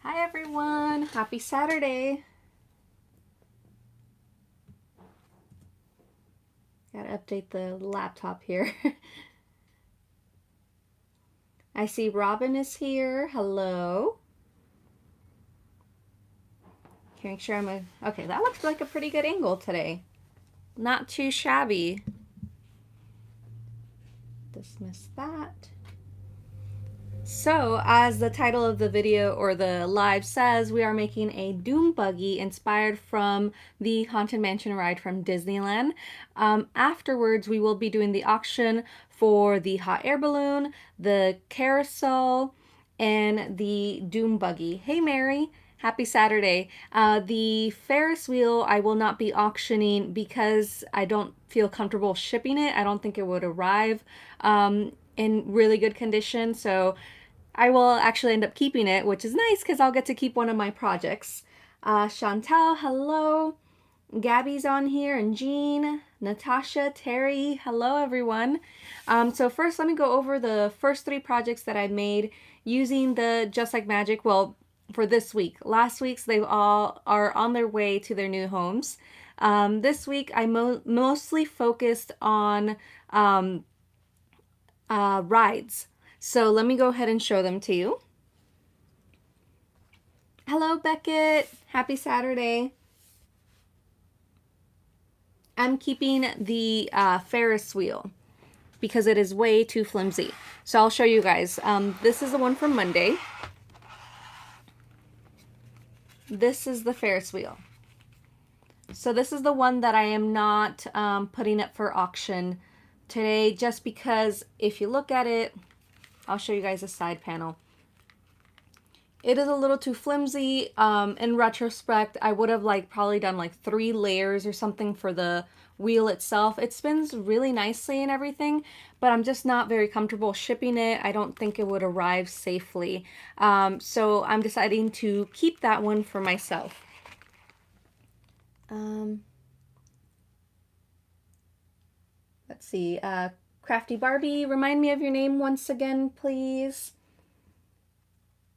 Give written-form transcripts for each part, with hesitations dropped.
Hi everyone, happy Saturday. Gotta update the laptop here. I see Robin is here. Hello. Can make sure okay, that looks like a pretty good angle today. Not too shabby. Dismiss that. So, as the title of the video or the live says, we are making a Doom Buggy inspired from the Haunted Mansion ride from Disneyland. Afterwards, we will be doing the auction for the hot air balloon, the carousel, and the Doom Buggy. Hey, Mary. Happy Saturday. The Ferris wheel I will not be auctioning because I don't feel comfortable shipping it. I don't think it would arrive in really good condition. So I will actually end up keeping it, which is nice because I'll get to keep one of my projects. Chantal, hello. Gabby's on here, and Jean, Natasha, Terry, hello everyone. So first, let me go over the first three projects that I made using the Just Like Magic. Well, for this week. Last week's they all are on their way to their new homes. This week I mostly focused on rides. So let me go ahead and show them to you. Hello, Beckett. Happy Saturday. I'm keeping the Ferris wheel because it is way too flimsy. So I'll show you guys. This is the one from Monday. This is the Ferris wheel. So this is the one that I am not putting up for auction today, just because if you look at it, I'll show you guys a side panel. It is a little too flimsy. In retrospect, I would have probably done 3 layers or something for the wheel itself. It spins really nicely and everything, but I'm just not very comfortable shipping it. I don't think it would arrive safely. So I'm deciding to keep that one for myself. Let's see. Crafty Barbie, remind me of your name once again, please.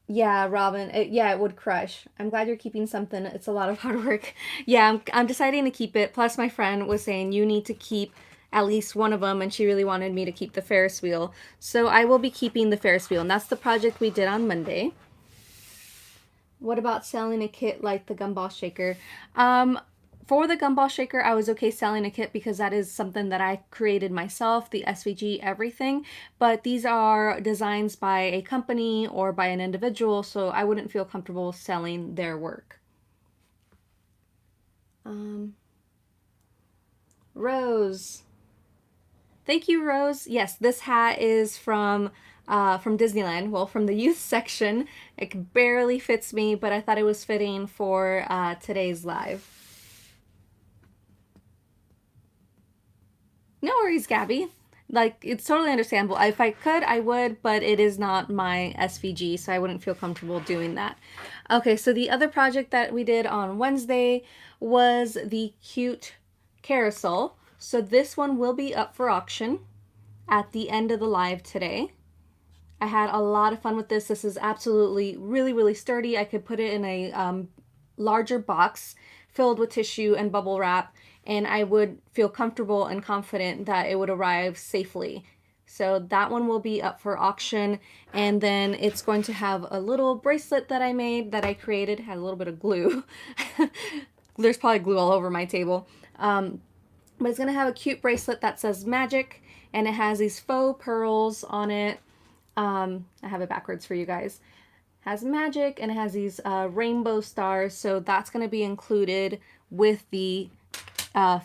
Yeah, Robin. It would crush. I'm glad you're keeping something. It's a lot of hard work. Yeah, I'm deciding to keep it. Plus, my friend was saying you need to keep at least one of them, and she really wanted me to keep the Ferris wheel. So I will be keeping the Ferris wheel, and that's the project we did on Monday. What about selling a kit like the gumball shaker? For the gumball shaker, I was okay selling a kit because that is something that I created myself, the SVG, everything. But these are designs by a company or by an individual, so I wouldn't feel comfortable selling their work. Rose. Thank you, Rose. Yes, this hat is from Disneyland. Well, from the youth section. It barely fits me, but I thought it was fitting for today's live. No worries, Gabby. It's totally understandable. If I could, I would, but it is not my SVG, so I wouldn't feel comfortable doing that. Okay, so the other project that we did on Wednesday was the cute carousel. So this one will be up for auction at the end of the live today. I had a lot of fun with this. This is absolutely really, really sturdy. I could put it in a larger box filled with tissue and bubble wrap, and I would feel comfortable and confident that it would arrive safely. So that one will be up for auction, and then it's going to have a little bracelet that I made, that I created. It had a little bit of glue. There's probably glue all over my table. But it's going to have a cute bracelet that says magic, and it has these faux pearls on it. I have it backwards for you guys. Has magic, and it has these rainbow stars, so that's going to be included with the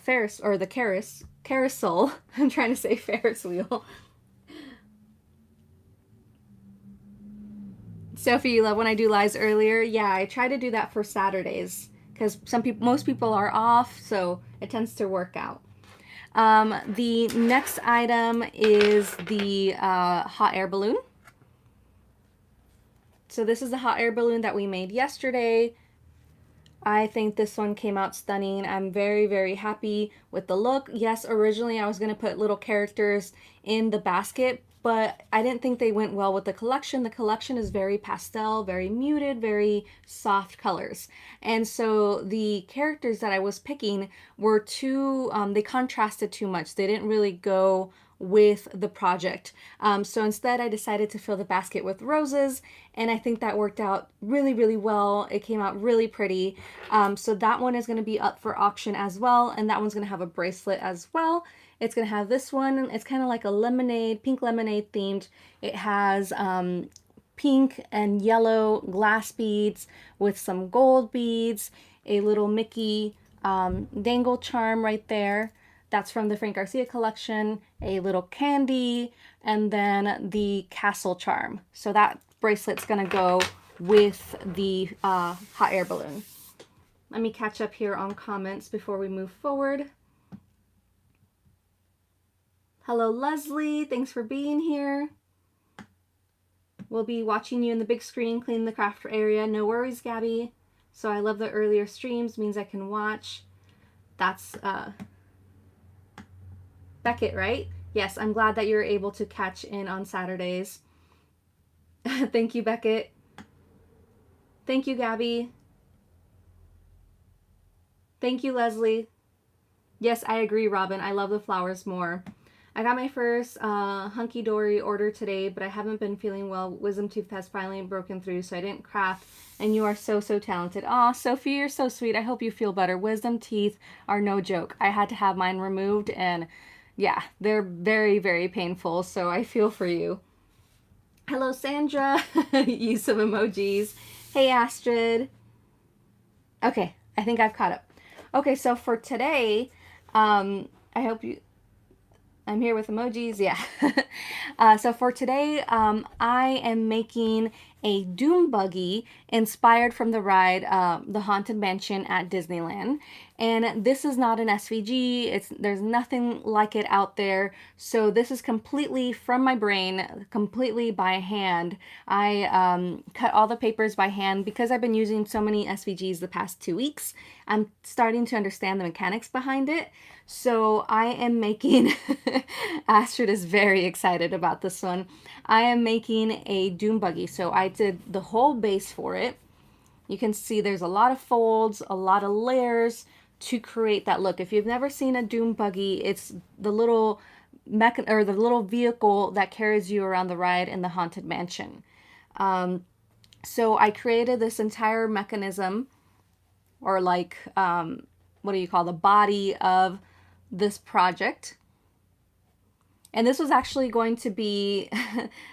Ferris, or the carousel. I'm trying to say Ferris wheel. Sophie, you love when I do lives earlier. Yeah, I try to do that for Saturdays because most people are off, so it tends to work out. The next item is the hot air balloon. So this is the hot air balloon that we made yesterday. I think this one came out stunning. I'm very, very happy with the look. Yes, originally I was going to put little characters in the basket, but I didn't think they went well with the collection. The collection is very pastel, very muted, very soft colors. And so the characters that I was picking were too, they contrasted too much. They didn't really go with the project. So instead, I decided to fill the basket with roses, and I think that worked out really, really well. It came out really pretty. So that one is going to be up for auction as well, and that one's going to have a bracelet as well. It's going to have this one. It's kind of like a lemonade, pink lemonade themed. It has pink and yellow glass beads with some gold beads, a little Mickey dangle charm right there. That's from the Frank Garcia collection, a little candy, and then the castle charm. So that bracelet's gonna go with the hot air balloon. Let me catch up here on comments before we move forward. Hello, Leslie. Thanks for being here. We'll be watching you in the big screen, cleaning the craft area. No worries, Gabby. So I love the earlier streams, means I can watch. That's Beckett, right? Yes, I'm glad that you're able to catch in on Saturdays. Thank you, Beckett. Thank you, Gabby. Thank you, Leslie. Yes, I agree, Robin. I love the flowers more. I got my first hunky-dory order today, but I haven't been feeling well. Wisdom tooth has finally broken through, so I didn't craft. And you are so, so talented. Aw, Sophie, you're so sweet. I hope you feel better. Wisdom teeth are no joke. I had to have mine removed, and yeah, they're very, very painful, so I feel for you. Hello, Sandra. Use of emojis. Hey, Astrid. Okay, I think I've caught up. Okay, so for today, I hope you... I'm here with emojis, yeah. So for today, I am making a Doom Buggy inspired from the ride, The Haunted Mansion at Disneyland. And this is not an SVG, there's nothing like it out there. So this is completely from my brain, completely by hand. I cut all the papers by hand because I've been using so many SVGs the past 2 weeks. I'm starting to understand the mechanics behind it. So I am making, Astrid is very excited about this one. I am making a Doom Buggy. So I did the whole base for it. You can see there's a lot of folds, a lot of layers to create that look. If you've never seen a Doom Buggy, it's the little the little vehicle that carries you around the ride in the Haunted Mansion. So I created this entire mechanism, or like, what do you call the body of this project. And this was actually going to be,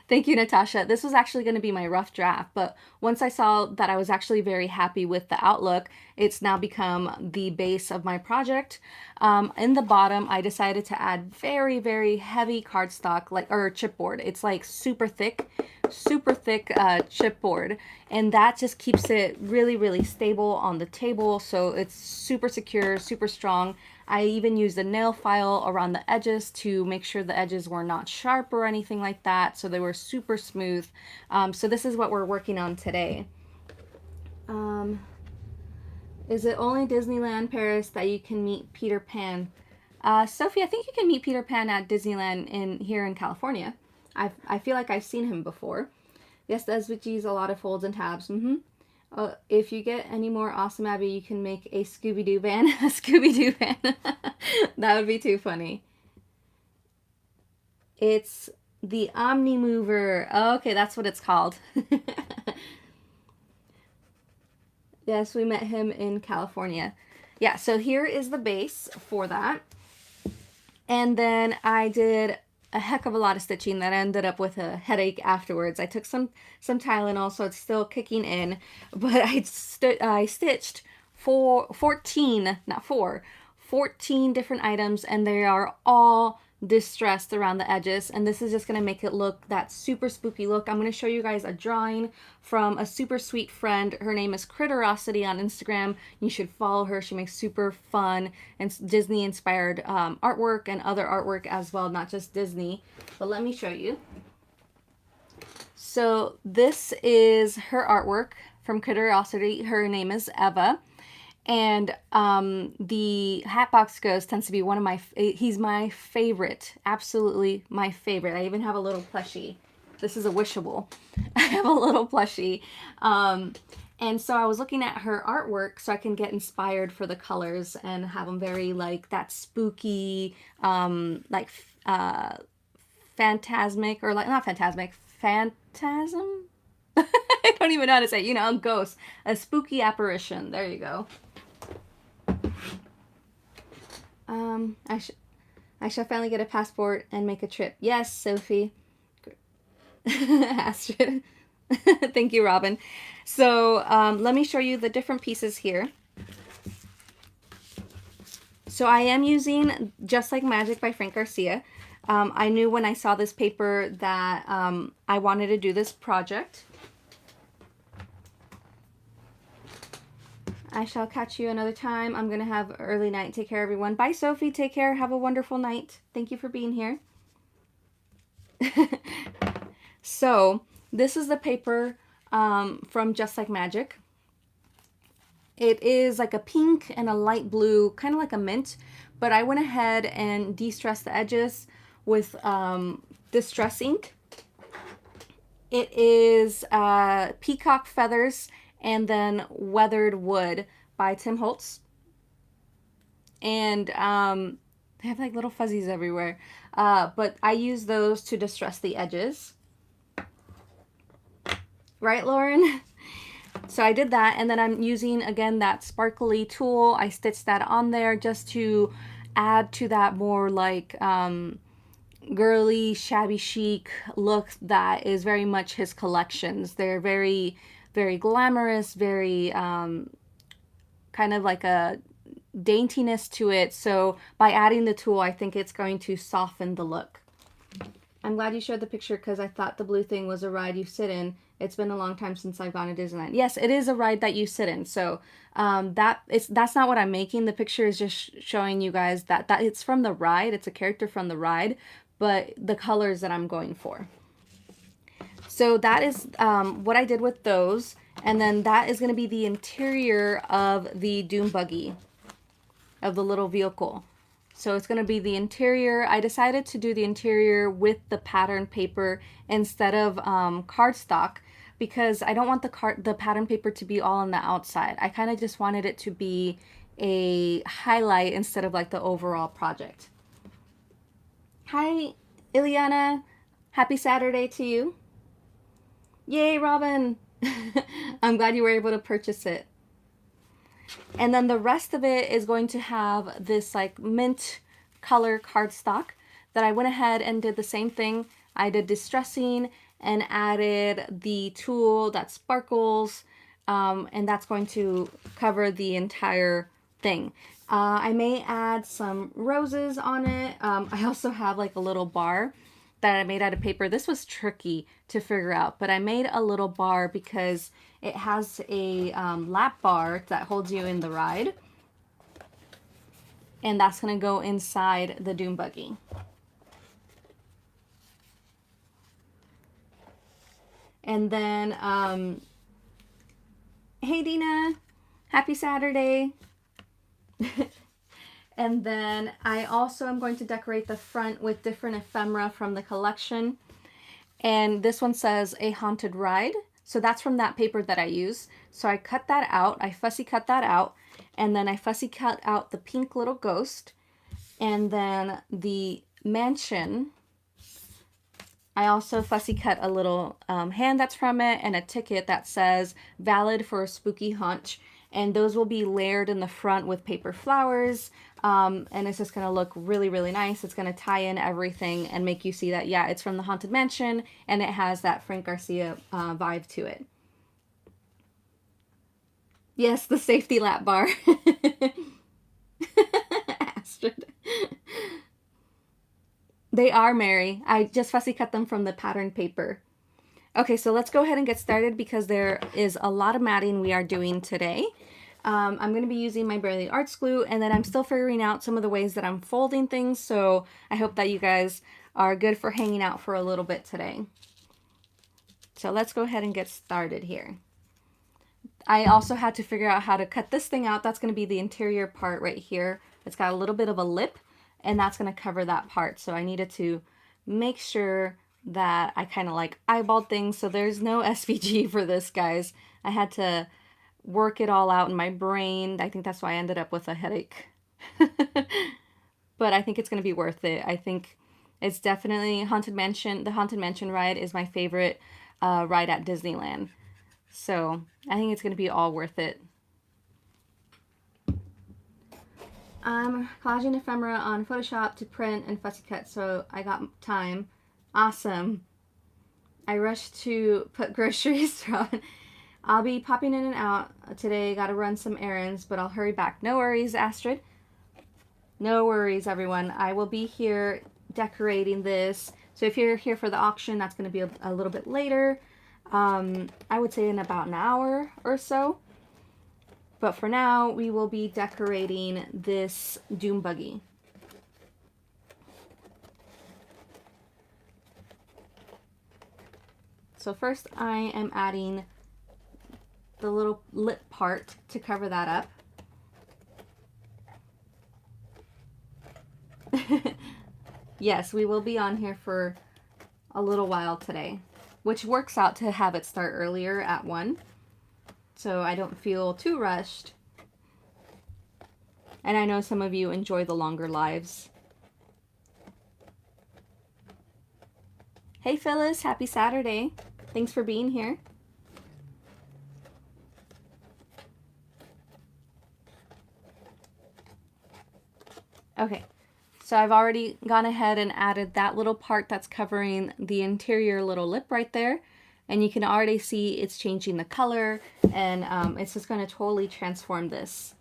thank you, Natasha. This was actually going to be my rough draft. But once I saw that I was actually very happy with the outlook, it's now become the base of my project. In the bottom, I decided to add very, very heavy cardstock, or chipboard. It's like super thick chipboard. And that just keeps it really, really stable on the table. So it's super secure, super strong. I even used a nail file around the edges to make sure the edges were not sharp or anything like that. So they were super smooth. So this is what we're working on today. Is it only Disneyland Paris that you can meet Peter Pan? Sophie, I think you can meet Peter Pan at Disneyland here in California. I feel like I've seen him before. Yes, the SVG is a lot of folds and tabs. If you get any more awesome, Abby, you can make a Scooby-Doo van. A Scooby-Doo van. That would be too funny. It's the Omni Mover. Oh, okay, that's what it's called. Yes, we met him in California. Yeah, so here is the base for that. And then I did a heck of a lot of stitching that ended up with a headache afterwards. I took some Tylenol, so it's still kicking in, but I stitched 14 different items, and they are all distressed around the edges, and this is just going to make it look that super spooky look. I'm going to show you guys a drawing from a super sweet friend. Her name is Critterosity on Instagram. You should follow her. She makes super fun and Disney inspired artwork and other artwork as well, not just Disney. But let me show you. So this is her artwork from Critterosity. Her name is Eva. And the Hatbox Ghost tends to be one of my, he's my favorite, absolutely my favorite. I even have a little plushie. This is a wishable. I have a little plushie. And so I was looking at her artwork so I can get inspired for the colors and have them very like that spooky, like phantasmic, or like not phantasmic, phantasm? I don't even know how to say it. You know, a ghost, a spooky apparition. There you go. Um, I should I shall finally get a passport and make a trip. Yes, Sophie. Astrid. Thank you, Robin. So let me show you the different pieces here. So I am using Just Like Magic by Frank Garcia. I knew when I saw this paper that I wanted to do this project. I shall catch you another time. I'm going to have early night. Take care, everyone. Bye, Sophie. Take care. Have a wonderful night. Thank you for being here. So this is the paper from Just Like Magic. It is like a pink and a light blue, kind of like a mint, but I went ahead and de-stressed the edges with Distress ink. It is Peacock Feathers and then Weathered Wood by Tim Holtz. And they have like little fuzzies everywhere. But I use those to distress the edges. Right, Lauren? So I did that, and then I'm using, again, that sparkly tool. I stitched that on there just to add to that more like girly, shabby chic look that is very much his collections. They're very, very glamorous, very kind of like a daintiness to it. So by adding the tool, I think it's going to soften the look. I'm glad you showed the picture because I thought the blue thing was a ride you sit in. It's been a long time since I've gone to Disneyland. Yes, it is a ride that you sit in. So that's not what I'm making. The picture is just showing you guys that it's from the ride. It's a character from the ride, but the colors that I'm going for. So that is what I did with those. And then that is going to be the interior of the Doom Buggy, of the little vehicle. So it's going to be the interior. I decided to do the interior with the pattern paper instead of cardstock because I don't want the pattern paper to be all on the outside. I kind of just wanted it to be a highlight instead of like the overall project. Hi, Ileana. Happy Saturday to you. Yay, Robin. I'm glad you were able to purchase it. And then the rest of it is going to have this like mint color cardstock that I went ahead and did the same thing. I did distressing and added the tool that sparkles, and that's going to cover the entire thing. I may add some roses on it. I also have like a little bar that I made out of paper. This was tricky to figure out, but I made a little bar because it has a lap bar that holds you in the ride. And that's going to go inside the Doom Buggy. And then, hey Dina, happy Saturday. And then I also am going to decorate the front with different ephemera from the collection. And this one says A Haunted Ride. So that's from that paper that I use. So I cut that out. I fussy cut that out. And then I fussy cut out the pink little ghost. And then the mansion, I also fussy cut a little hand that's from it and a ticket that says valid for a spooky haunt. And those will be layered in the front with paper flowers. And it's just going to look really, really nice. It's going to tie in everything and make you see that, yeah, it's from the Haunted Mansion and it has that Frank Garcia vibe to it. Yes, the safety lap bar. Astrid. They are, Mary. I just fussy cut them from the pattern paper. Okay, so let's go ahead and get started because there is a lot of matting we are doing today. I'm going to be using my Barely Arts glue, and then I'm still figuring out some of the ways that I'm folding things, so I hope that you guys are good for hanging out for a little bit today. So let's go ahead and get started here. I also had to figure out how to cut this thing out. That's going to be the interior part right here. It's got a little bit of a lip, and that's going to cover that part. So I needed to make sure that I kind of like eyeballed things. So there's no SVG for this, guys. I had to work it all out in my brain. I think that's why I ended up with a headache. But I think it's going to be worth it. I think it's definitely Haunted Mansion. The Haunted Mansion ride is my favorite ride at Disneyland. So I think it's going to be all worth it. I'm collaging ephemera on Photoshop to print and fussy cut, so I got time. Awesome. I rushed to put groceries on. I'll be popping in and out today. Got to run some errands, but I'll hurry back. No worries, Astrid. No worries, everyone. I will be here decorating this. So if you're here for the auction, that's going to be a little bit later. I would say in about an hour or so. But for now, we will be decorating this Doom Buggy. So first I am adding the little lip part to cover that up. Yes, we will be on here for a little while today, which works out to have it start earlier at 1, so I don't feel too rushed. And I know some of you enjoy the longer lives. Hey Phyllis, happy Saturday. Thanks for being here. Okay. So I've already gone ahead and added that little part that's covering the interior little lip right there. And you can already see it's changing the color, and it's just going to totally transform this.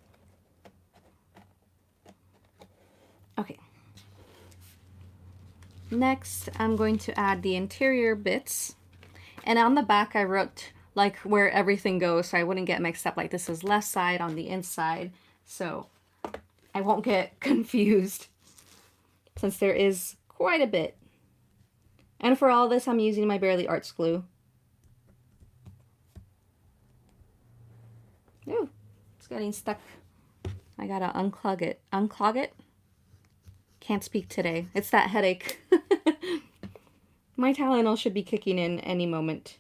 Okay. Next, I'm going to add the interior bits. And on the back, I wrote like where everything goes so I wouldn't get mixed up. Like this is left side on the inside, so I won't get confused, since there is quite a bit. And for all this, I'm using my Barely Arts glue. Ooh, it's getting stuck. I gotta unclog it. Unclog it? Can't speak today. It's that headache. My Tylenol should be kicking in any moment.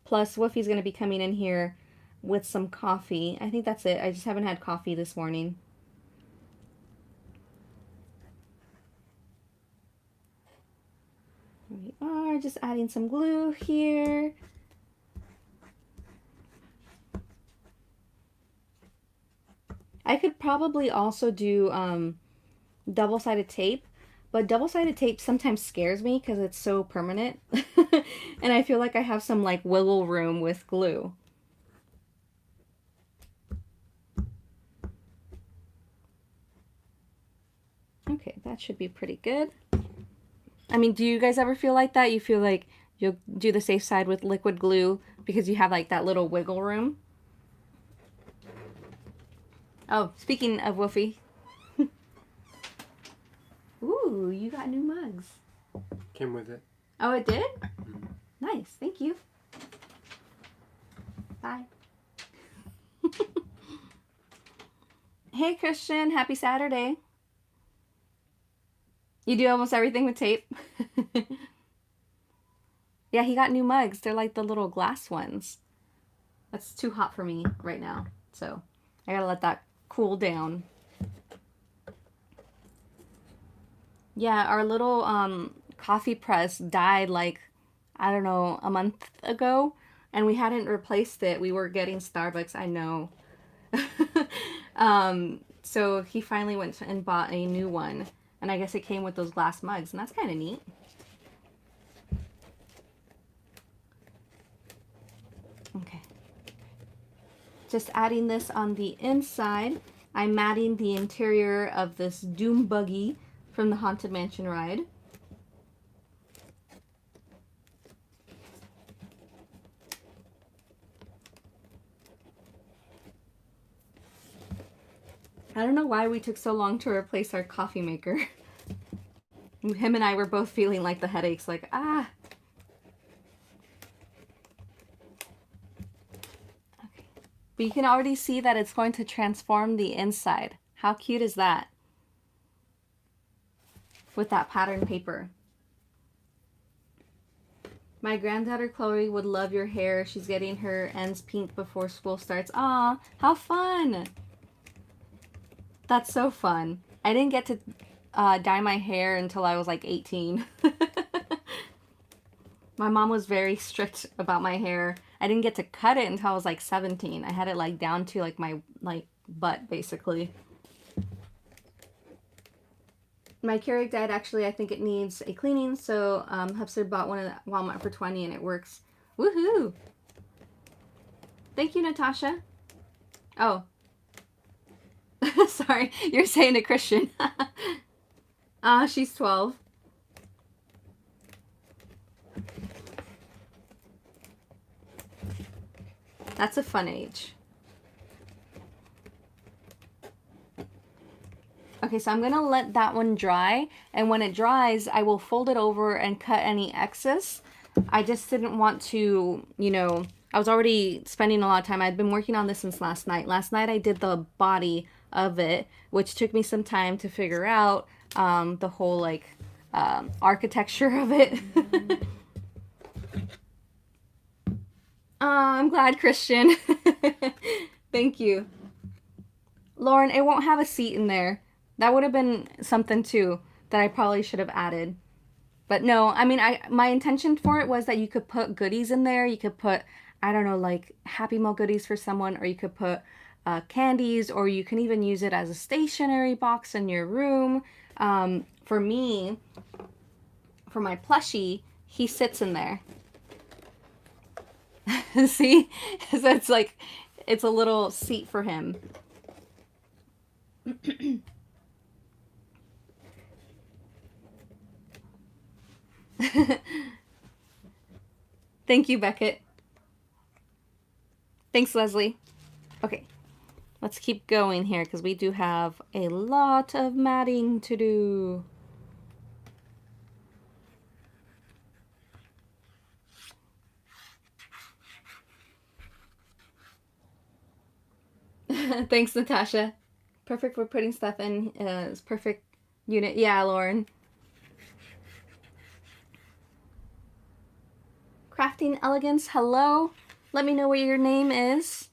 Plus, Woofy's gonna be coming in here with some coffee. I think that's it. I just haven't had coffee this morning. Here we are, just adding some glue here. I could probably also do double-sided tape, but double-sided tape sometimes scares me because it's so permanent. And I feel like I have some like wiggle room with glue. Okay, that should be pretty good. I mean, do you guys ever feel like that? You feel like you'll do the safe side with liquid glue because you have like that little wiggle room? Oh, speaking of Woofy. Ooh, you got new mugs. Came with it. Oh, it did? Mm-hmm. Nice, thank you. Bye. Hey, Christian, happy Saturday. You do almost everything with tape? Yeah, he got new mugs. They're like the little glass ones. That's too hot for me right now, so I gotta let that cool down. Yeah, our little coffee press died like, I don't know, a month ago, and we hadn't replaced it. We were getting Starbucks, I know. So he finally went and bought a new one, and I guess it came with those glass mugs, and that's kind of neat. Okay. Just adding this on the inside. I'm matting the interior of this Doom Buggy from the Haunted Mansion ride. I don't know why we took so long to replace our coffee maker. Him and I were both feeling like the headaches, like, ah. But you can already see that it's going to transform the inside. How cute is that? With that pattern paper. My granddaughter Chloe would love your hair. She's getting her ends pink before school starts. Aw, how fun! That's so fun. I didn't get to dye my hair until I was like 18. My mom was very strict about my hair. I didn't get to cut it until I was like 17. I had it like down to like my butt basically. My Keurig dyed, actually, I think it needs a cleaning, so Hupster bought one at Walmart for 20 and it works. Woohoo! Thank you, Natasha. Oh. Sorry, you're saying to Christian. She's 12. That's a fun age. Okay, so I'm gonna let that one dry, and when it dries, I will fold it over and cut any excess. I just didn't want to, you know, I was already spending a lot of time. I'd been working on this since last night. Last night I did the body of it, which took me some time to figure out the whole like architecture of it. I'm glad, Christian. Thank you. Lauren, it won't have a seat in there. That would have been something too that I probably should have added. But no, I mean, my intention for it was that you could put goodies in there. You could put, I don't know, like Happy Meal goodies for someone, or you could put candies, or you can even use it as a stationery box in your room. For me, for my plushie, he sits in there. See? So it's like, it's a little seat for him. Thank you, Beckett. Thanks, Leslie. Okay, let's keep going here because we do have a lot of matting to do. Thanks, Natasha. Perfect for putting stuff in. It's perfect unit. Yeah, Lauren. Crafting Elegance, hello. Let me know what your name is.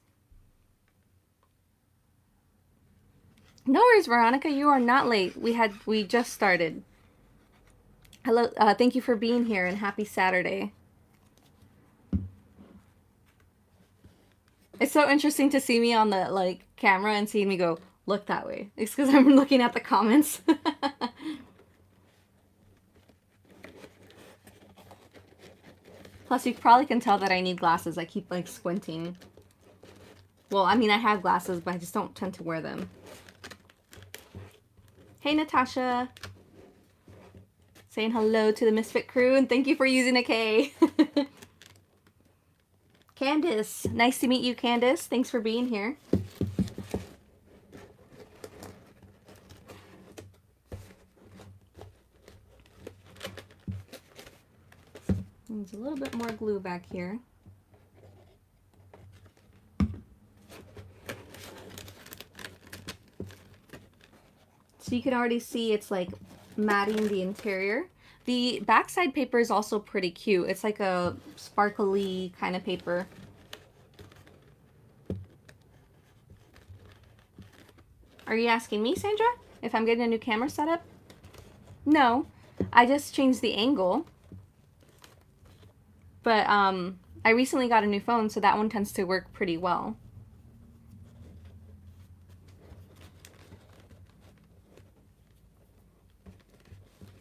No worries, Veronica. You are not late. We just started. Hello. Thank you for being here and happy Saturday. It's so interesting to see me on the like camera and seeing me go look that way. It's because I'm looking at the comments. Plus, you probably can tell that I need glasses. I keep like squinting. Well, I mean, I have glasses, but I just don't tend to wear them. Hey, Natasha. Saying hello to the Misfit crew, and thank you for using a K. Candace. Nice to meet you, Candace. Thanks for being here. There's a little bit more glue back here. So you can already see it's like matting the interior. The backside paper is also pretty cute. It's like a sparkly kind of paper. Are you asking me, Sandra, if I'm getting a new camera setup? No, I just changed the angle. But I recently got a new phone, so that one tends to work pretty well.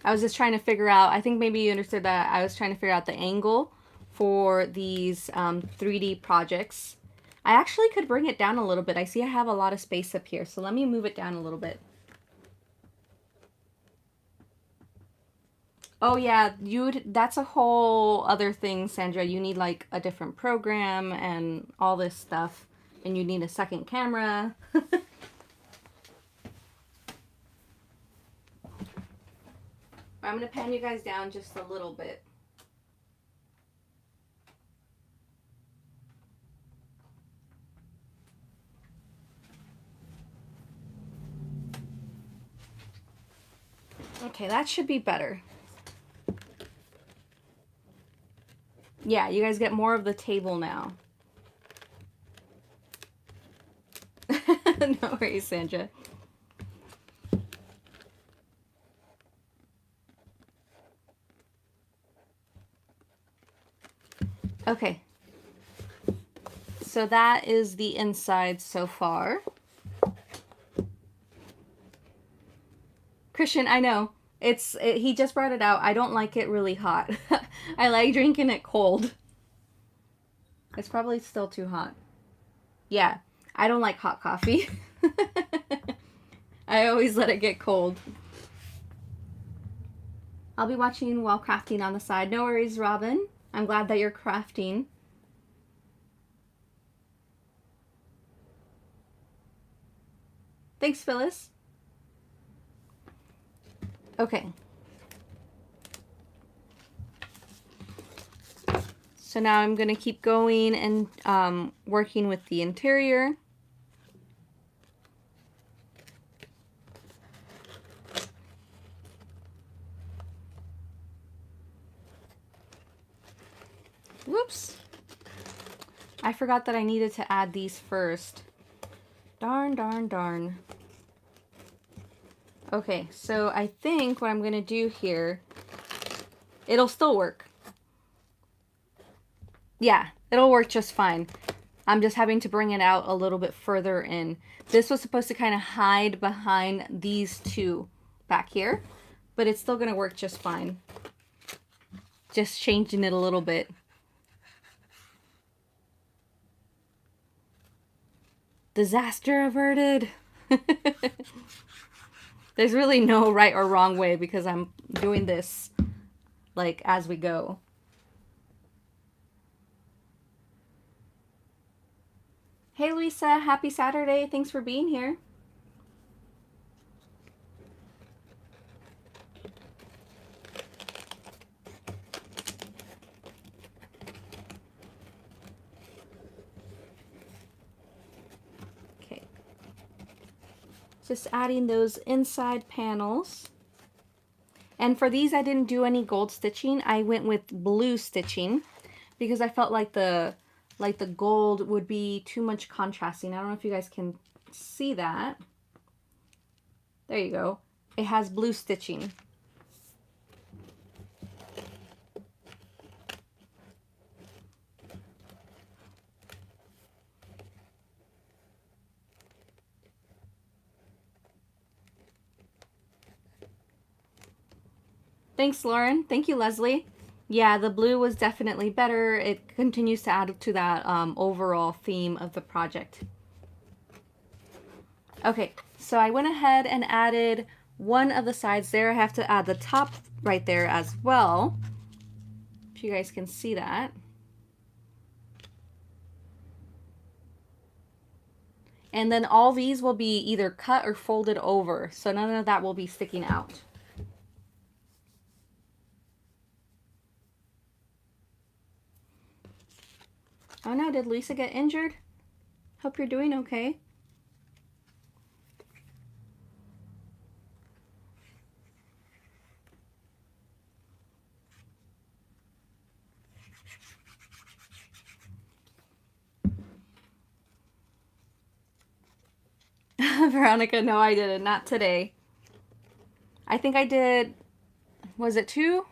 I was just trying to figure out, I think maybe you understood that I was trying to figure out the angle for these 3D projects. I actually could bring it down a little bit. I see I have a lot of space up here, so let me move it down a little bit. Oh yeah, that's a whole other thing, Sandra. You need like a different program and all this stuff, and you need a second camera. I'm gonna pan you guys down just a little bit. Okay, that should be better. Yeah, you guys get more of the table now. No worries, Sandra. Okay. So that is the inside so far. Christian, I know. He just brought it out. I don't like it really hot. I like drinking it cold. It's probably still too hot. Yeah, I don't like hot coffee. I always let it get cold. I'll be watching while crafting on the side. No worries, Robin. I'm glad that you're crafting. Thanks, Phyllis. Okay. So now I'm going to keep going and working with the interior. Whoops. I forgot that I needed to add these first. Darn, darn, darn. Okay, so I think what I'm going to do here, it'll still work. Yeah, it'll work just fine. I'm just having to bring it out a little bit further in. This was supposed to kind of hide behind these two back here, but it's still going to work just fine. Just changing it a little bit. Disaster averted. There's really no right or wrong way because I'm doing this like as we go. Hey Lisa, happy Saturday. Thanks for being here. Okay. Just adding those inside panels. And for these I didn't do any gold stitching. I went with blue stitching because I felt like the gold would be too much contrasting. I don't know if you guys can see that. There you go. It has blue stitching. Thanks, Lauren. Thank you, Leslie. Yeah, the blue was definitely better. It continues to add to that overall theme of the project. Okay, so I went ahead and added one of the sides there. I have to add the top right there as well, if you guys can see that. And then all these will be either cut or folded over, so none of that will be sticking out. Oh no, did Lisa get injured? Hope you're doing okay. Veronica, no, I didn't. Not today. I think I did, was it 2?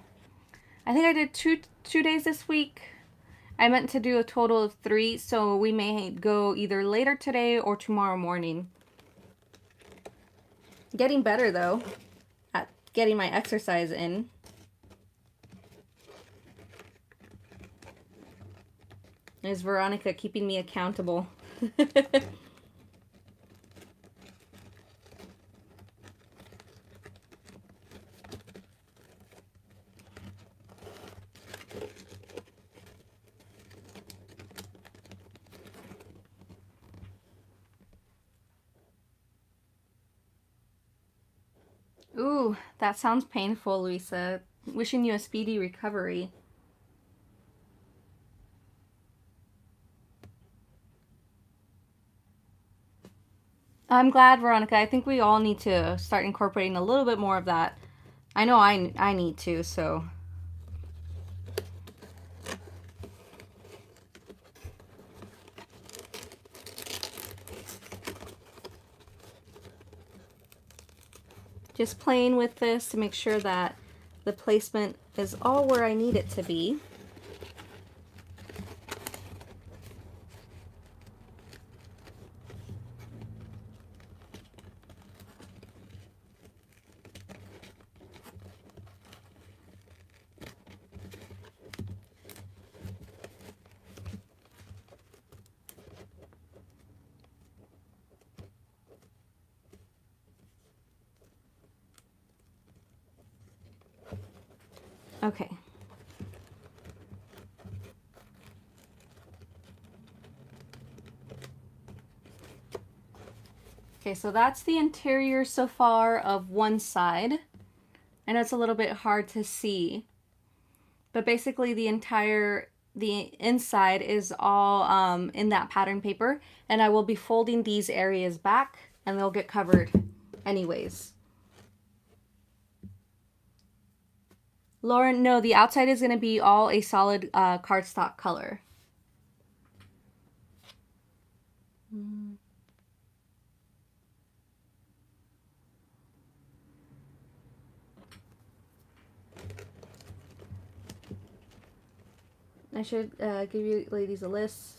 I think I did two days this week. I meant to do a total of 3, so we may go either later today or tomorrow morning. Getting better, though, at getting my exercise in. There's Veronica keeping me accountable. Ooh, that sounds painful, Luisa. Wishing you a speedy recovery. I'm glad, Veronica. I think we all need to start incorporating a little bit more of that I know I need to, so. Just playing with this to make sure that the placement is all where I need it to be. Okay. Okay, so that's the interior so far of one side. I know it's a little bit hard to see, but basically the inside is all in that pattern paper, and I will be folding these areas back and they'll get covered anyways. Lauren, no, the outside is going to be all a solid cardstock color. I should give you ladies a list.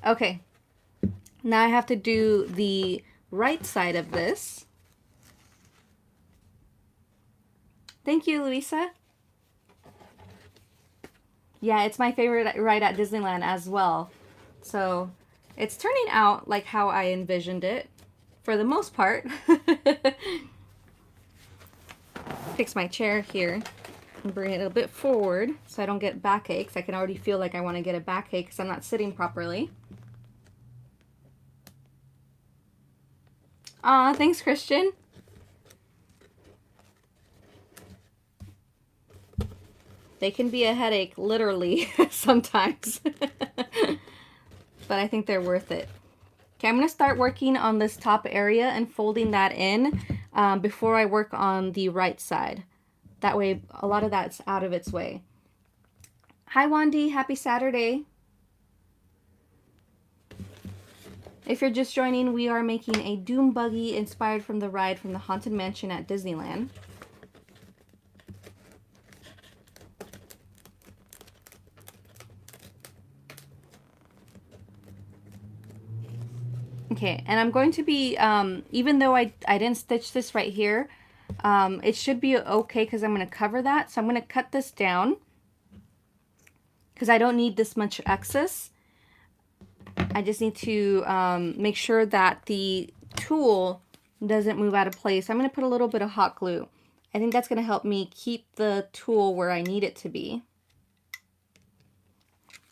Okay, now I have to do the right side of this. Thank you, Luisa. Yeah, it's my favorite ride at Disneyland as well. So it's turning out like how I envisioned it for the most part. Fix my chair here and bring it a bit forward so I don't get backaches. I can already feel like I want to get a backache because I'm not sitting properly. Aw, thanks, Christian. They can be a headache, literally, sometimes. But I think they're worth it. Okay, I'm going to start working on this top area and folding that in before I work on the right side. That way, a lot of that's out of its way. Hi, Wandy. Happy Saturday. If you're just joining, we are making a Doom Buggy inspired from the ride from the Haunted Mansion at Disneyland. Okay, and I'm going to be, even though I didn't stitch this right here, it should be okay because I'm going to cover that. So I'm going to cut this down because I don't need this much excess. I just need to make sure that the tool doesn't move out of place. I'm going to put a little bit of hot glue. I think that's going to help me keep the tool where I need it to be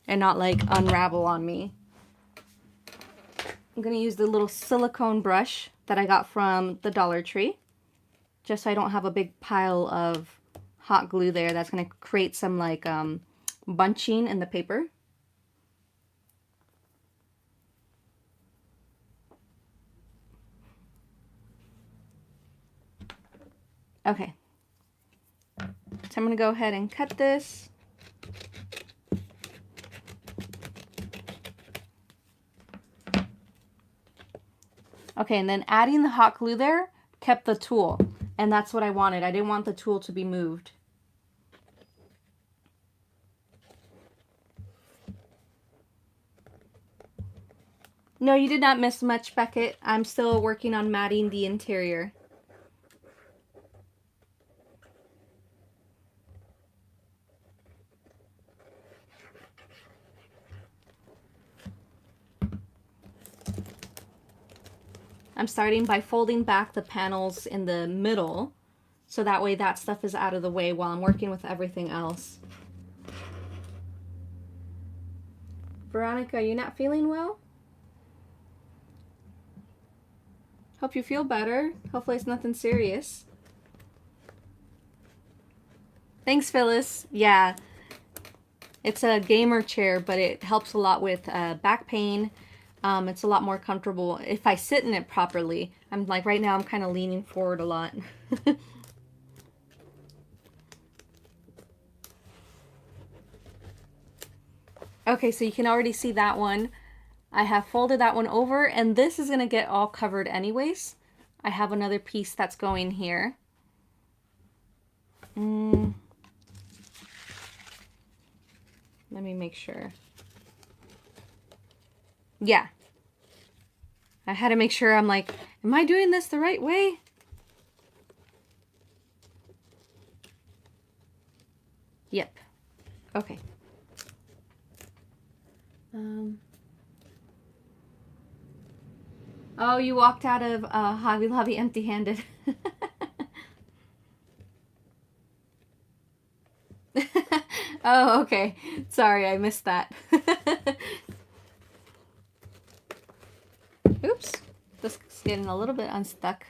and not like unravel on me. I'm going to use the little silicone brush that I got from the Dollar Tree, just so I don't have a big pile of hot glue there. That's going to create some like bunching in the paper. Okay, so I'm going to go ahead and cut this. Okay, and then adding the hot glue there kept the tool, and that's what I wanted. I didn't want the tool to be moved. No, you did not miss much, Beckett. I'm still working on matting the interior. I'm starting by folding back the panels in the middle, so that way that stuff is out of the way while I'm working with everything else. Veronica, are you not feeling well? Hope you feel better. Hopefully it's nothing serious. Thanks, Phyllis. Yeah, it's a gamer chair, but it helps a lot with back pain, It's a lot more comfortable if I sit in it properly. I'm like, right now I'm kind of leaning forward a lot. Okay, so you can already see that one. I have folded that one over, and this is gonna get all covered anyways. I have another piece that's going here. Let me make sure. Yeah. I had to make sure. I'm like, am I doing this the right way? Yep. Okay. Oh, you walked out of Hobby Lobby empty-handed. Oh, okay. Sorry, I missed that. Oops. This is getting a little bit unstuck.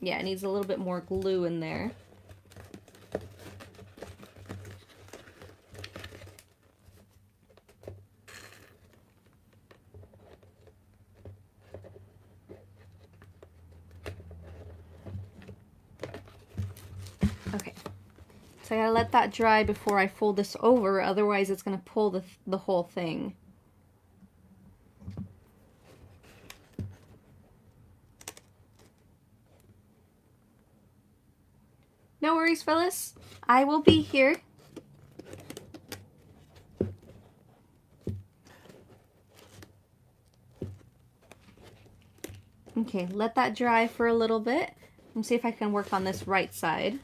Yeah, it needs a little bit more glue in there. Okay. So I gotta let that dry before I fold this over, otherwise it's gonna pull the whole thing. No worries, Phyllis. I will be here. Okay, let that dry for a little bit. Let's see if I can work on this right side.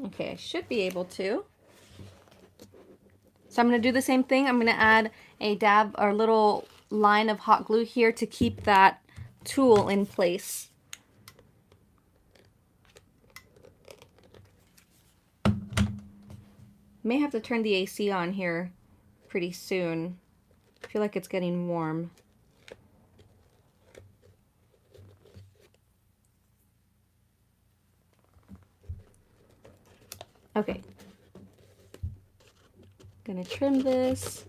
Okay, I should be able to. So I'm going to do the same thing. I'm going to add a dab or little line of hot glue here to keep that tool in place. May have to turn the AC on here pretty soon. I feel like it's getting warm. Okay. Gonna trim this.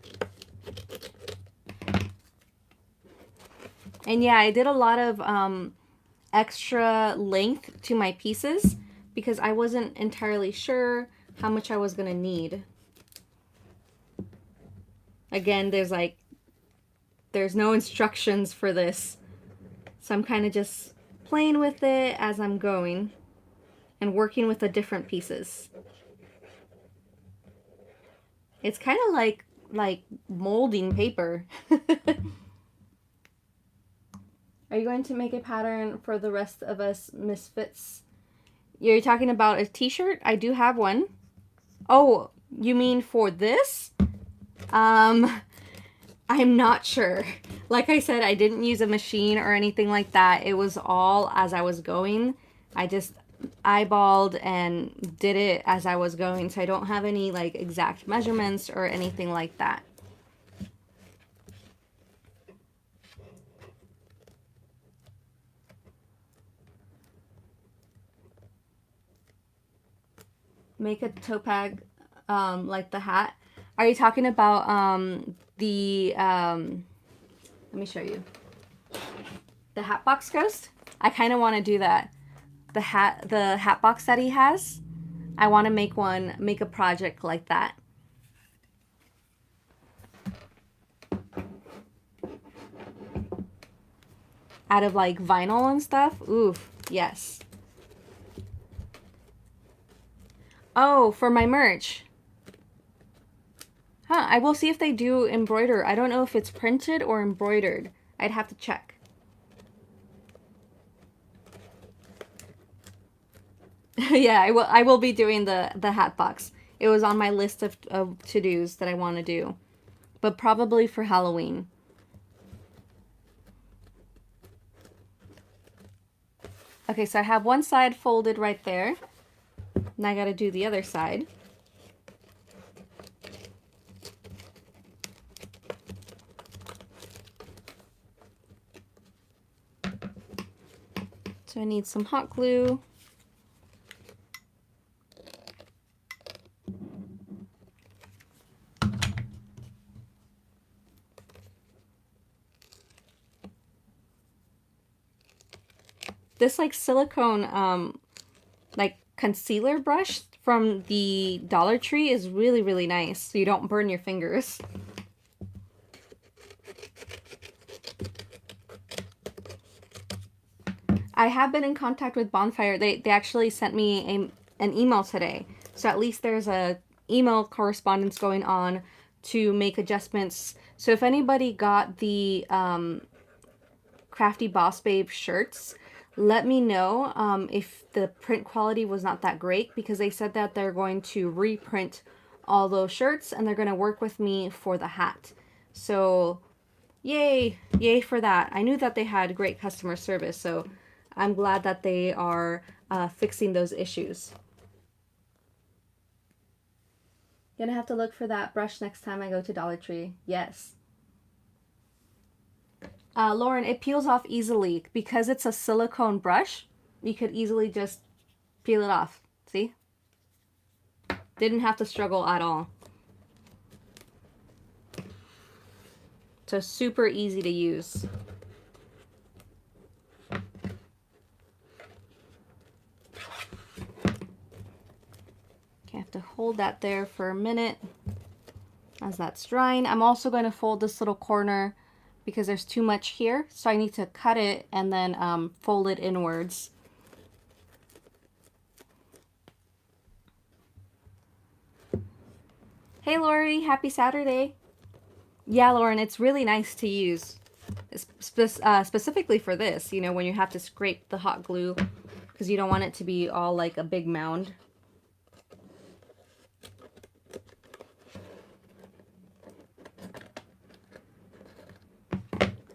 And yeah, I did a lot of extra length to my pieces because I wasn't entirely sure how much I was gonna need. Again, there's no instructions for this. So I'm kind of just playing with it as I'm going and working with the different pieces. It's kind of like molding paper. Are you going to make a pattern for the rest of us misfits? You're talking about a t-shirt? I do have one. Oh, you mean for this? I'm not sure. Like I said, I didn't use a machine or anything like that. It was all as I was going. I just eyeballed and did it as I was going. So I don't have any like exact measurements or anything like that. Make a tote bag like the hat. Are you talking about let me show you. The hat box ghost? I kind of want to do that. The hat box that he has. I want to make a project like that. Out of like vinyl and stuff. Oof, yes. Oh, for my merch. Huh, I will see if they do embroider. I don't know if it's printed or embroidered. I'd have to check. Yeah, I will be doing the hat box. It was on my list of to-dos that I want to do. But probably for Halloween. Okay, so I have one side folded right there. Now I gotta do the other side. So I need some hot glue. this like silicone like concealer brush from the Dollar Tree is really, really nice, so you don't burn your fingers. I have been in contact with Bonfire. They actually sent me an email today, so at least there's a email correspondence going on to make adjustments. So if anybody got the Crafty Boss Babe shirts, let me know if the print quality was not that great, because they said that they're going to reprint all those shirts and they're going to work with me for the hat. So yay for that. I knew that they had great customer service, so I'm glad that they are fixing those issues. Gonna have to look for that brush next time I go to Dollar Tree. Yes. Lauren, it peels off easily. Because it's a silicone brush, you could easily just peel it off. See? Didn't have to struggle at all. So super easy to use. Okay, I have to hold that there for a minute as that's drying. I'm also going to fold this little corner because there's too much here, so I need to cut it and then fold it inwards. Hey Lori, happy Saturday. Yeah, Lauren, it's really nice to use, specifically for this, you know, when you have to scrape the hot glue, because you don't want it to be all like a big mound.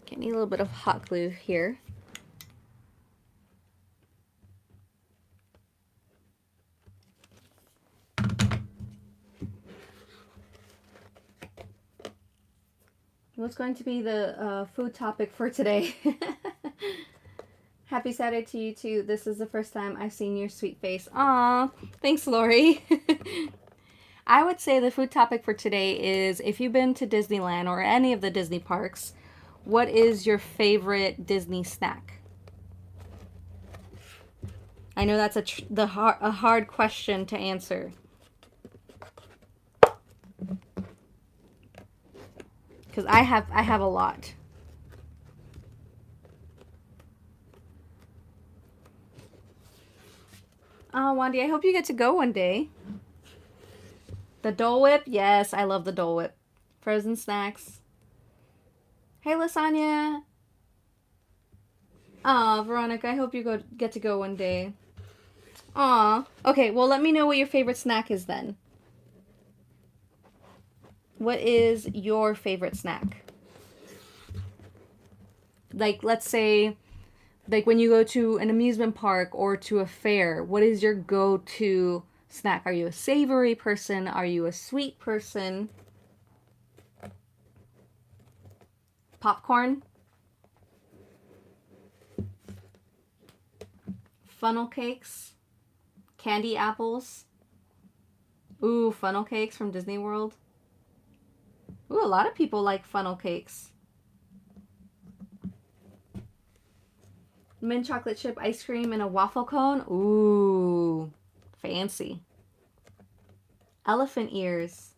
Okay, need a little bit of hot glue here. What's going to be the food topic for today? Happy Saturday to you too. This is the first time I've seen your sweet face. Aw, thanks, Lori. I would say the food topic for today is, if you've been to Disneyland or any of the Disney parks, what is your favorite Disney snack? I know that's a hard question to answer. Because I have a lot. Oh, Wandy, I hope you get to go one day. The Dole Whip? Yes, I love the Dole Whip. Frozen snacks. Hey, Lasagna. Aw, Veronica, I hope you get to go one day. Aw. Okay, well, let me know what your favorite snack is then. What is your favorite snack? Like, let's say, like when you go to an amusement park or to a fair, what is your go-to snack? Are you a savory person? Are you a sweet person? Popcorn? Funnel cakes? Candy apples? Ooh, funnel cakes from Disney World. Ooh, a lot of people like funnel cakes. Mint chocolate chip ice cream in a waffle cone. Ooh, fancy. Elephant ears.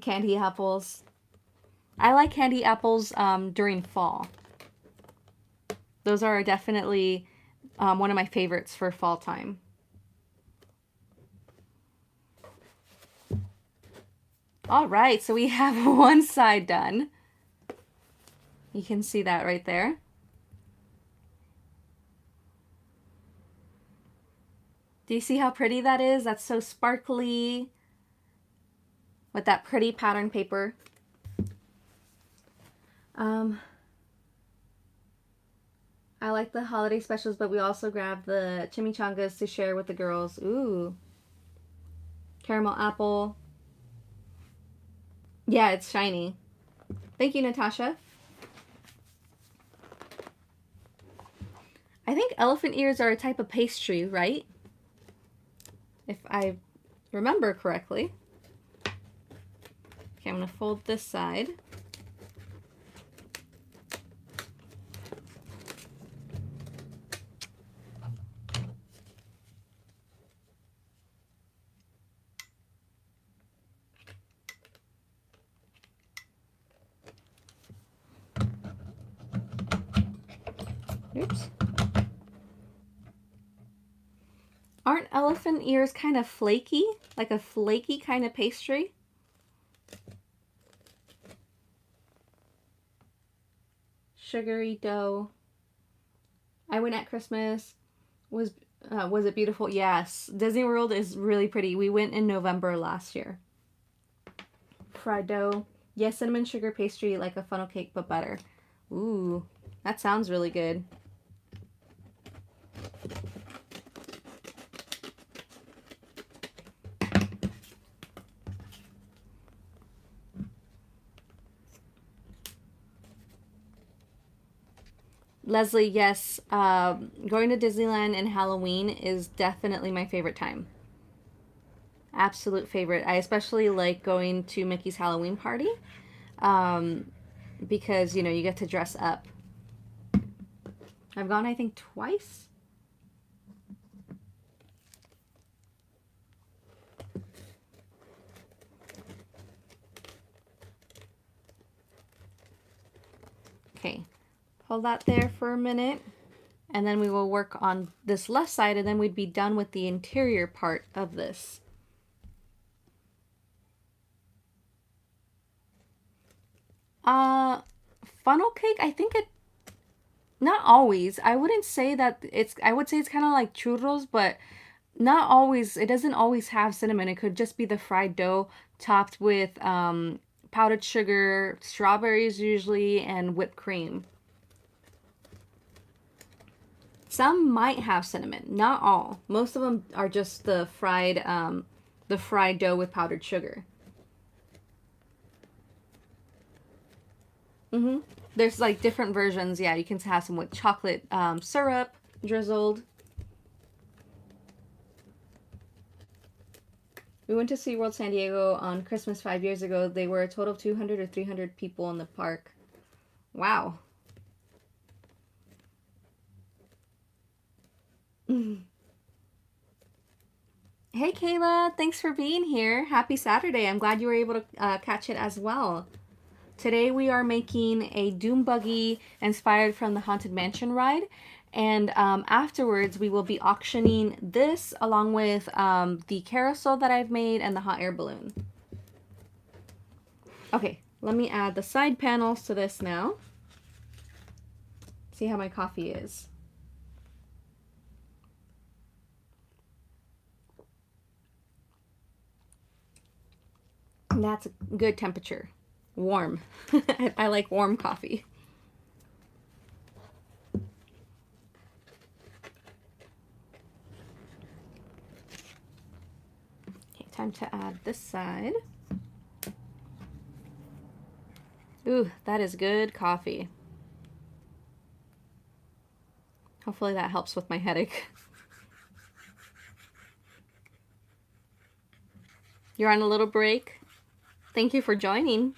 Candy apples. I like candy apples during fall. Those are definitely one of my favorites for fall time. All right, so we have one side done. You can see that right there. Do you see how pretty that is? That's so sparkly with that pretty pattern paper. I like the holiday specials, but we also grabbed the chimichangas to share with the girls. Ooh. Caramel apple. Yeah, it's shiny. Thank you, Natasha. I think elephant ears are a type of pastry, right? If I remember correctly. Okay, I'm going to fold this side. Oops. Aren't elephant ears kind of flaky? Like a flaky kind of pastry? Sugary dough. I went at Christmas. Was it beautiful? Yes. Disney World is really pretty. We went in November last year. Fried dough. Yes, cinnamon sugar pastry like a funnel cake but better. Ooh, that sounds really good. Leslie, yes, going to Disneyland and Halloween is definitely my favorite time. Absolute favorite. I especially like going to Mickey's Halloween party um, because, you know, you get to dress up. I've gone, I think, twice. Okay, hold that there for a minute. And then we will work on this left side, and then we'd be done with the interior part of this. Funnel cake, I think it, not always. I wouldn't say that I would say it's kind of like churros, but not always. It doesn't always have cinnamon. It could just be the fried dough topped with powdered sugar, strawberries usually, and whipped cream. Some might have cinnamon, not all. Most of them are just the fried dough with powdered sugar. Mm-hmm. There's like different versions. Yeah, you can have some with chocolate syrup drizzled. We went to SeaWorld San Diego on Christmas 5 years ago. They were a total of 200 or 300 people in the park. Wow. Hey Kayla, thanks for being here. Happy Saturday. I'm glad you were able to catch it as well. Today we are making a Doom Buggy inspired from the Haunted Mansion ride. And afterwards we will be auctioning this along with the carousel that I've made and the hot air balloon. Okay, let me add the side panels to this now. See how my coffee is. And that's a good temperature. Warm. I like warm coffee. Okay, time to add this side. Ooh, that is good coffee. Hopefully that helps with my headache. You're on a little break. Thank you for joining.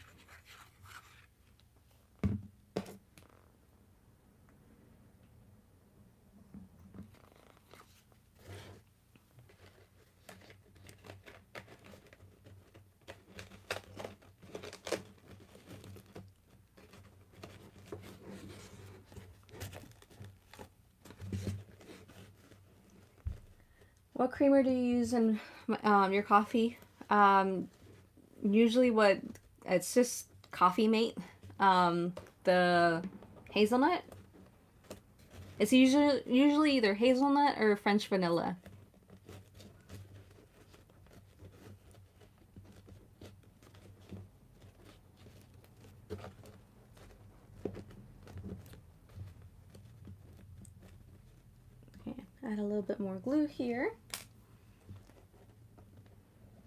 What creamer do you use in your coffee? Usually it's just Coffee Mate. The hazelnut. It's usually either hazelnut or French vanilla. Okay, add a little bit more glue here.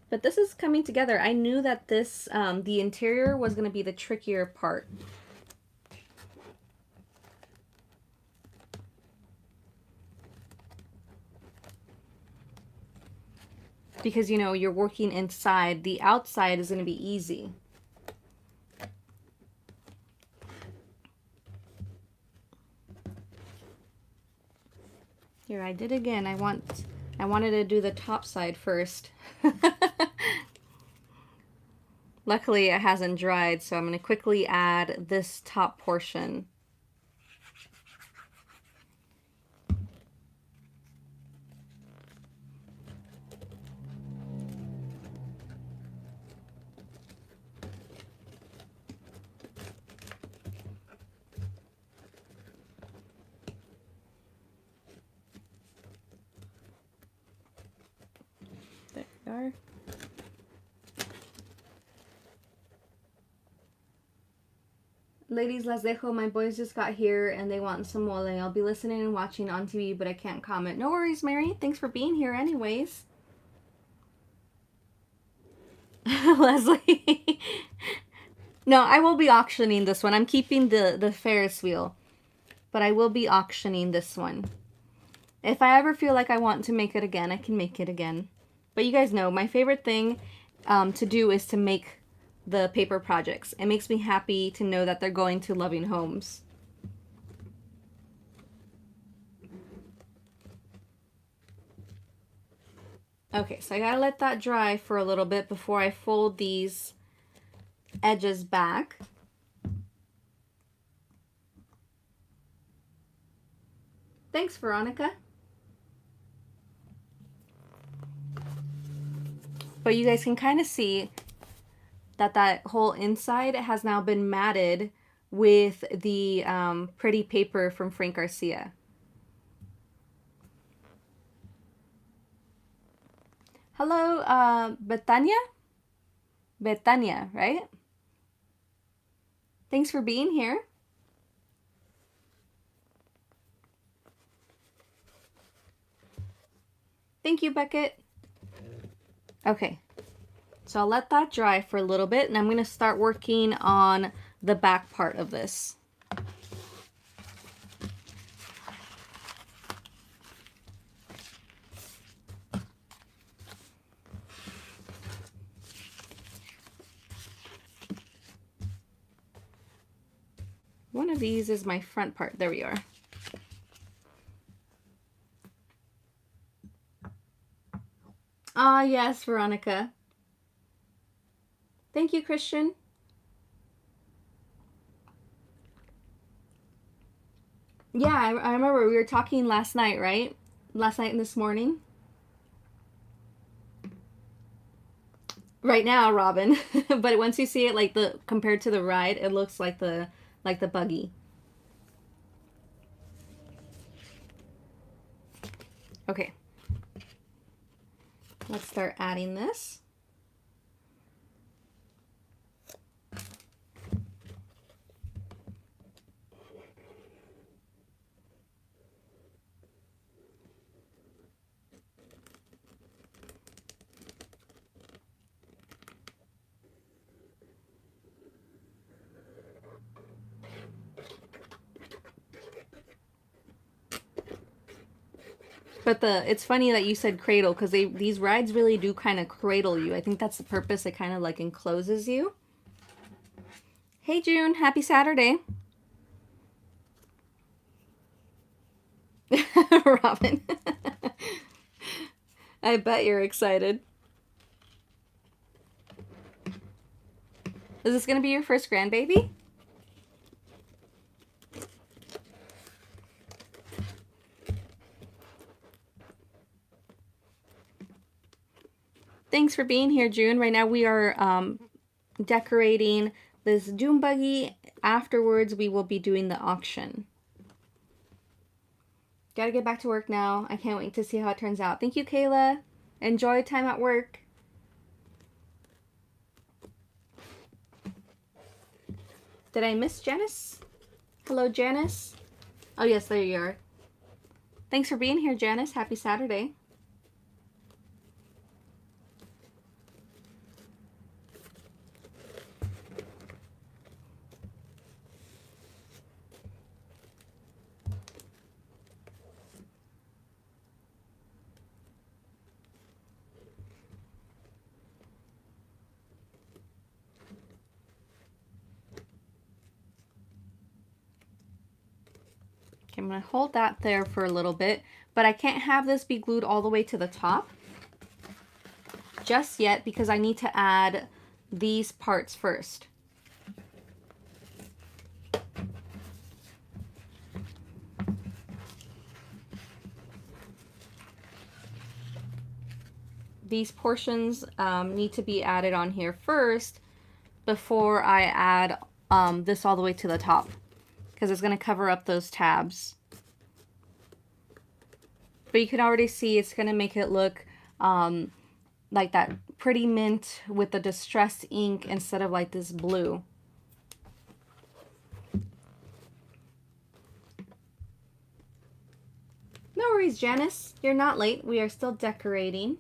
But this is coming together. I knew that this, the interior was going to be the trickier part. Because, you know, you're working inside. The outside is going to be easy. Here, I did again. I wanted to do the top side first. Luckily, it hasn't dried, so I'm going to quickly add this top portion. are. Ladies, les dejo. My boys just got here and they want some mole. I'll be listening and watching on TV, but I can't comment. No worries, Mary. Thanks for being here anyways. Leslie. No, I will be auctioning this one. I'm keeping the Ferris wheel, but I will be auctioning this one. If I ever feel like I want to make it again, I can make it again. But you guys know, my favorite thing to do is to make the paper projects. It makes me happy to know that they're going to loving homes. Okay, so I gotta let that dry for a little bit before I fold these edges back. Thanks, Veronica. But you guys can kind of see that that whole inside has now been matted with the pretty paper from Frank Garcia. Hello, Betania? Betania, right? Thanks for being here. Thank you, Beckett. Okay, so I'll let that dry for a little bit, and I'm going to start working on the back part of this. One of these is my front part. There we are. Ah, yes, Veronica. Thank you, Christian. Yeah, I remember we were talking last night, right? Last night and this morning. Right now, Robin. But once you see it like the compared to the ride, it looks like the buggy. Okay. Let's start adding this. But it's funny that you said cradle, because these rides really do kind of cradle you. I think that's the purpose. It kind of like encloses you. Hey June, happy Saturday. Robin. I bet you're excited. Is this gonna be your first grandbaby? Thanks for being here, June. Right now we are decorating this Doom Buggy. Afterwards, we will be doing the auction. Gotta get back to work now. I can't wait to see how it turns out. Thank you, Kayla. Enjoy time at work. Did I miss Janice? Hello, Janice. Oh, yes, there you are. Thanks for being here, Janice. Happy Saturday. Okay, I'm going to hold that there for a little bit, but I can't have this be glued all the way to the top just yet because I need to add these parts first. These portions need to be added on here first before I add this all the way to the top, because it's going to cover up those tabs. But you can already see it's going to make it look like that pretty mint with the distressed ink instead of like this blue. No worries, Janice. You're not late. We are still decorating.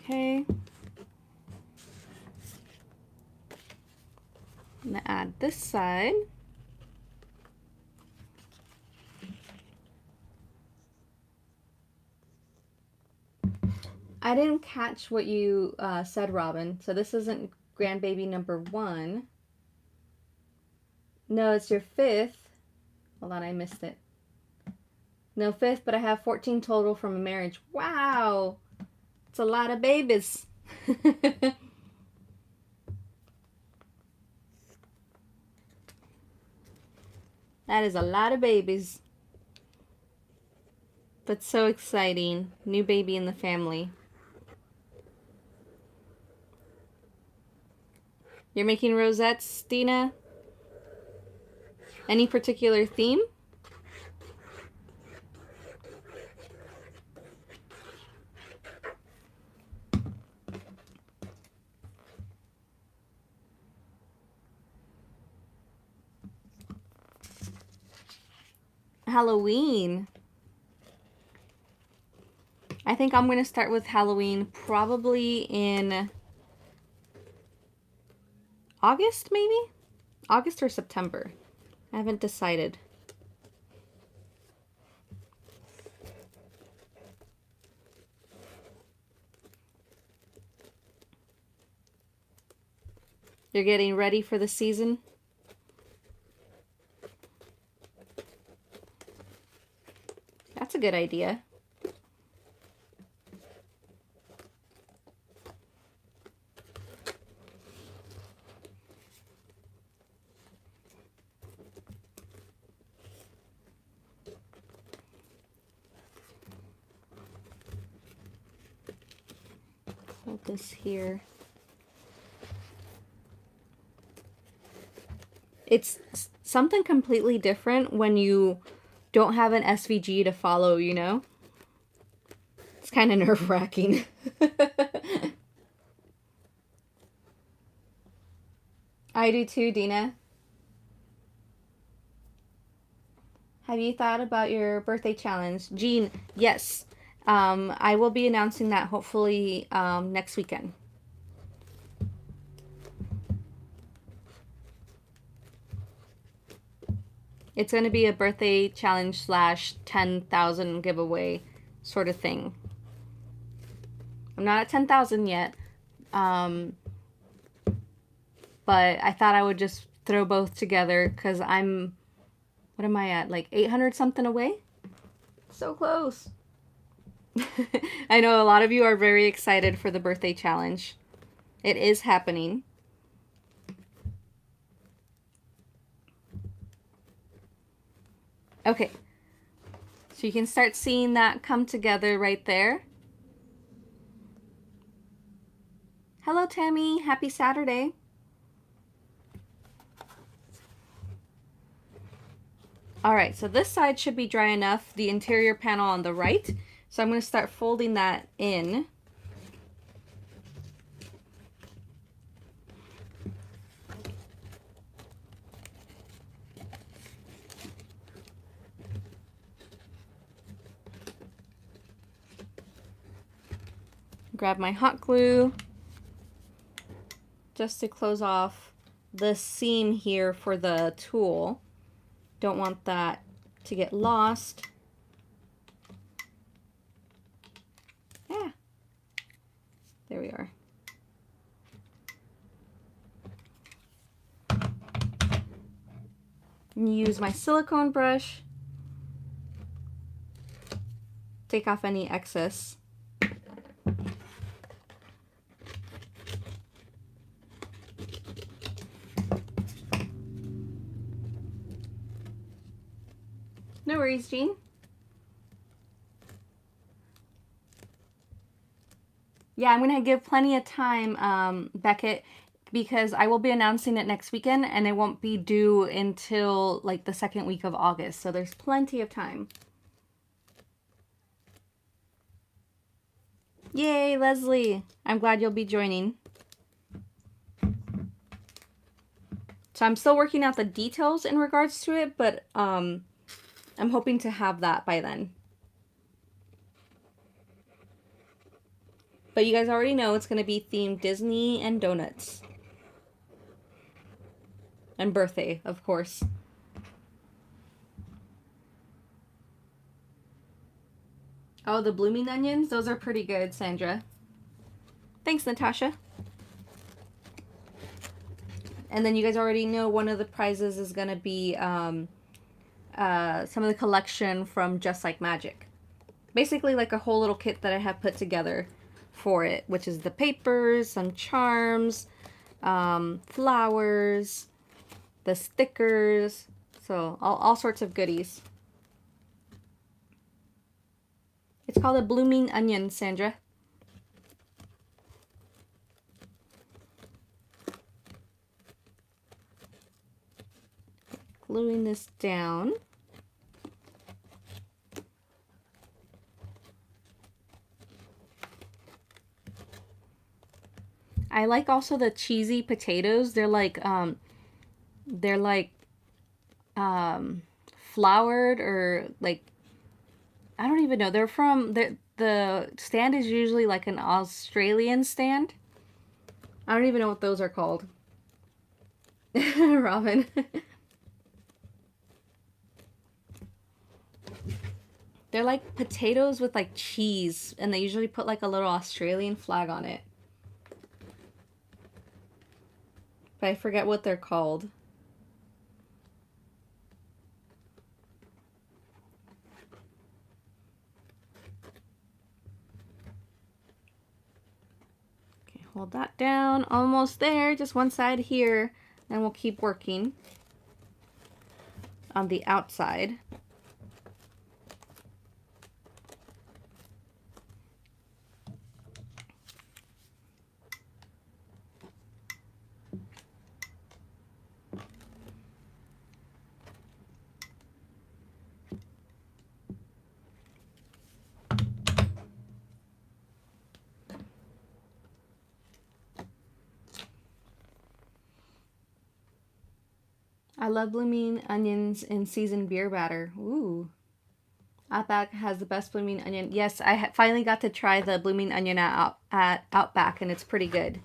Okay. I'm gonna add this side. I didn't catch what you said, Robin. So this isn't grandbaby number 1. No, it's your 5th. Hold on, I missed it. No, 5th, but I have 14 total from a marriage. Wow! It's a lot of babies. That is a lot of babies. But so exciting. New baby in the family. You're making rosettes, Dina? Any particular theme? Halloween. I think I'm going to start with Halloween probably in August, maybe? August or September. I haven't decided. You're getting ready for the season? That's a good idea. Hold this here. It's something completely different when you don't have an SVG to follow, you know? It's kind of nerve-wracking. I do too, Dina. Have you thought about your birthday challenge? Jean, yes. I will be announcing that hopefully next weekend. It's going to be a birthday challenge slash 10,000 giveaway sort of thing. I'm not at 10,000 yet, but I thought I would just throw both together because I'm, what am I at, like 800 something away? So close. I know a lot of you are very excited for the birthday challenge. It is happening. Okay, so you can start seeing that come together right there. Hello, Tammy. Happy Saturday. All right, so this side should be dry enough, the interior panel on the right. So I'm going to start folding that in. Grab my hot glue just to close off the seam here for the tool. Don't want that to get lost. Yeah, there we are. Use my silicone brush, take off any excess. No worries, Jean. Yeah, I'm gonna give plenty of time, Beckett. because I will be announcing it next weekend and it won't be due until like the second week of August. So there's plenty of time. Yay, Leslie. I'm glad you'll be joining. So I'm still working out the details in regards to it, but I'm hoping to have that by then. But you guys already know it's going to be themed Disney and donuts. And birthday, of course. Oh, the blooming onions? Those are pretty good, Sandra. Thanks, Natasha. And then you guys already know one of the prizes is going to be some of the collection from Just Like Magic. Basically like a whole little kit that I have put together for it, which is the papers, some charms, flowers, the stickers, so all sorts of goodies. It's called a blooming onion, Sandra. Gluing this down. I like also the cheesy potatoes. They're like floured, or like, I don't even know. They're from the stand is usually like an Australian stand. I don't even know what those are called. Robin. They're like potatoes with like cheese, and they usually put like a little Australian flag on it. But I forget what they're called. Okay, hold that down. Almost there. Just one side here. And we'll keep working on the outside. I love blooming onions in seasoned beer batter. Ooh. Outback has the best blooming onion. Yes, I finally got to try the blooming onion at Outback, and it's pretty good.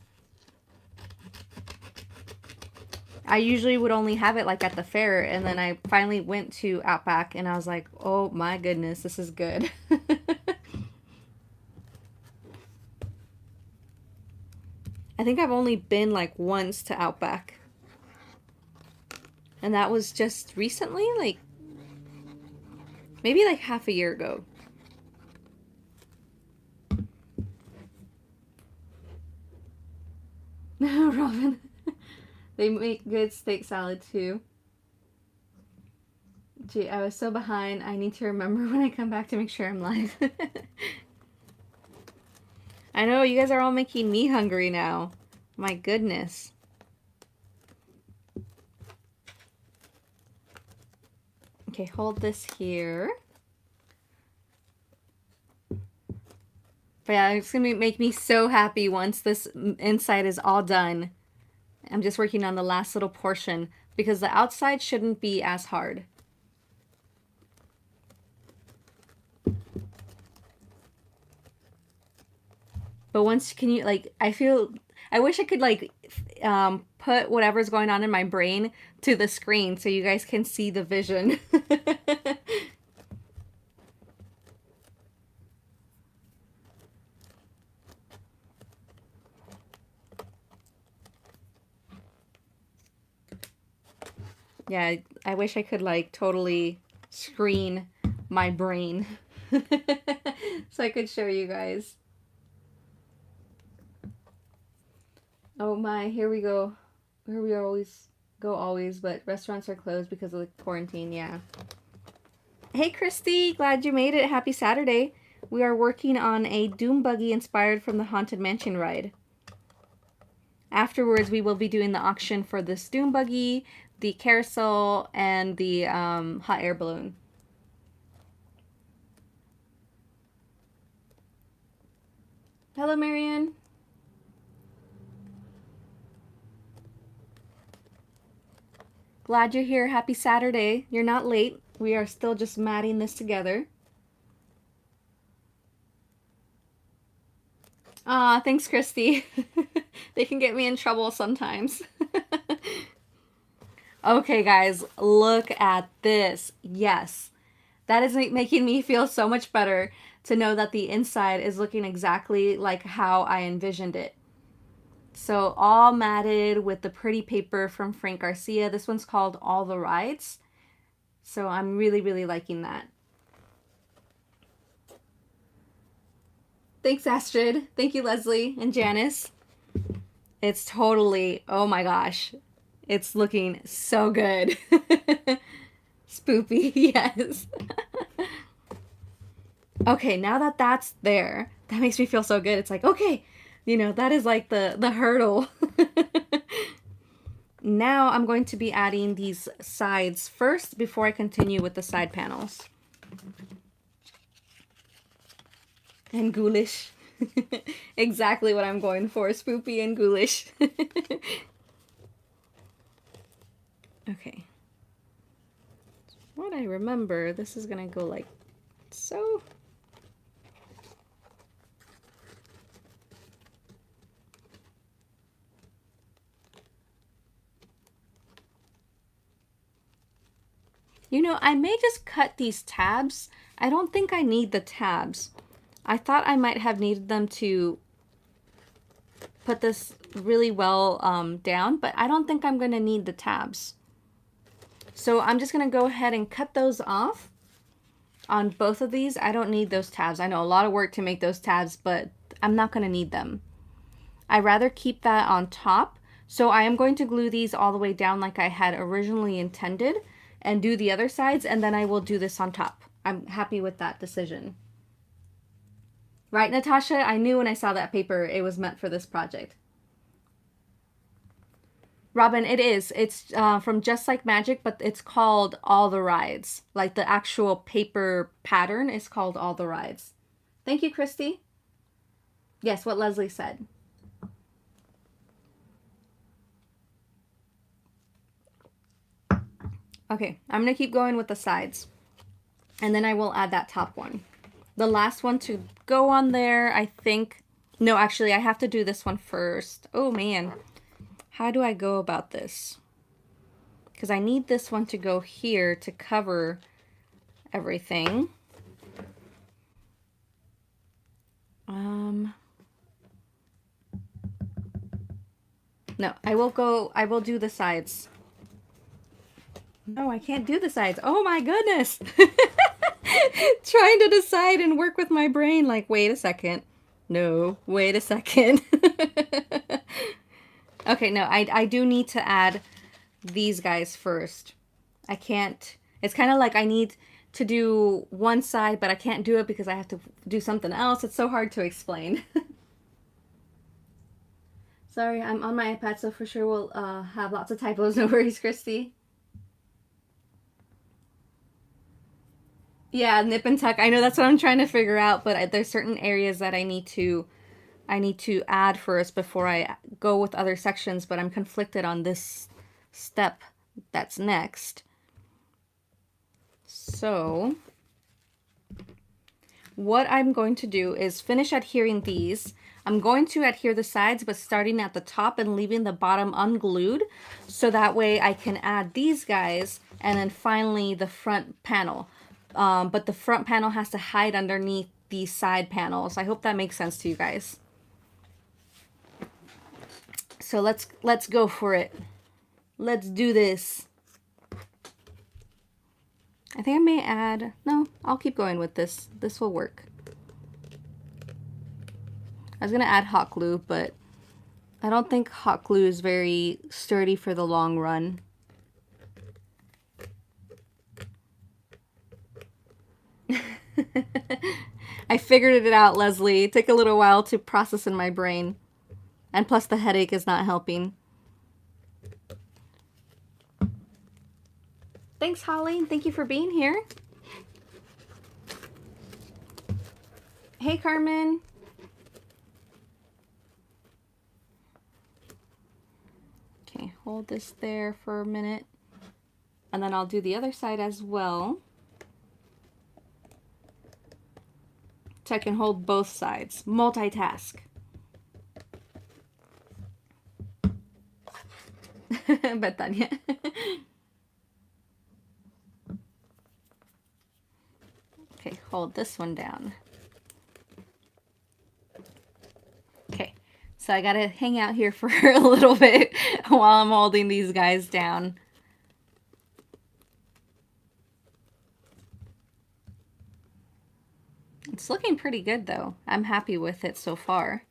I usually would only have it like at the fair, and then I finally went to Outback, and I was like, oh my goodness, this is good. I think I've only been like once to Outback. And that was just recently, like maybe like half a year ago. Robin. They make good steak salad too. Gee, I was so behind. I need to remember when I come back to make sure I'm live. I know, you guys are all making me hungry now. My goodness. Okay, hold this here. But yeah, it's going to make me so happy once this inside is all done. I'm just working on the last little portion because the outside shouldn't be as hard. But once, can you, like, I wish I could, like, put whatever's going on in my brain to the screen so you guys can see the vision. Yeah, I wish I could, like, totally screen my brain so I could show you guys. Oh my, here we go. Here we always, but restaurants are closed because of the quarantine, yeah. Hey Christy, glad you made it. Happy Saturday. We are working on a Doom Buggy inspired from the Haunted Mansion ride. Afterwards, we will be doing the auction for this Doom Buggy, the carousel, and the hot air balloon. Hello, Marianne. Glad you're here. Happy Saturday. You're not late. We are still just matting this together. Aw, thanks, Christy. They can get me in trouble sometimes. Okay, guys, look at this. Yes, that is making me feel so much better to know that the inside is looking exactly like how I envisioned it. So all matted with the pretty paper from Frank Garcia. This one's called All the Rides. So I'm really, really liking that. Thanks, Astrid. Thank you, Leslie and Janice. It's totally, oh my gosh. It's looking so good. Spoopy, yes. Okay, now that that's there, that makes me feel so good. It's like, okay, you know, that is like the hurdle. Now I'm going to be adding these sides first before I continue with the side panels. And ghoulish. Exactly what I'm going for, spoopy and ghoulish. Okay. What I remember, this is gonna go like so. You know, I may just cut these tabs. I don't think I need the tabs. I thought I might have needed them to put this really well down, but I don't think I'm going to need the tabs. So I'm just going to go ahead and cut those off on both of these. I don't need those tabs. I know a lot of work to make those tabs, but I'm not going to need them. I'd rather keep that on top. So I am going to glue these all the way down like I had originally intended and do the other sides, and then I will do this on top. I'm happy with that decision. Right, Natasha? I knew when I saw that paper it was meant for this project. Robin, it is. It's from Just Like Magic, but it's called All the Rides. Like the actual paper pattern is called All the Rides. Thank you, Christy. Yes, what Leslie said. Okay, I'm going to keep going with the sides. And then I will add that top one. The last one to go on there, I think... No, actually, I have to do this one first. Oh, man. How do I go about this? Because I need this one to go here to cover everything. No, I will do the sides. No, I can't do the sides. Oh my goodness. Trying to decide and work with my brain like, wait a second. No, wait a second. Okay, no, I do need to add these guys first. I can't, it's kind of like I need to do one side, but I can't do it because I have to do something else. It's so hard to explain. Sorry, I'm on my iPad, so for sure we'll have lots of typos. No worries, Christy. Yeah, nip and tuck. I know that's what I'm trying to figure out, but there's certain areas that I need to add first before I go with other sections, but I'm conflicted on this step that's next. So what I'm going to do is finish adhering these. I'm going to adhere the sides, but starting at the top and leaving the bottom unglued, so that way I can add these guys and then finally the front panel. But the front panel has to hide underneath these side panels. I hope that makes sense to you guys. So let's go for it. Let's do this. I think I may add, no, I'll keep going with this. This will work. I was gonna add hot glue, but I don't think hot glue is very sturdy for the long run. I figured it out, Leslie. It took a little while to process in my brain. And plus the headache is not helping. Thanks, Holly. Thank you for being here. Hey, Carmen. Okay, hold this there for a minute. And then I'll do the other side as well. So I can hold both sides. Multitask. Betania. Okay, hold this one down. Okay, so I gotta hang out here for a little bit while I'm holding these guys down. It's looking pretty good though. I'm happy with it so far.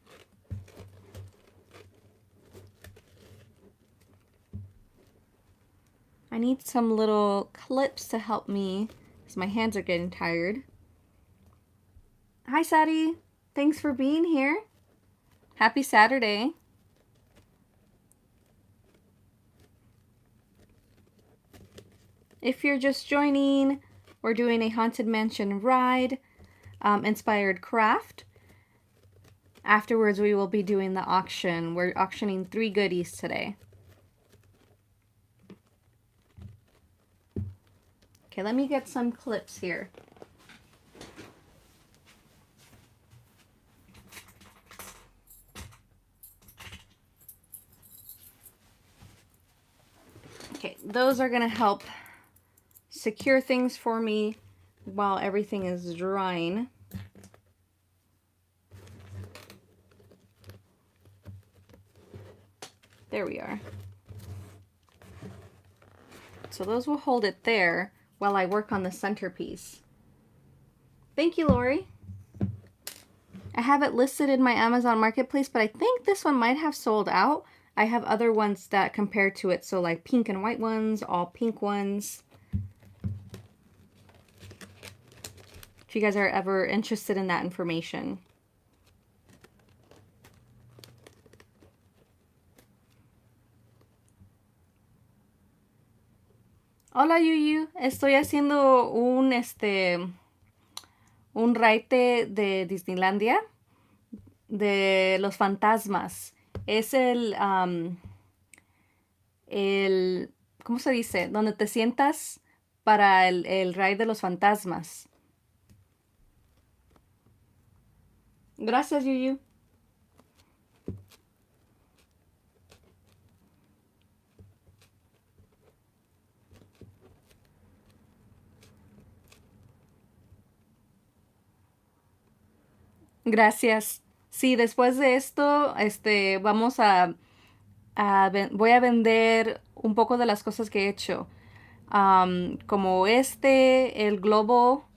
I need some little clips to help me because my hands are getting tired. Hi, Sadie. Thanks for being here. Happy Saturday. If you're just joining, we're doing a Haunted Mansion ride, inspired craft. Afterwards, we will be doing the auction. We're auctioning 3 goodies today. Okay, let me get some clips here. Okay, those are gonna help secure things for me while everything is drying. There we are. So those will hold it there while I work on the centerpiece. Thank you, Lori. I have it listed in my Amazon Marketplace, but I think this one might have sold out. I have other ones that compare to it, so like pink and white ones, all pink ones. If you guys are ever interested in that information. Hola, Yuyu. Estoy haciendo un raite de Disneylandia de los fantasmas. Es ¿cómo se dice? Donde te sientas para el ride de los fantasmas. Gracias, Yuyu. Gracias. Sí, después de esto, vamos voy a vender un poco de las cosas que he hecho. Como el globo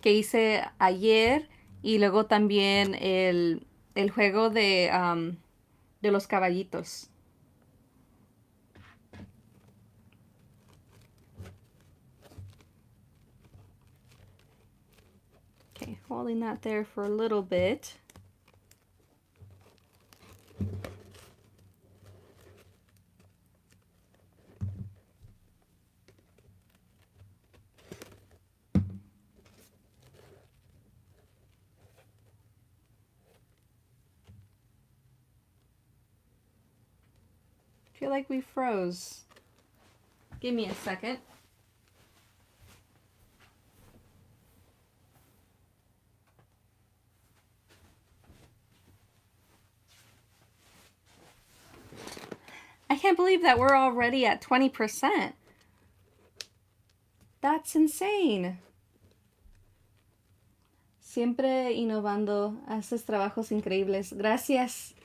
que hice ayer y luego también el juego de los caballitos. Okay, holding that there for a little bit. I feel like we froze. Give me a second. I can't believe that we're already at 20%. That's insane. Siempre innovando. Haces trabajos increíbles. Gracias.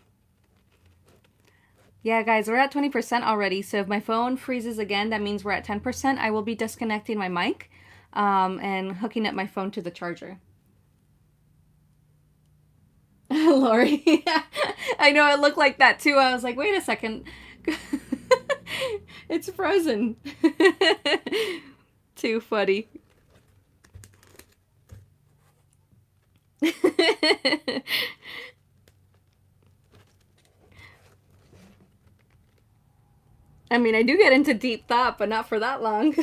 Yeah, guys, we're at 20% already. So if my phone freezes again, that means we're at 10%. I will be disconnecting my mic and hooking up my phone to the charger. Lori. I know it looked like that too. I was like, wait a second. It's frozen. Too funny. I mean, I do get into deep thought, but not for that long.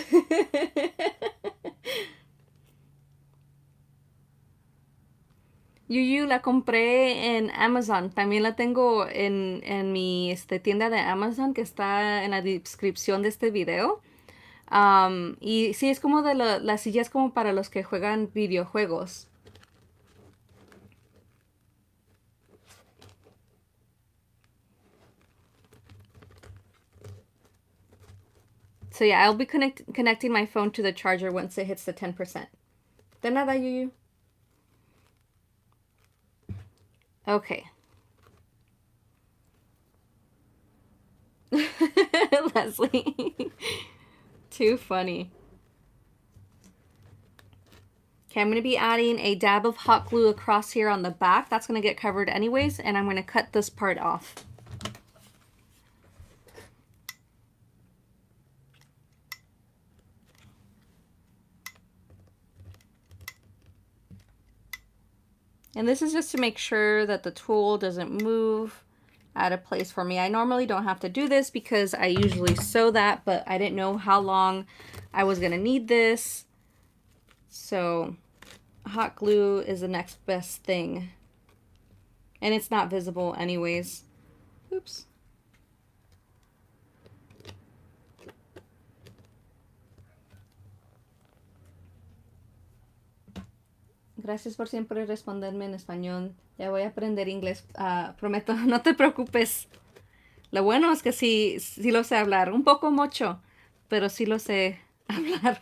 Yuyu la compré en Amazon. También la tengo en mi tienda de Amazon que está en la descripción de este video. Y sí, es como de las sillas como para los que juegan videojuegos. So yeah, I'll be connecting my phone to the charger once it hits the 10%. De nada, Yuyu. Okay. Leslie. Too funny. Okay, I'm going to be adding a dab of hot glue across here on the back. That's going to get covered anyways, and I'm going to cut this part off. And this is just to make sure that the tool doesn't move out of place for me. I normally don't have to do this because I usually sew that, but I didn't know how long I was going to need this. So hot glue is the next best thing. And it's not visible anyways. Oops. Gracias por siempre responderme en español. Ya voy a aprender inglés. Prometo, no te preocupes. Lo bueno es que sí lo sé hablar. Un poco mucho, pero sí lo sé hablar.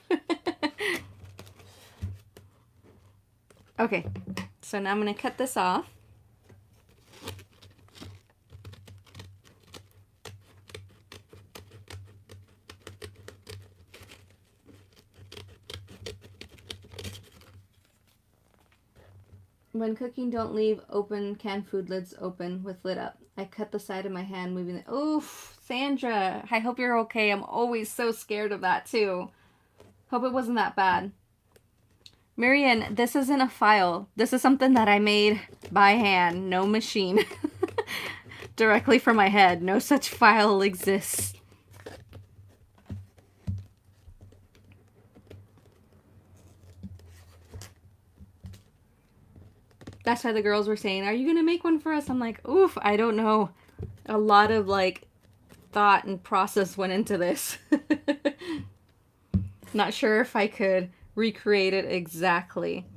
Okay, so now I'm going to cut this off. When cooking, don't leave open canned food lids open with lid up. I cut the side of my hand, moving it. Oof, Sandra, I hope you're okay. I'm always so scared of that too. Hope it wasn't that bad. Marian, this isn't a file. This is something that I made by hand, no machine. Directly from my head. No such file exists. That's why the girls were saying, are you going to make one for us? I'm like, oof, I don't know. A lot of like thought and process went into this. Not sure if I could recreate it exactly.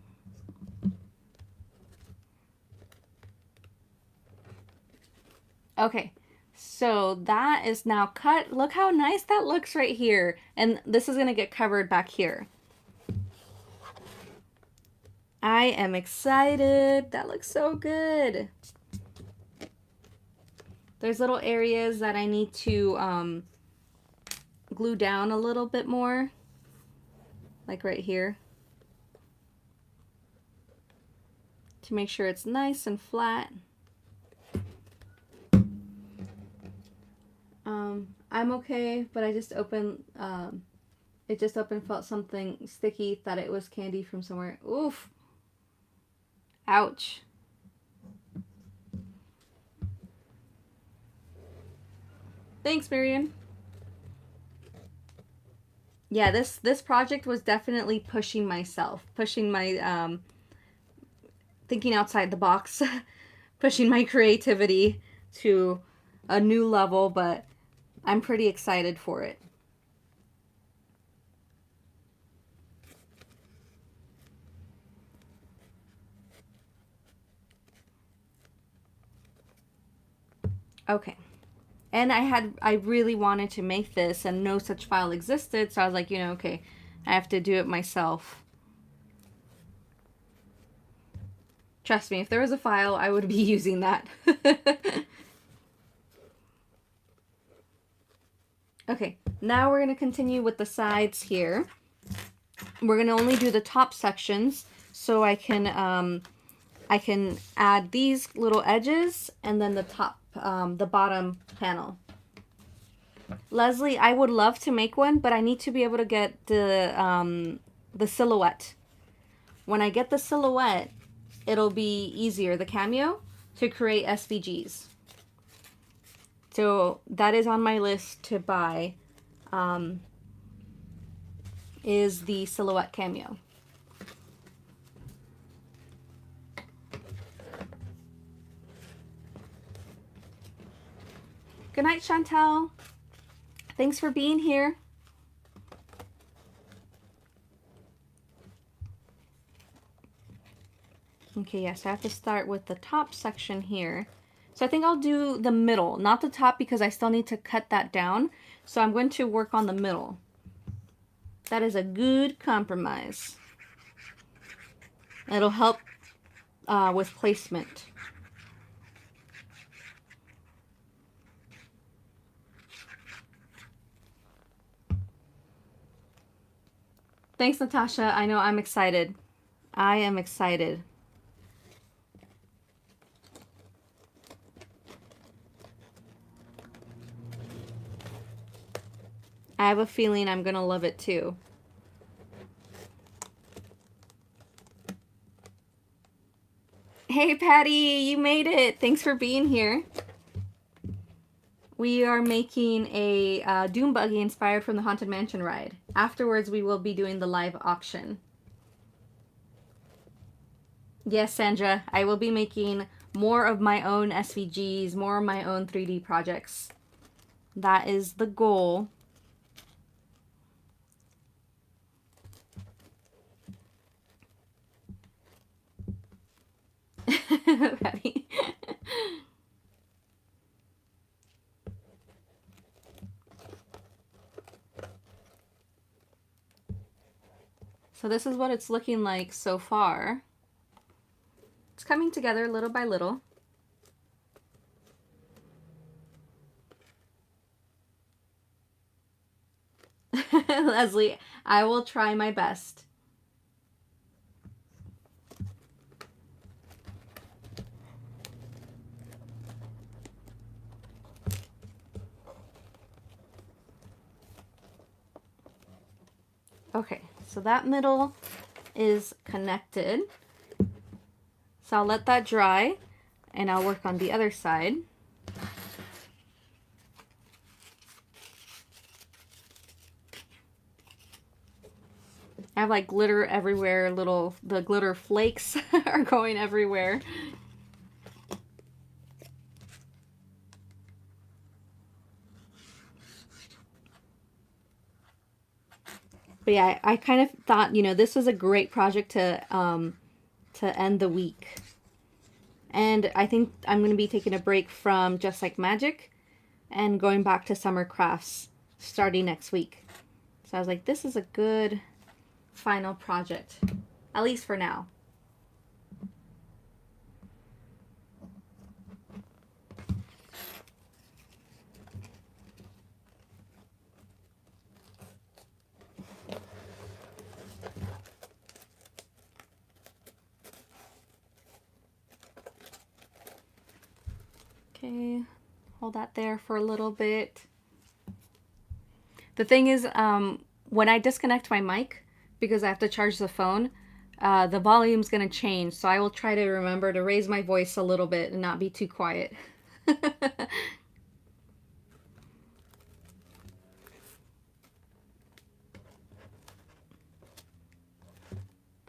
Okay, so that is now cut. Look how nice that looks right here. And this is going to get covered back here. I am excited. That looks so good. There's little areas that I need to glue down a little bit more. Like right here. To make sure it's nice and flat. I'm okay, but I just opened, it just opened, felt something sticky, thought it was candy from somewhere. Oof. Ouch. Thanks, Marian. Yeah, this project was definitely pushing myself, pushing my thinking outside the box, pushing my creativity to a new level, but I'm pretty excited for it. Okay. And I really wanted to make this and no such file existed, so I was like, okay, I have to do it myself. Trust me, if there was a file, I would be using that. Okay, now we're going to continue with the sides here. We're going to only do the top sections, so I can add these little edges and then the top, the bottom panel. Leslie, I would love to make one, but I need to be able to get the silhouette. When I get the silhouette, it'll be easier, the cameo, to create SVGs. So that is on my list to buy, is the Silhouette Cameo. Good night, Chantel. Thanks for being here. Okay, yes, I have to start with the top section here. So I think I'll do the middle, not the top because I still need to cut that down. So I'm going to work on the middle. That is a good compromise. It'll help with placement. Thanks, Natasha. I know I'm excited. I am excited. I have a feeling I'm gonna love it too. Hey Patty, you made it. Thanks for being here. We are making a Doom Buggy inspired from the Haunted Mansion ride. Afterwards, we will be doing the live auction. Yes, Sandra, I will be making more of my own SVGs, more of my own 3D projects. That is the goal. Patty. So this is what it's looking like so far. It's coming together little by little. Leslie, I will try my best. Okay, so that middle is connected. So I'll let that dry and I'll work on the other side. I have like glitter everywhere, the glitter flakes are going everywhere. But yeah, I kind of thought, you know, this was a great project to end the week. And I think I'm going to be taking a break from Just Like Magic and going back to summer crafts starting next week. So I was like, this is a good final project, at least for now. Okay, hold that there for a little bit. The thing is, when I disconnect my mic, because I have to charge the phone, the volume's going to change. So I will try to remember to raise my voice a little bit and not be too quiet.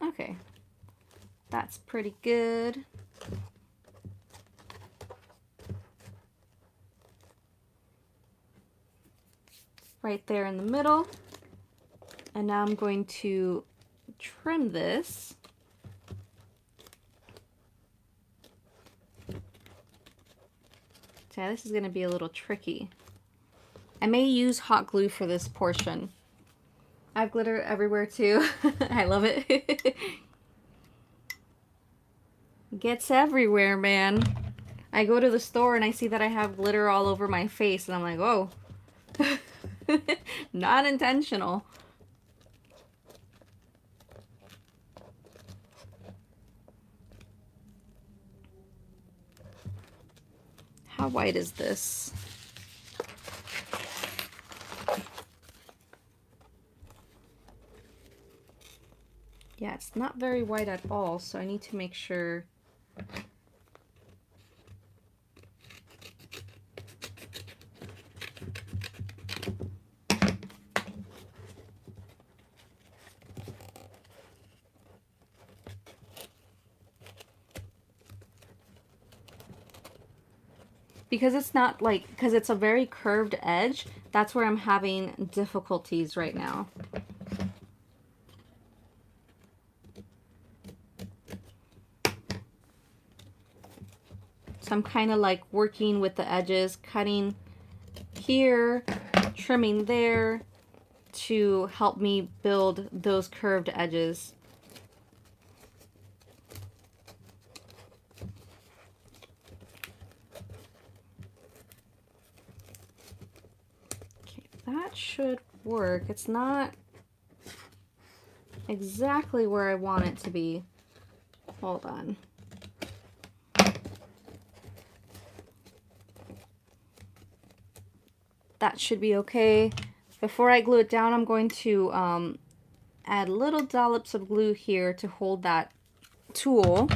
Okay, that's pretty good. Right there in the middle. And now I'm going to trim this. So yeah, this is going to be a little tricky. I may use hot glue for this portion. I have glitter everywhere too. I love it. Gets everywhere, man. I go to the store and I see that I have glitter all over my face and I'm like, oh. Not intentional. How white is this? Yeah, it's not very white at all, so I need to make sure. because it's not like, because it's a very curved edge, that's where I'm having difficulties right now. So I'm kind of like working with the edges, cutting here, trimming there to help me build those curved edges. Okay, that should work. It's not exactly where I want it to be. Hold on. That should be okay. Before I glue it down, I'm going to add little dollops of glue here to hold that tool.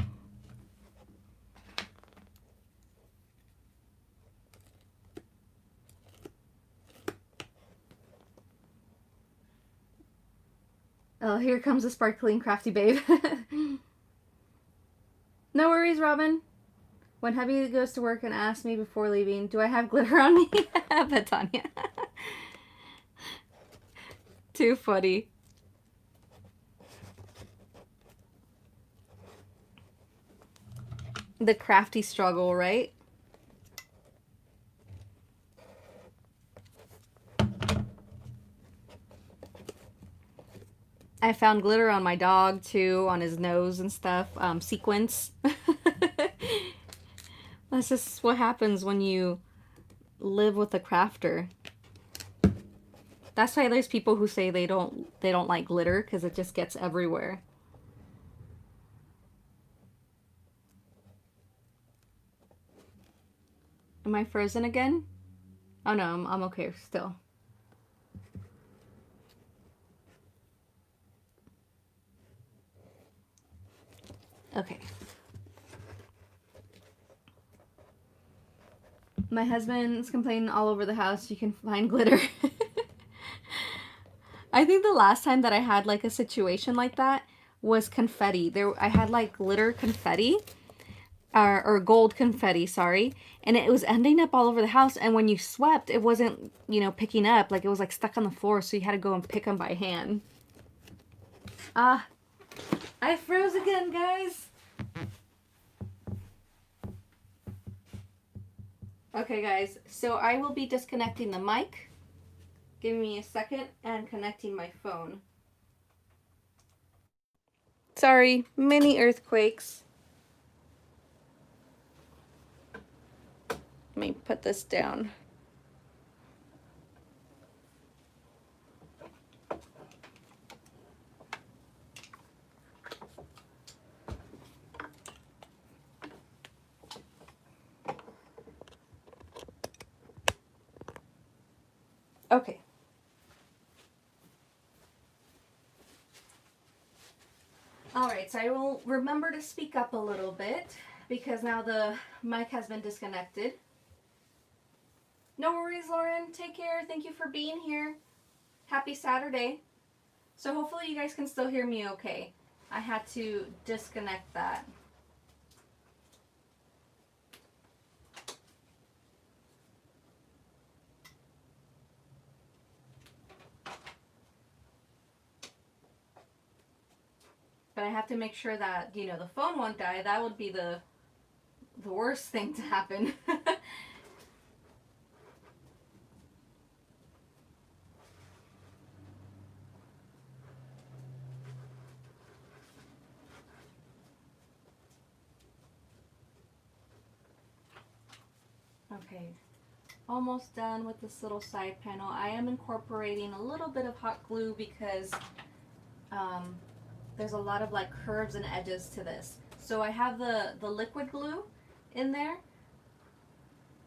Oh, here comes the sparkling crafty babe. No worries, Robin. When hubby goes to work and asks me before leaving, do I have glitter on me? But Tanya. Too funny. The crafty struggle, right? I found glitter on my dog too, on his nose and stuff. Sequins. That's just what happens when you live with a crafter. That's why there's people who say they don't like glitter, because it just gets everywhere. Am I frozen again? Oh no, I'm okay still. Okay. My husband's complaining all over the house you can find glitter. I think the last time that I had like a situation like that was confetti. I had like glitter confetti, or gold confetti, sorry, and it was ending up all over the house. And when you swept, it wasn't, you know, picking up. Like it was like stuck on the floor, so you had to go and pick them by hand. Ah, I froze again, guys. Okay, guys, so I will be disconnecting the mic. Give me a second, and connecting my phone. Sorry, mini earthquakes. Let me put this down. Okay. Alright, so I will remember to speak up a little bit because now the mic has been disconnected. No worries, Lauren. Take care. Thank you for being here. Happy Saturday. So hopefully you guys can still hear me okay. I had to disconnect that. But I have to make sure that, you know, the phone won't die. That would be the worst thing to happen. Okay, almost done with this little side panel. I am incorporating a little bit of hot glue because there's a lot of like curves and edges to this. So I have the liquid glue in there.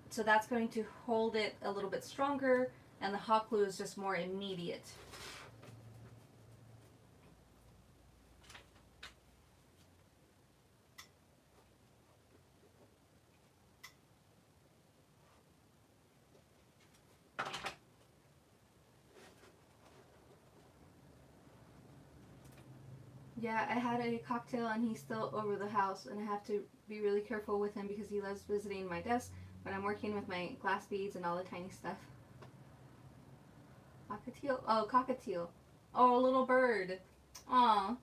So that's going to hold it a little bit stronger, and the hot glue is just more immediate. Yeah, I had a cocktail and he's still over the house, and I have to be really careful with him because he loves visiting my desk. when I'm working with my glass beads and all the tiny stuff. Cockatiel? Oh, cockatiel. Oh, a little bird. Aw.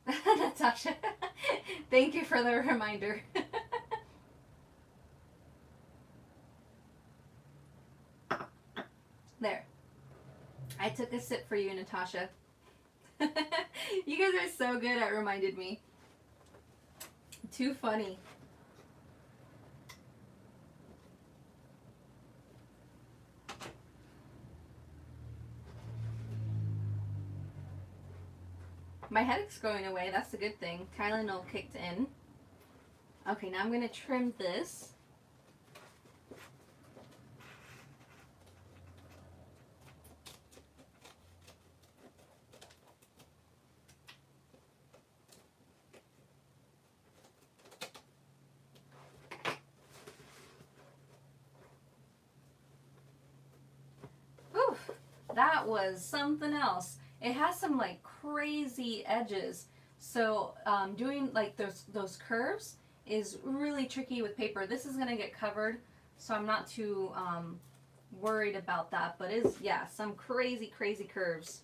Natasha, thank you for the reminder. There. I took a sip for you, Natasha. You guys are so good at reminding me. Too funny. My headache's going away. That's a good thing. Tylenol kicked in. Okay, now I'm going to trim this. Oof, that was something else. It has some like crazy edges. So doing like those curves is really tricky with paper. This is gonna get covered, so I'm not too worried about that. But it's, yeah, some crazy curves.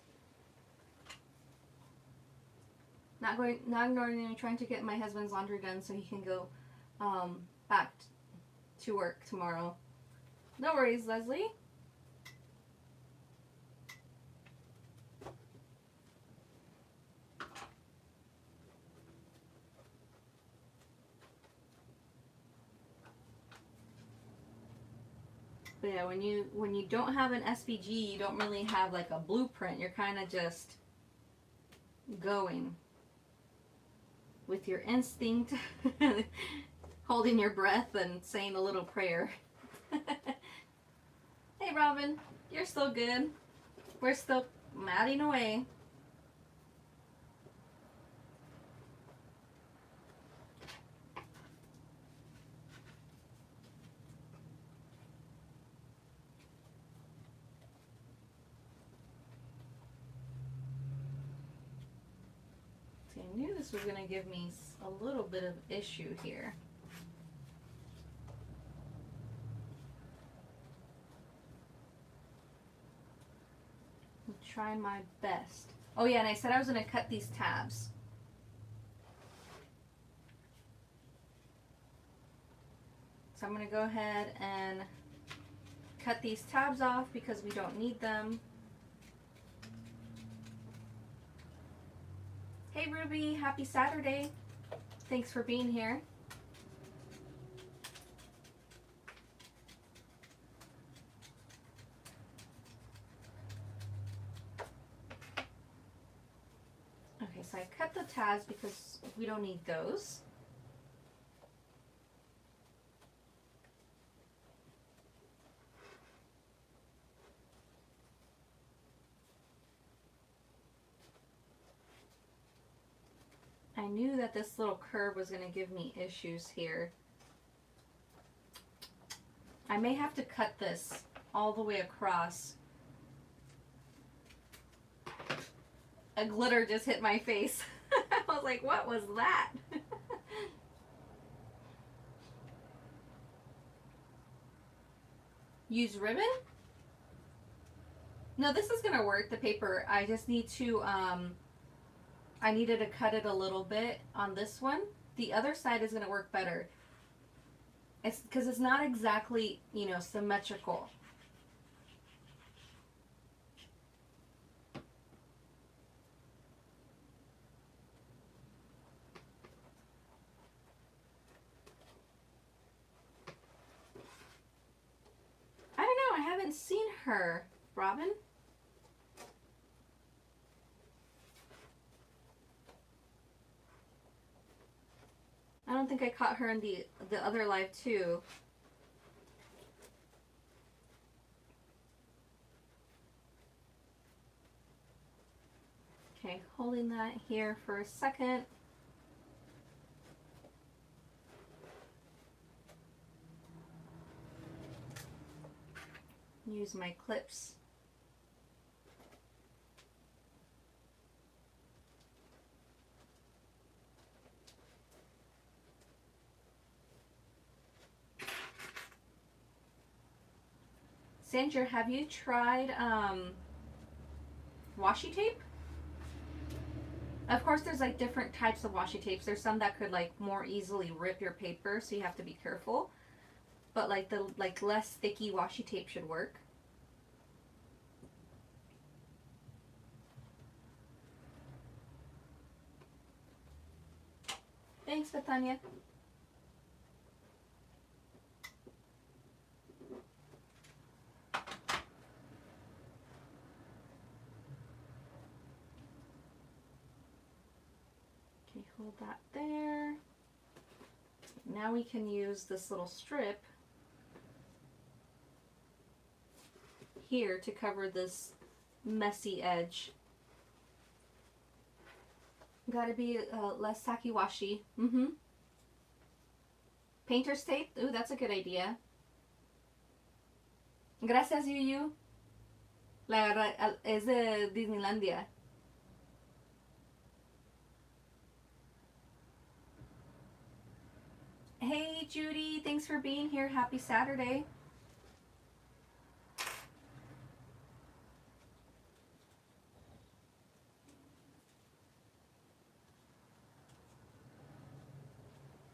Not ignoring and trying to get my husband's laundry done so he can go back to work tomorrow. No worries, Leslie. But yeah, when you don't have an SVG, you don't really have like a blueprint. You're kind of just going with your instinct, holding your breath and saying a little prayer. Hey Robin, you're still good. We're still matting away. See, I knew this was going to give me a little bit of issue here. I'll try my best. Oh yeah, and I said I was going to cut these tabs. So I'm going to go ahead and cut these tabs off because we don't need them. Hey Ruby, happy Saturday. Thanks for being here. Okay, so I cut the tabs because we don't need those. I knew that this little curve was going to give me issues here. I may have to cut this all the way across. A glitter just hit my face. I was like, what was that? Use ribbon? No, this is going to work, the paper. I just need to, I needed to cut it a little bit on this one. The other side is going to work better. It's because it's not exactly, you know, symmetrical. I don't know, I haven't seen her, Robin. I don't think I caught her in the other live too. Okay, holding that here for a second. Use my clips. Sandra, have you tried washi tape? Of course, there's like different types of washi tapes. There's some that could like more easily rip your paper, so you have to be careful. But like the less sticky washi tape should work. Thanks, Betania. Okay, hold that there. Now we can use this little strip here to cover this messy edge. Gotta be less tacky washi. Painter's tape. Ooh, that's a good idea. Gracias, Yuyu. Es de Disneylandia. Hey, Judy. Thanks for being here. Happy Saturday.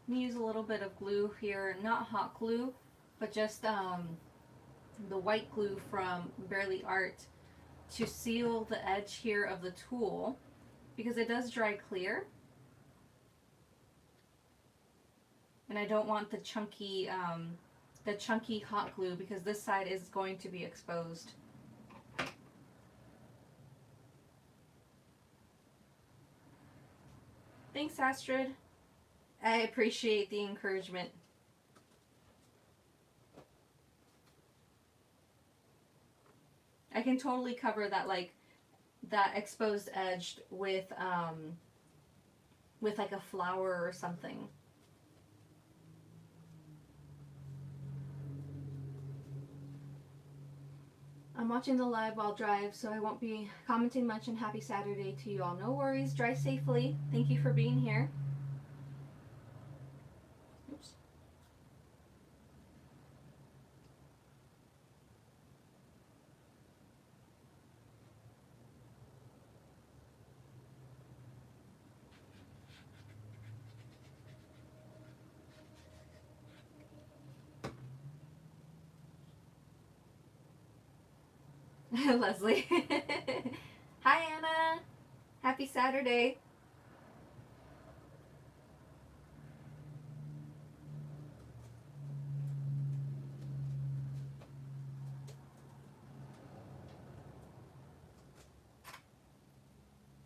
I'm gonna use a little bit of glue here, not hot glue, but just the white glue from Barely Art to seal the edge here of the tool because it does dry clear. And I don't want the chunky hot glue because this side is going to be exposed. Thanks, Astrid. I appreciate the encouragement. I can totally cover that that exposed edge with like a flower or something. I'm watching the live while drive, so I won't be commenting much, and happy Saturday to you all. No worries, drive safely. Thank you for being here. Oops. Leslie. Hi, Anna. Happy Saturday.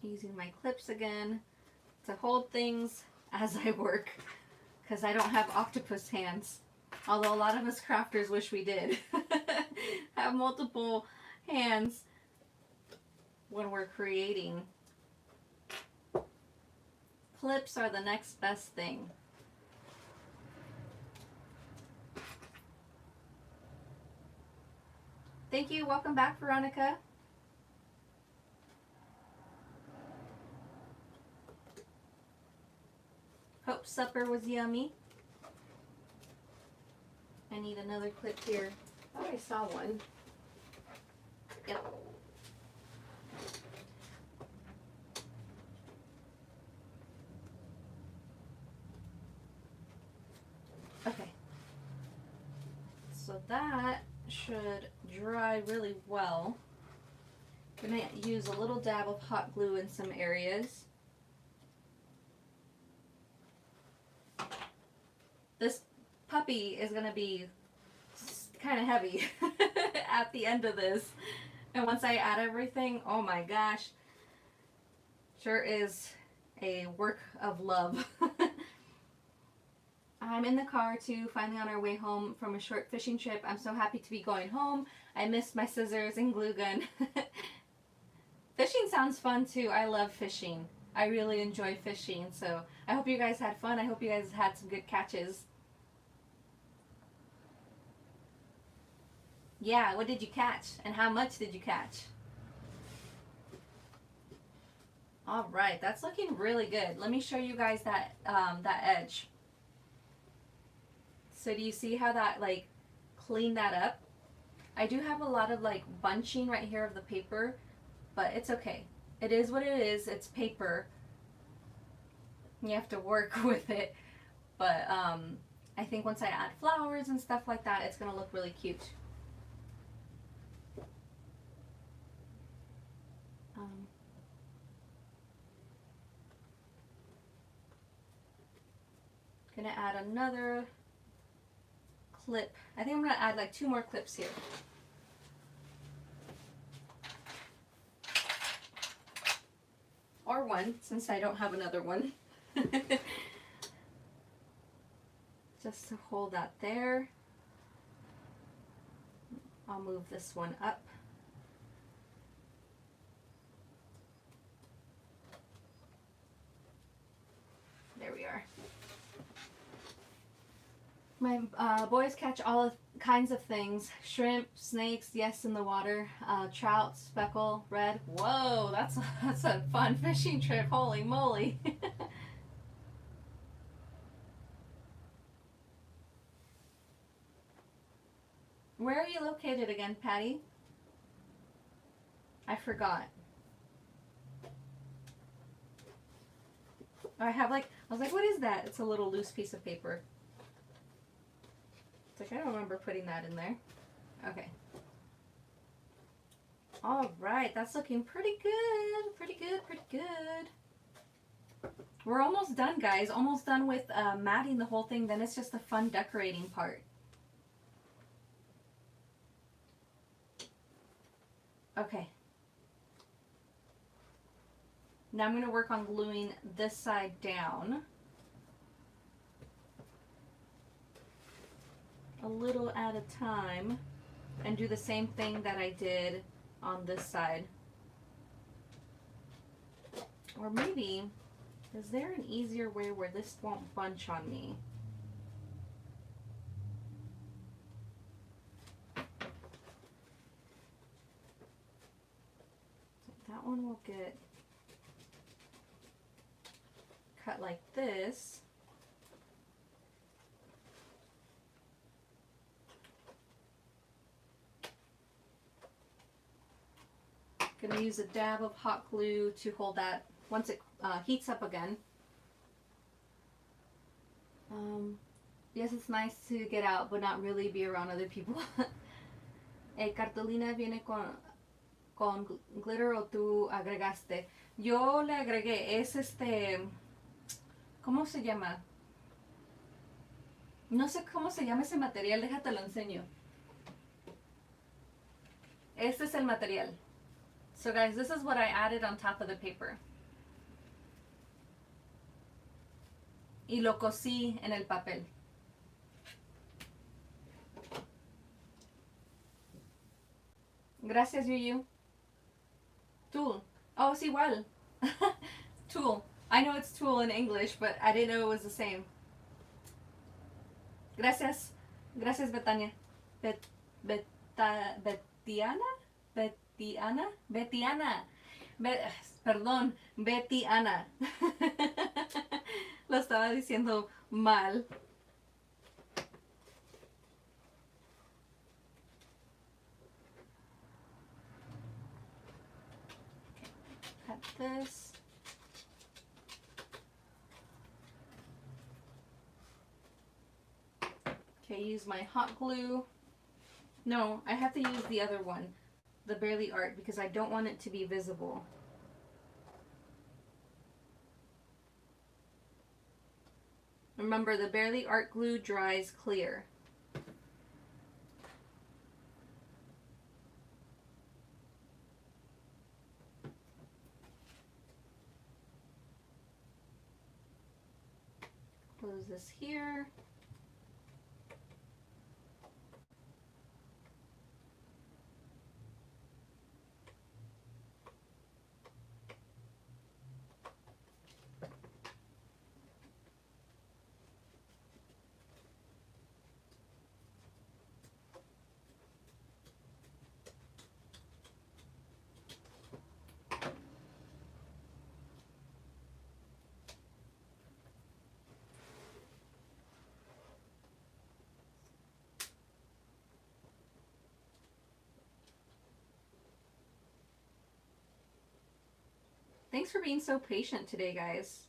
Using my clips again to hold things as I work because I don't have octopus hands. Although a lot of us crafters wish we did. Have multiple hands when we're creating. Clips are the next best thing. Thank you. Welcome back, Veronica. Hope supper was yummy. I need another clip here. I thought I saw one. Yep. Okay. So that should dry really well. I'm going to use a little dab of hot glue in some areas. This puppy is going to be kind of heavy at the end of this. And once I add everything, oh my gosh, sure is a work of love. I'm in the car too, finally on our way home from a short fishing trip. I'm so happy to be going home. I missed my scissors and glue gun. Fishing sounds fun too. I love fishing. I really enjoy fishing. So I hope you guys had fun. I hope you guys had some good catches. Yeah, what did you catch? And how much did you catch? All right, that's looking really good. Let me show you guys that that edge. So do you see how that like cleaned that up? I do have a lot of like bunching right here of the paper, but it's okay. It is what it is. It's paper. You have to work with it. But I think once I add flowers and stuff like that, it's going to look really cute. Gonna add another clip. I think I'm gonna add like 2 more clips here. Or 1, since I don't have another one. Just to hold that there. I'll move this one up. There we are. My boys catch all kinds of things. Shrimp, snakes, yes, in the water. Trout, speckle, red. Whoa, that's a fun fishing trip. Holy moly. Where are you located again, Patty? I forgot. I was like, what is that? It's a little loose piece of paper. It's like, I don't remember putting that in there. Okay. All right, that's looking pretty good. Pretty good, pretty good. We're almost done, guys. Almost done with matting the whole thing. Then it's just the fun decorating part. Okay. Now I'm going to work on gluing this side down. A little at a time, and do the same thing that I did on this side. Or maybe, is there an easier way where this won't bunch on me? That one will get cut like this. Gonna use a dab of hot glue to hold that once it heats up again. Yes, it's nice to get out, but not really be around other people. Cartulina viene con glitter o tú agregaste. Yo le agregué, es ¿cómo se llama? No sé cómo se llama ese material, déjate lo enseño. Este es el material. So guys, this is what I added on top of the paper. Y lo cosí en el papel. Gracias, Yuyu. Tool. Oh, es igual. Tool. I know it's tool in English, but I didn't know it was the same. Gracias. Gracias, Betania. Betiana? Betiana? Betiana. Perdón, Betiana. Lo estaba diciendo mal. Cut this. Okay, use my hot glue. No, I have to use the other one, the Barely Art, because I don't want it to be visible. Remember, the Barely Art glue dries clear. Close this here. Thanks for being so patient today, guys.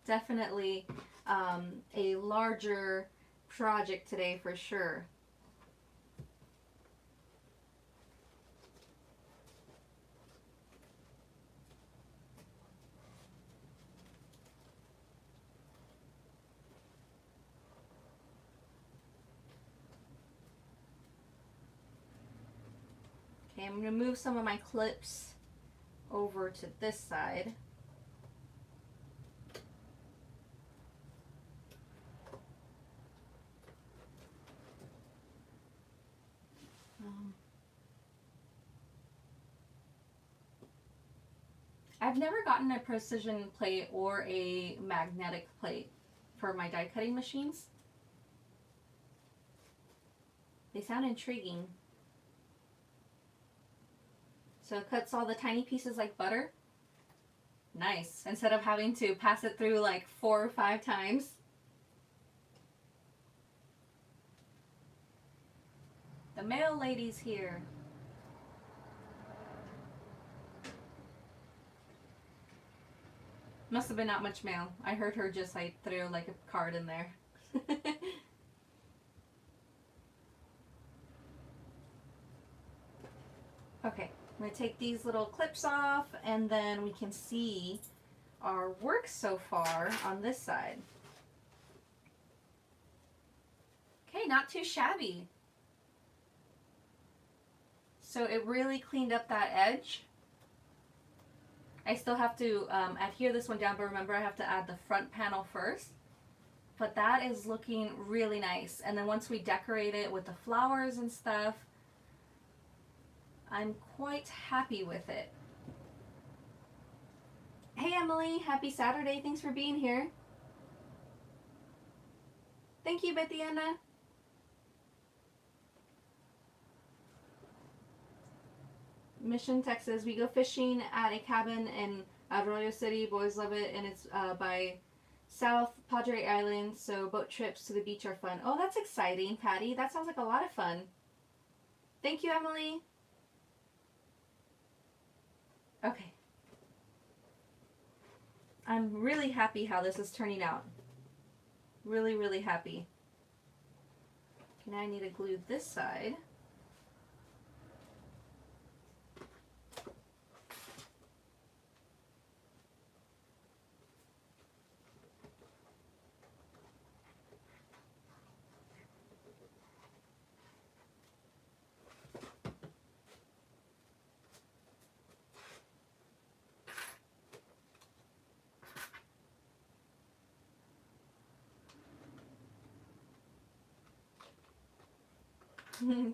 Definitely a larger project today for sure. Okay, I'm going to move some of my clips over to this side. I've never gotten a precision plate or a magnetic plate for my die cutting machines. They sound intriguing. So it cuts all the tiny pieces like butter. Nice. Instead of having to pass it through like 4 or 5 times. The mail lady's here. Must have been not much mail. I heard her just like throw like a card in there. Okay, I'm going to take these little clips off and then we can see our work so far on this side. Okay, not too shabby. So it really cleaned up that edge. I still have to adhere this one down, but remember I have to add the front panel first. But that is looking really nice. And then once we decorate it with the flowers and stuff, I'm quite happy with it. Hey Emily, happy Saturday. Thanks for being here. Thank you, Bettiana. Mission, Texas. We go fishing at a cabin in Arroyo City. Boys love it, and it's by South Padre Island, so boat trips to the beach are fun. Oh, that's exciting, Patty. That sounds like a lot of fun. Thank you, Emily. Okay. I'm really happy how this is turning out. Really, really happy. Now I need to glue this side.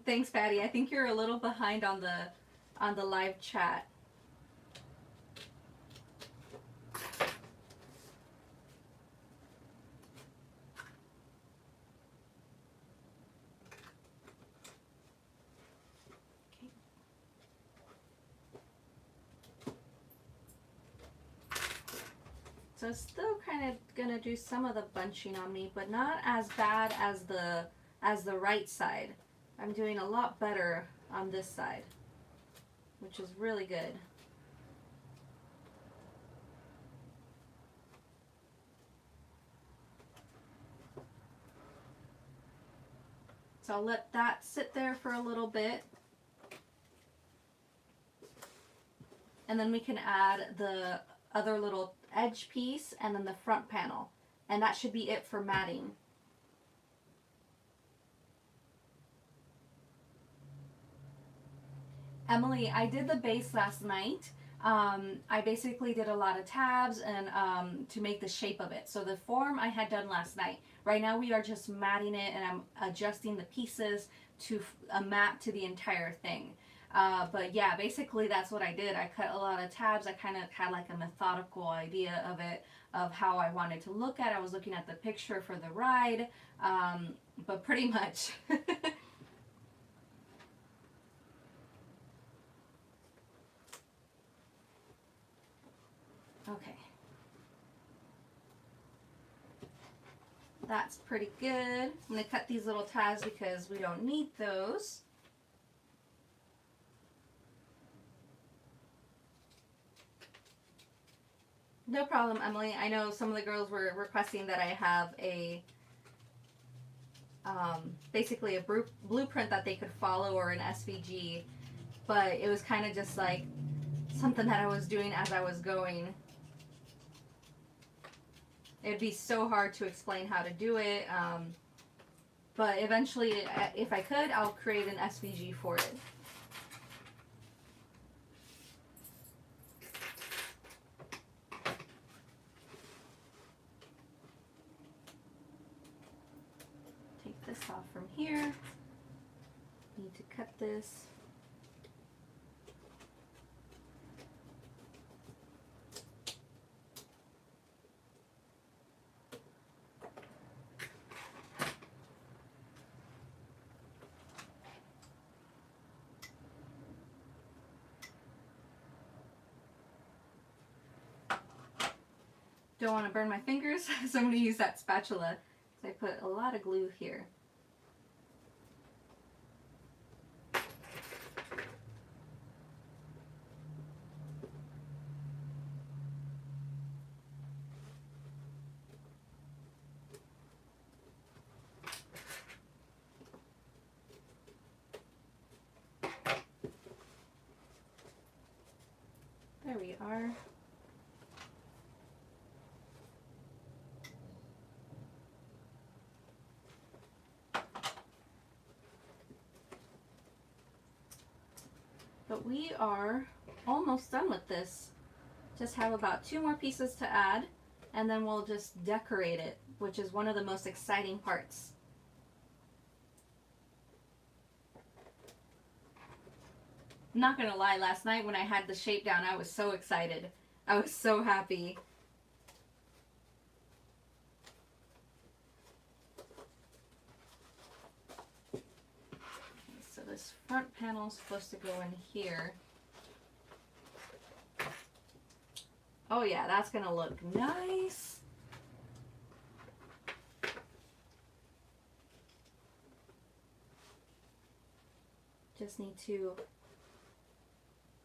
Thanks, Patty. I think you're a little behind on the live chat. Okay. So still kind of gonna do some of the bunching on me, but not as bad as the right side. I'm doing a lot better on this side, which is really good. So I'll let that sit there for a little bit. And then we can add the other little edge piece and then the front panel. And that should be it for matting. Emily, I did the base last night. I basically did a lot of tabs and to make the shape of it. So the form I had done last night. Right now we are just matting it and I'm adjusting the pieces to a mat to the entire thing. But yeah, basically that's what I did. I cut a lot of tabs. I kind of had like a methodical idea of it, of how I wanted to look at it. I was looking at the picture for the ride, but pretty much. Okay. That's pretty good. I'm going to cut these little tabs because we don't need those. No problem, Emily. I know some of the girls were requesting that I have a basically a blueprint that they could follow or an SVG, but it was kind of just like something that I was doing as I was going. It'd be so hard to explain how to do it, but eventually, if I could, I'll create an SVG for it. Take this off from here. Need to cut this. Don't want to burn my fingers, so I'm going to use that spatula. So I put a lot of glue here. There we are. But we are almost done with this. Just have about 2 more pieces to add, and then we'll just decorate it, which is one of the most exciting parts. I'm not gonna lie, last night when I had the shape down, I was so excited. I was so happy. So this front panel is supposed to go in here. Oh yeah, that's gonna look nice. Just need to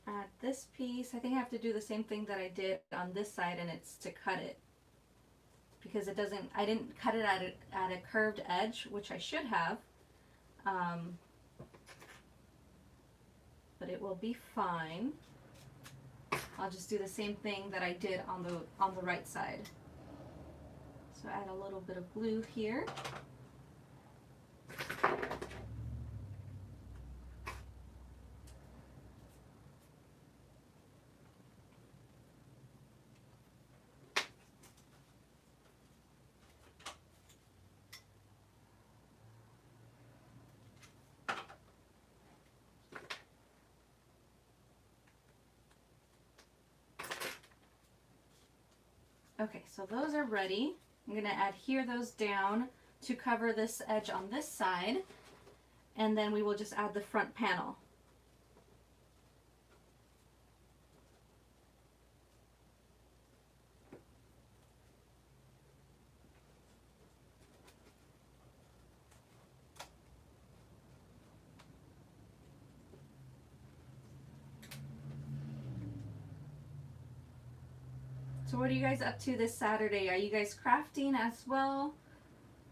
add this piece. I think I have to do the same thing that I did on this side, and it's to cut it. Because it doesn't, I didn't cut it at a curved edge, which I should have. But it will be fine. I'll just do the same thing that I did on the right side. So add a little bit of glue here. Okay, so those are ready. I'm going to adhere those down to cover this edge on this side, and then we will just add the front panel. So what are you guys up to this Saturday? Are you guys crafting as well?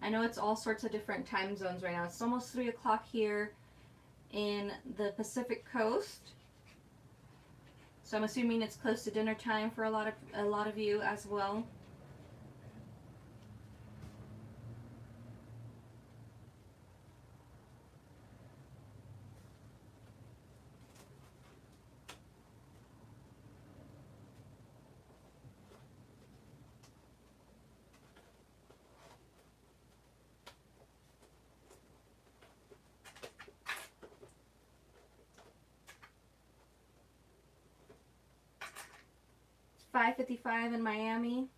I know it's all sorts of different time zones right now. It's almost 3 o'clock here in the Pacific Coast. So I'm assuming it's close to dinner time for a lot of you as well. It's 5:55 in Miami.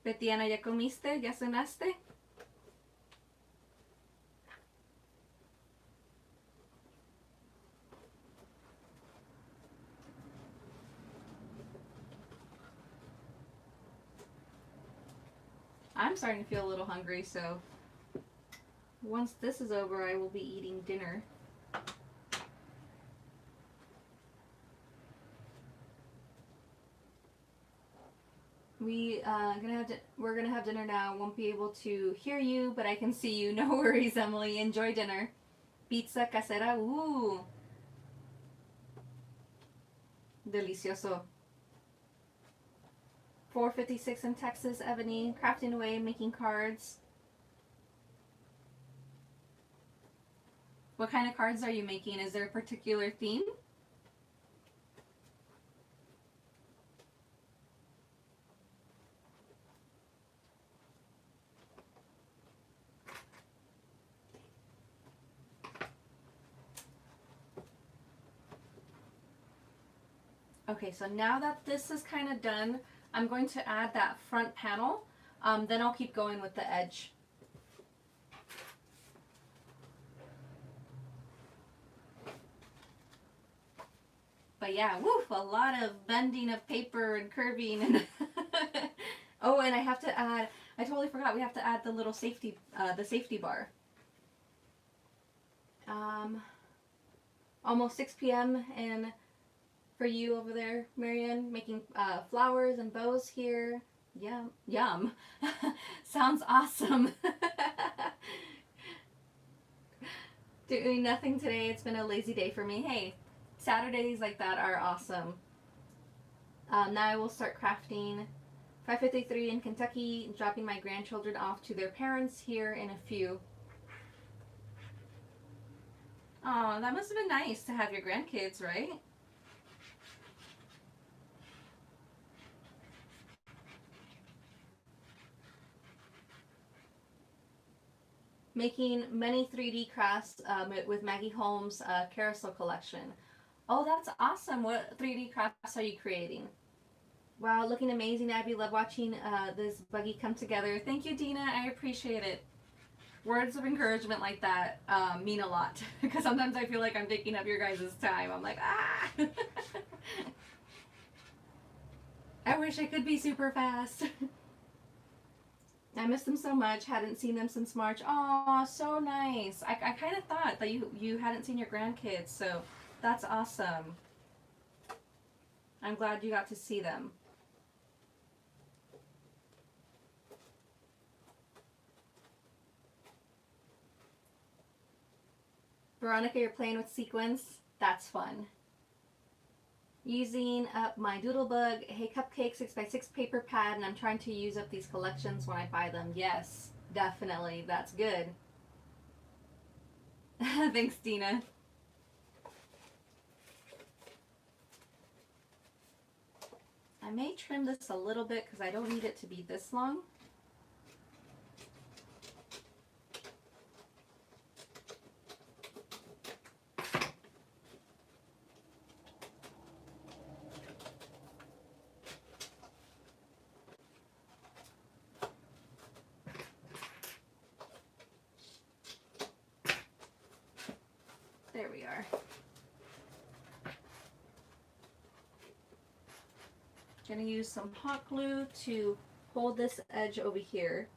Betiana, ¿ya comiste? ¿Ya cenaste? I'm starting to feel a little hungry, so once this is over, I will be eating dinner. We're gonna have dinner now. Won't be able to hear you, but I can see you. No worries, Emily. Enjoy dinner. Pizza casera. Ooh, delicioso. 456 in Texas, Ebony. Crafting away, making cards. What kind of cards are you making? Is there a particular theme? Okay, so now that this is kind of done, I'm going to add that front panel. Then I'll keep going with the edge. But yeah, woof, a lot of bending of paper and curving. And oh, and I have to add, I totally forgot, we have to add the little the safety bar. Almost 6 p.m. and for you over there, Marianne, making flowers and bows here. Yum, yum. Sounds awesome. Doing nothing today. It's been a lazy day for me. Hey, Saturdays like that are awesome. Now I will start crafting. 5:53 in Kentucky, dropping my grandchildren off to their parents here in a few. Oh, that must have been nice to have your grandkids, right? Making many 3D crafts with Maggie Holmes' carousel collection. Oh, that's awesome. What 3D crafts are you creating? Wow, looking amazing, Abby. Love watching this buggy come together. Thank you, Dina. I appreciate it. Words of encouragement like that mean a lot because sometimes I feel like I'm taking up your guys' time. I'm like, ah! I wish I could be super fast. I miss them so much. Hadn't seen them since March. Aw, so nice. I kind of thought that you hadn't seen your grandkids, so that's awesome. I'm glad you got to see them. Veronica, you're playing with sequins. That's fun. Using up my Doodlebug Hey Cupcake 6x6 paper pad, and I'm trying to use up these collections when I buy them. Yes, definitely. That's good. Thanks, Dina. I may trim this a little bit because I don't need it to be this long. There we are. Gonna use some hot glue to hold this edge over here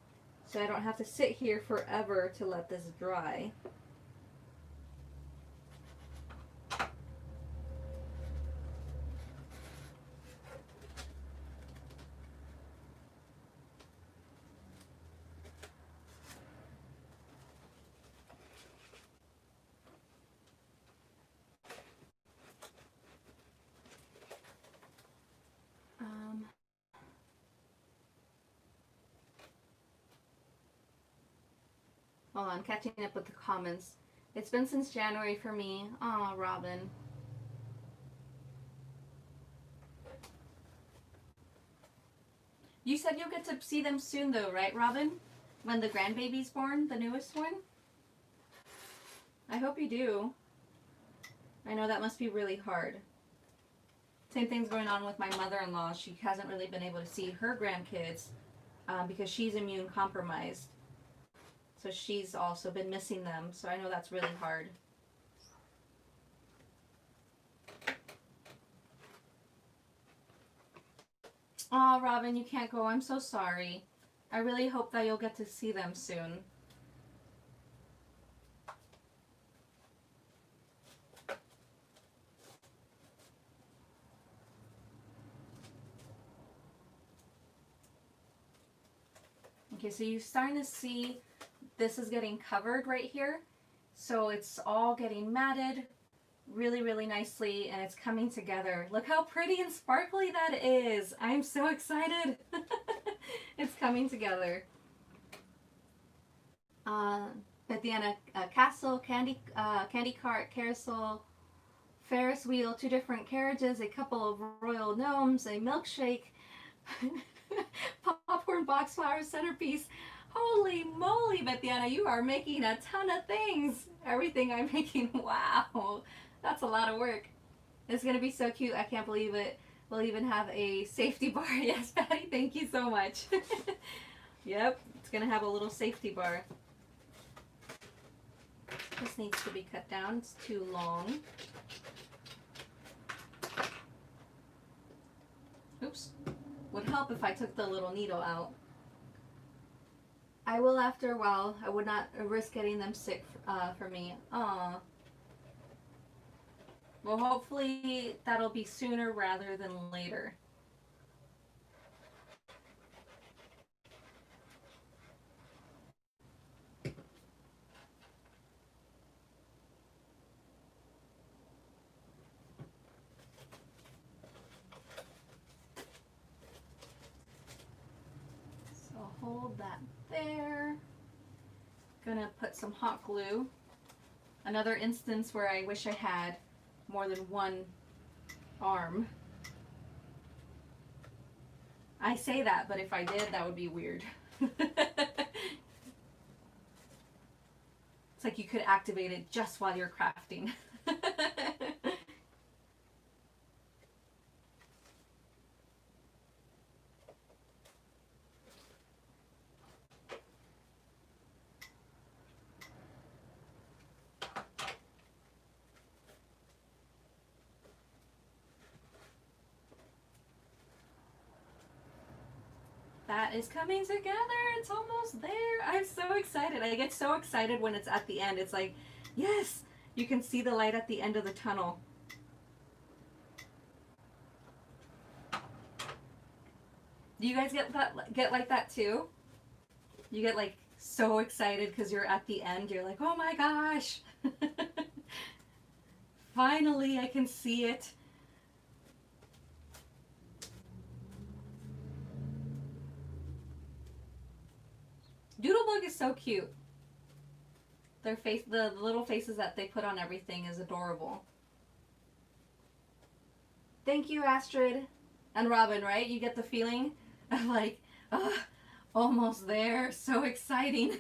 so I don't have to sit here forever to let this dry. Hold on, catching up with the comments. It's been since January for me. Aw, Robin. You said you'll get to see them soon though, right, Robin? When the grandbaby's born, the newest one? I hope you do. I know that must be really hard. Same thing's going on with my mother-in-law. She hasn't really been able to see her grandkids because she's immune compromised. So she's also been missing them. So I know that's really hard. Oh, Robin, you can't go. I'm so sorry. I really hope that you'll get to see them soon. Okay, so you're starting to see this is getting covered right here. So it's all getting matted really, really nicely, and it's coming together. Look how pretty and sparkly that is. I'm so excited. It's coming together. Bethiana, castle, candy cart, carousel, Ferris wheel, 2 different carriages, a couple of royal gnomes, a milkshake, popcorn box flower centerpiece. Holy moly, Bethiana, you are making a ton of things. Everything I'm making, wow, that's a lot of work. It's gonna be so cute. I can't believe it. We'll even have a safety bar. Yes, Patty, thank you so much. Yep, it's gonna have a little safety bar. This needs to be cut down. It's too long. Oops. Would help if I took the little needle out. I will after a while. I would not risk getting them sick for me. Aw. Well, hopefully that'll be sooner rather than later. So hold that there. Gonna put some hot glue. Another instance where I wish I had more than one arm. I say that, but if I did, that would be weird. It's like you could activate it just while you're crafting. That is coming together. It's almost there. I'm so excited. I get so excited when it's at the end. It's like, yes, you can see the light at the end of the tunnel. Do you guys get like that too? You get like so excited because you're at the end. You're like, oh my gosh. Finally, I can see it. Doodlebug is so cute. Their face, the little faces that they put on everything is adorable. Thank you, Astrid and Robin, right? You get the feeling of like, oh, almost there. So exciting.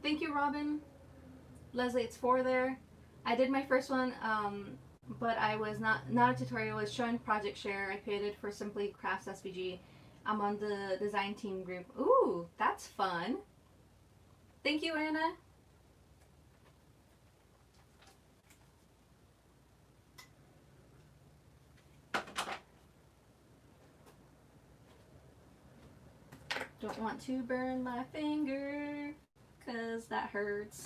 Thank you, Robin. Leslie, it's 4 there. I did my first one, but I was not a tutorial. I was showing Project Share. I created for Simply Crafts SVG. I'm on the design team group. Ooh, that's fun. Thank you, Anna. Don't want to burn my finger, 'cause that hurts.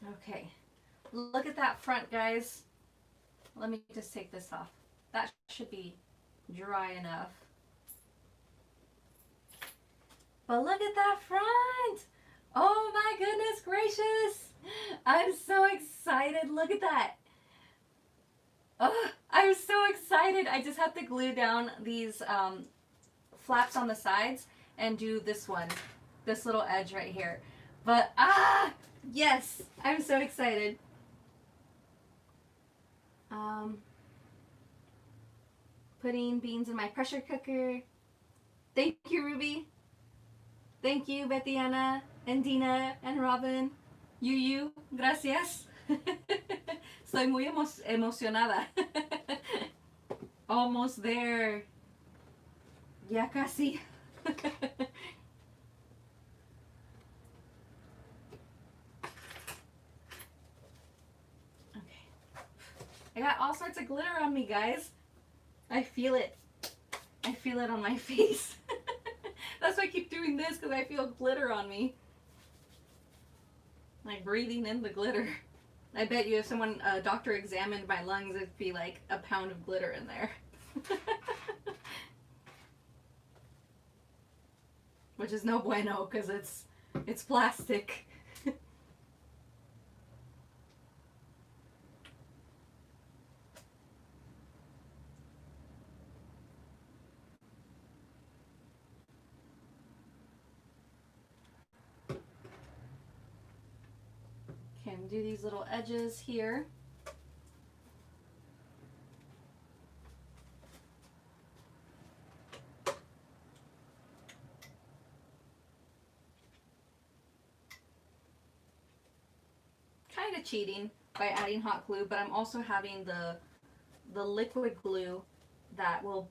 Okay, look at that front, guys. Let me just take this off. That should be dry enough. But look at that front! Oh my goodness gracious! I'm so excited. Look at that. Oh, I'm so excited. I just have to glue down these flaps on the sides and do this one. This little edge right here. But, yes! I'm so excited. Putting beans in my pressure cooker. Thank you, Ruby. Thank you, Bethiana and Dina and Robin. You, gracias. Estoy muy emocionada. Almost there. Ya casi. Okay. I got all sorts of glitter on me, guys. I feel it. I feel it on my face. That's why I keep doing this, because I feel glitter on me. Like breathing in the glitter. I bet you if someone, a doctor examined my lungs, it'd be like a pound of glitter in there. Which is no bueno, because it's plastic. Okay, I'm gonna do these little edges here. Kind of cheating by adding hot glue, but I'm also having the liquid glue that will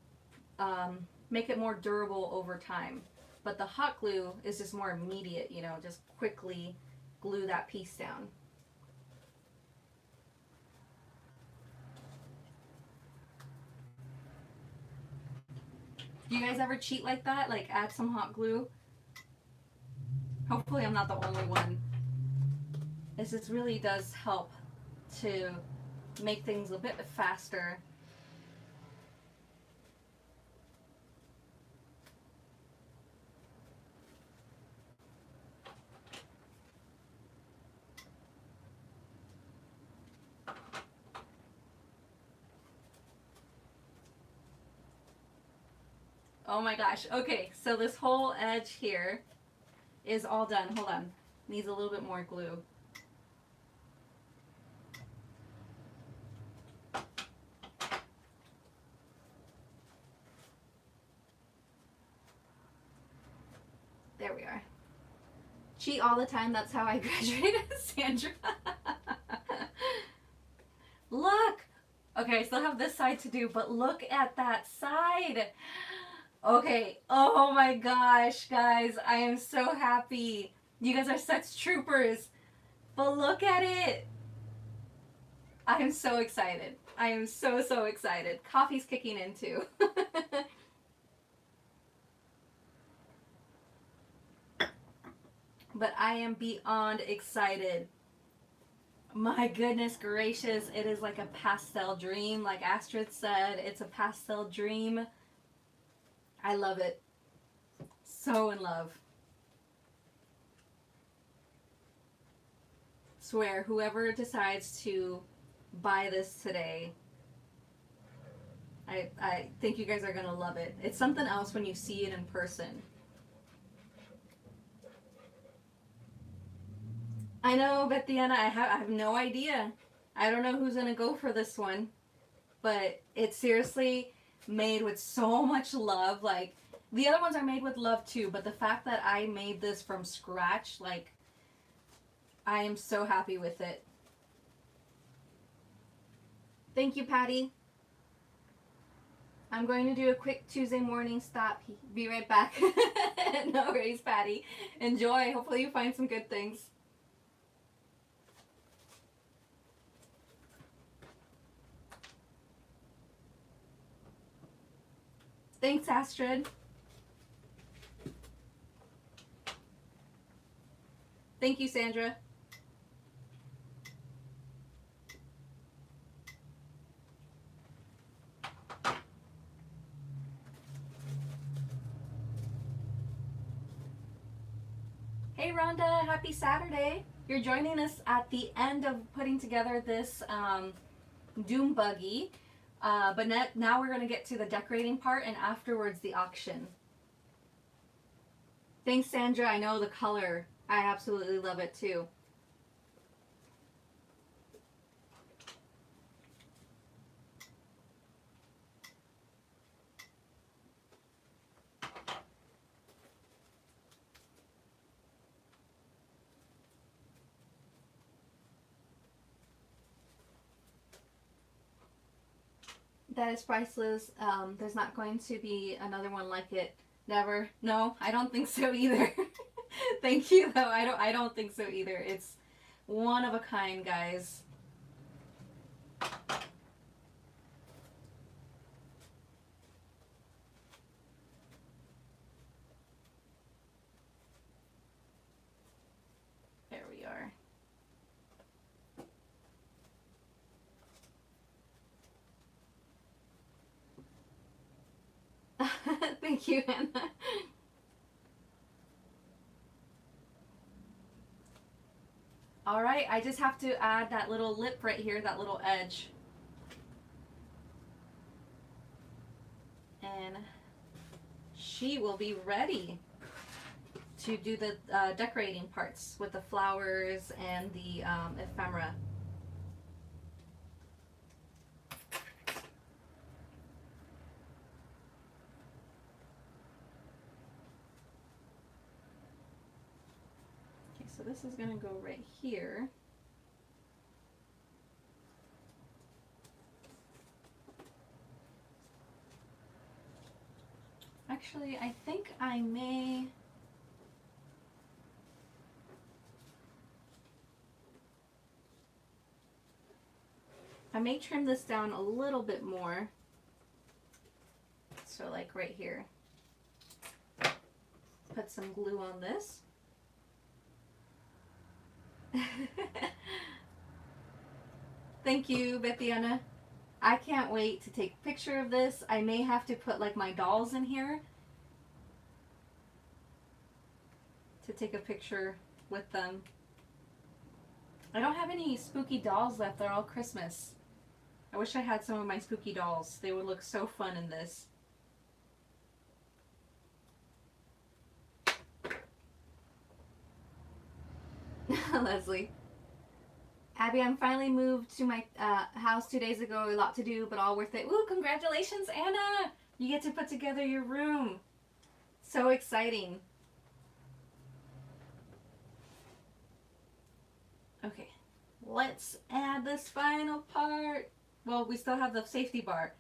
make it more durable over time. But the hot glue is just more immediate, you know, just quickly glue that piece down. Do you guys ever cheat like that? Like add some hot glue? Hopefully I'm not the only one. This really does help to make things a bit faster. Oh my gosh. Okay, so this whole edge here is all done. Hold on. Needs a little bit more glue. There we are. Cheat all the time. That's how I graduated, Sandra. Look! Okay, I still have this side to do, but look at that side. Okay. Oh my gosh, guys. I am so happy. You guys are such troopers. But look at it. I am so excited. I am so, so excited. Coffee's kicking in too. But I am beyond excited. My goodness gracious, it is like a pastel dream. Like Astrid said, it's a pastel dream. I love it. So in love. Swear, whoever decides to buy this today, I think you guys are going to love it. It's something else when you see it in person. I know, Bethiana, I have no idea. I don't know who's going to go for this one. But it's seriously made with so much love. Like, the other ones are made with love too, but the fact that I made this from scratch, like, I am so happy with it. Thank you, Patty. I'm going to do a quick Tuesday morning stop. Be right back. No worries, Patty. Enjoy. Hopefully you find some good things. Thanks, Astrid. Thank you, Sandra. Hey, Rhonda. Happy Saturday. You're joining us at the end of putting together this Doom Buggy. But now we're going to get to the decorating part and afterwards the auction. Thanks, Sandra. I know the color. I absolutely love it too. That is priceless. There's not going to be another one like it. Never. No, I don't think so either. Thank you though. I don't think so either. It's one of a kind, guys. There we are. Thank you, Anna. All right, I just have to add that little lip right here, that little edge. And she will be ready to do the decorating parts with the flowers and the ephemera. Okay, so this is going to go right here. Actually, I think I may... trim this down a little bit more. So like right here. Put some glue on this. Thank you, Bethiana. I can't wait to take a picture of this. I may have to put like my dolls in here to take a picture with them. I don't have any spooky dolls left. They're all Christmas. I wish I had some of my spooky dolls. They would look so fun in this. Leslie. Abby, I'm finally moved to my house 2 days ago. A lot to do, but all worth it. Woo, congratulations, Anna! You get to put together your room. So exciting. Okay, let's add this final part. Well, we still have the safety bar,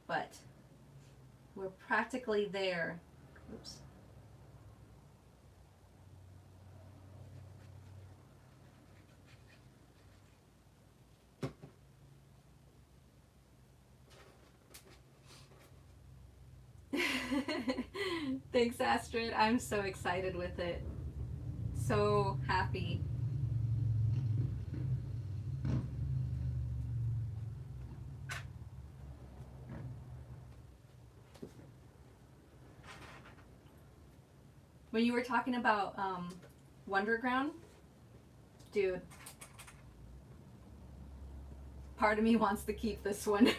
but we're practically there. Oops. Thanks, Astrid. I'm so excited with it. So happy. When you were talking about Wonderground, dude, part of me wants to keep this one.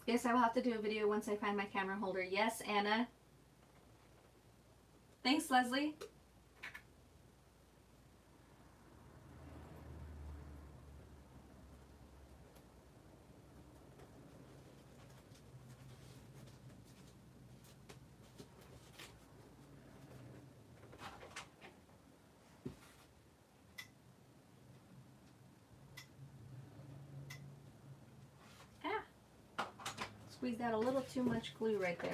Yes, I will have to do a video once I find my camera holder. Yes, Anna. Thanks, Leslie. Squeezed out a little too much glue right there.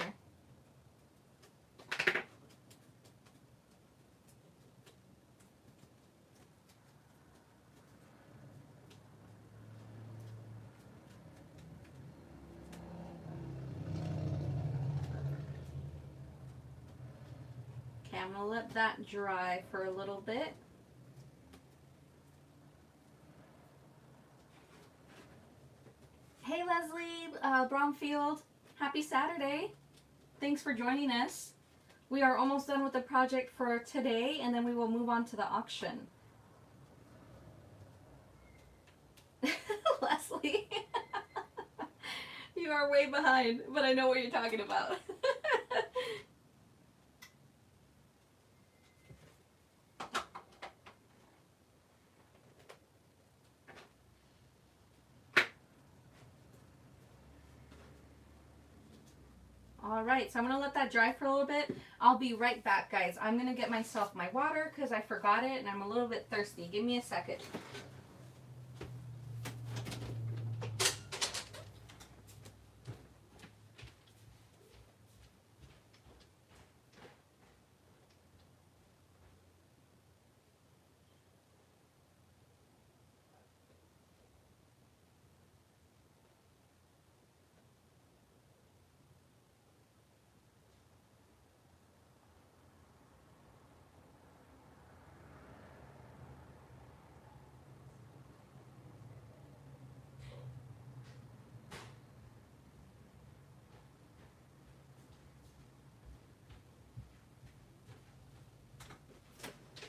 Okay, I'm gonna let that dry for a little bit. Hey Leslie Bromfield, happy Saturday. Thanks for joining us. We are almost done with the project for today, and then we will move on to the auction. Leslie, you are way behind, but I know what you're talking about. right, so I'm gonna let that dry for a little bit. I'll be right back, guys. I'm gonna get myself my water because I forgot it and I'm a little bit thirsty. Give me a second.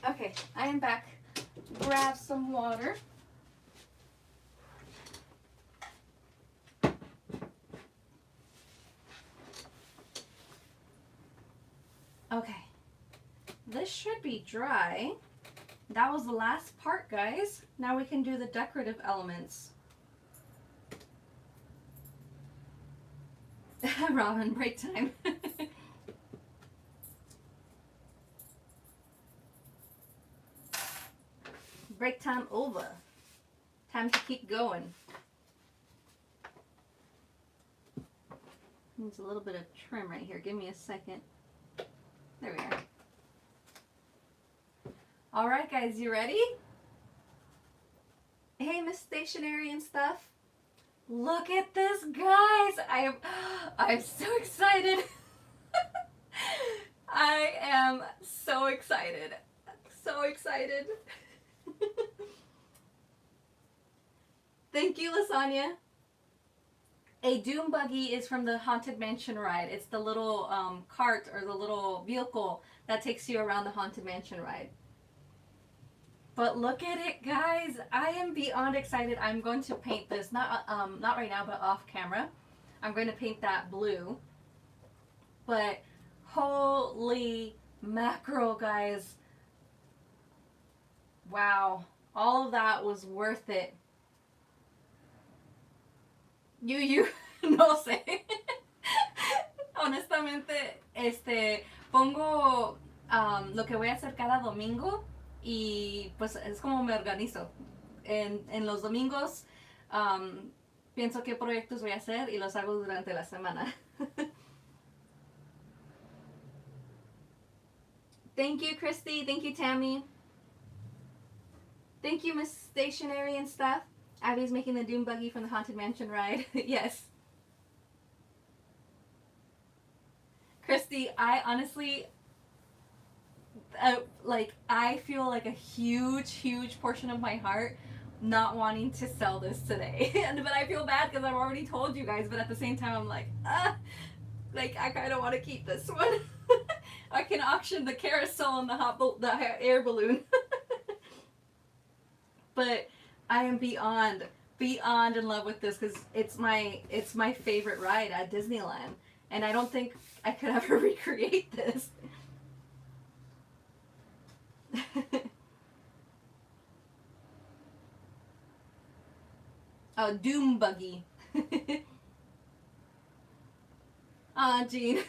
Okay, I am back. Grab some water. Okay, this should be dry. That was the last part, guys. Now we can do the decorative elements. Ramen, break time. Break time over. Time to keep going. Needs a little bit of trim right here. Give me a second. There we are. All right, guys, you ready? Hey, Miss Stationery and stuff. Look at this, guys. I'm so excited. I am so excited. So excited. Thank you, Lasagna. A Doom Buggy is from the Haunted Mansion ride. It's the little cart or the little vehicle that takes you around the Haunted Mansion ride. But look at it, guys. I am beyond excited. I'm going to paint this, not right now, but off camera. I'm going to paint that blue. But holy mackerel, guys. Wow. All of that was worth it. You no sé. Honestamente, pongo lo que voy a hacer cada domingo y pues es como me organizo. En los domingos pienso qué proyectos voy a hacer y los hago durante la semana. Thank you, Christy. Thank you, Tammy. Thank you, Miss Stationery and stuff. Abby's making the Doom Buggy from the Haunted Mansion ride. Yes. Christy, I honestly, I feel like a huge portion of my heart not wanting to sell this today. But I feel bad because I've already told you guys, but at the same time I'm like, I kind of want to keep this one. I can auction the carousel and the air balloon. But I am beyond in love with this because it's my favorite ride at Disneyland, and I don't think I could ever recreate this. Oh, Doom Buggy. Aw, Jean.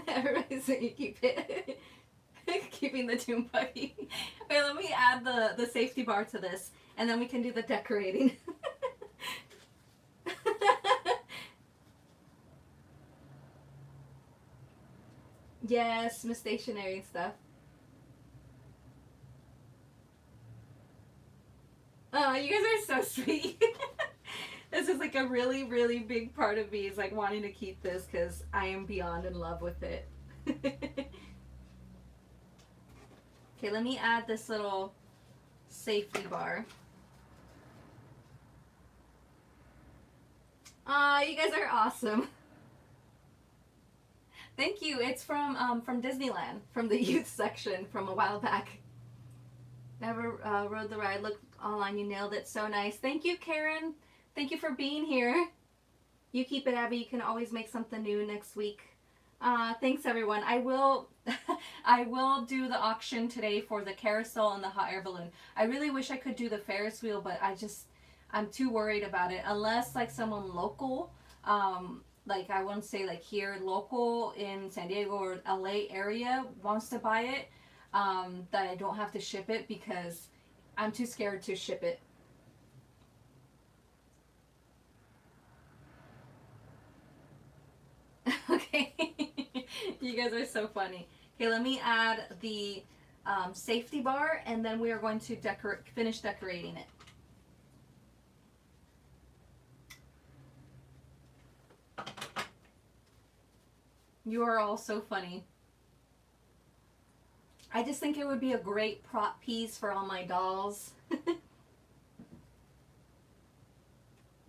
Everybody saying you keep it. Keeping the Doom Buggy. Wait, let me add the safety bar to this, and then we can do the decorating. Yes, Miss Stationery and stuff. Oh, you guys are so sweet. This is like a really big part of me is like wanting to keep this because I am beyond in love with it. Okay, let me add this little safety bar. Aw, you guys are awesome. Thank you. It's from Disneyland, from the youth section from a while back. Never rode the ride. Looked online. You nailed it. So nice. Thank you, Karen. Thank you for being here. You keep it, Abby. You can always make something new next week. Thanks, everyone. I will do the auction today for the carousel and the hot air balloon. I really wish I could do the Ferris wheel, but I'm too worried about it unless like someone local, like I wouldn't say like here local in San Diego or LA area wants to buy it, that I don't have to ship it because I'm too scared to ship it. Okay. You guys are so funny. Okay, let me add the safety bar and then we are going to finish decorating it. You are all so funny. I just think it would be a great prop piece for all my dolls.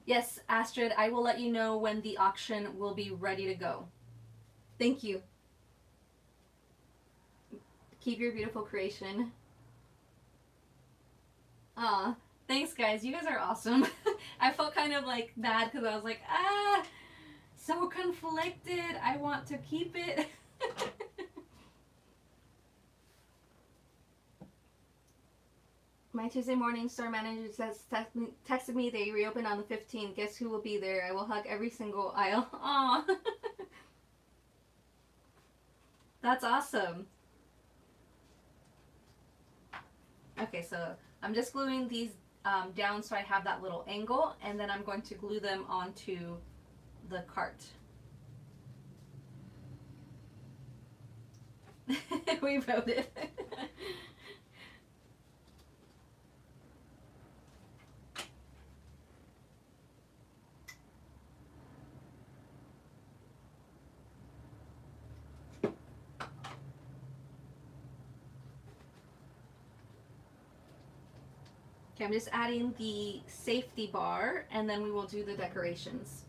Yes, Astrid, I will let you know when the auction will be ready to go. Thank you. Keep your beautiful creation. Aw, thanks guys. You guys are awesome. I felt kind of like bad because I was like, so conflicted. I want to keep it. My Tuesday morning store manager texted me they reopen on the 15th. Guess who will be there? I will hug every single aisle. Aw. That's awesome. Okay, so I'm just gluing these down so I have that little angle, and then I'm going to glue them onto the cart. We voted. Okay, I'm just adding the safety bar and then we will do the decorations.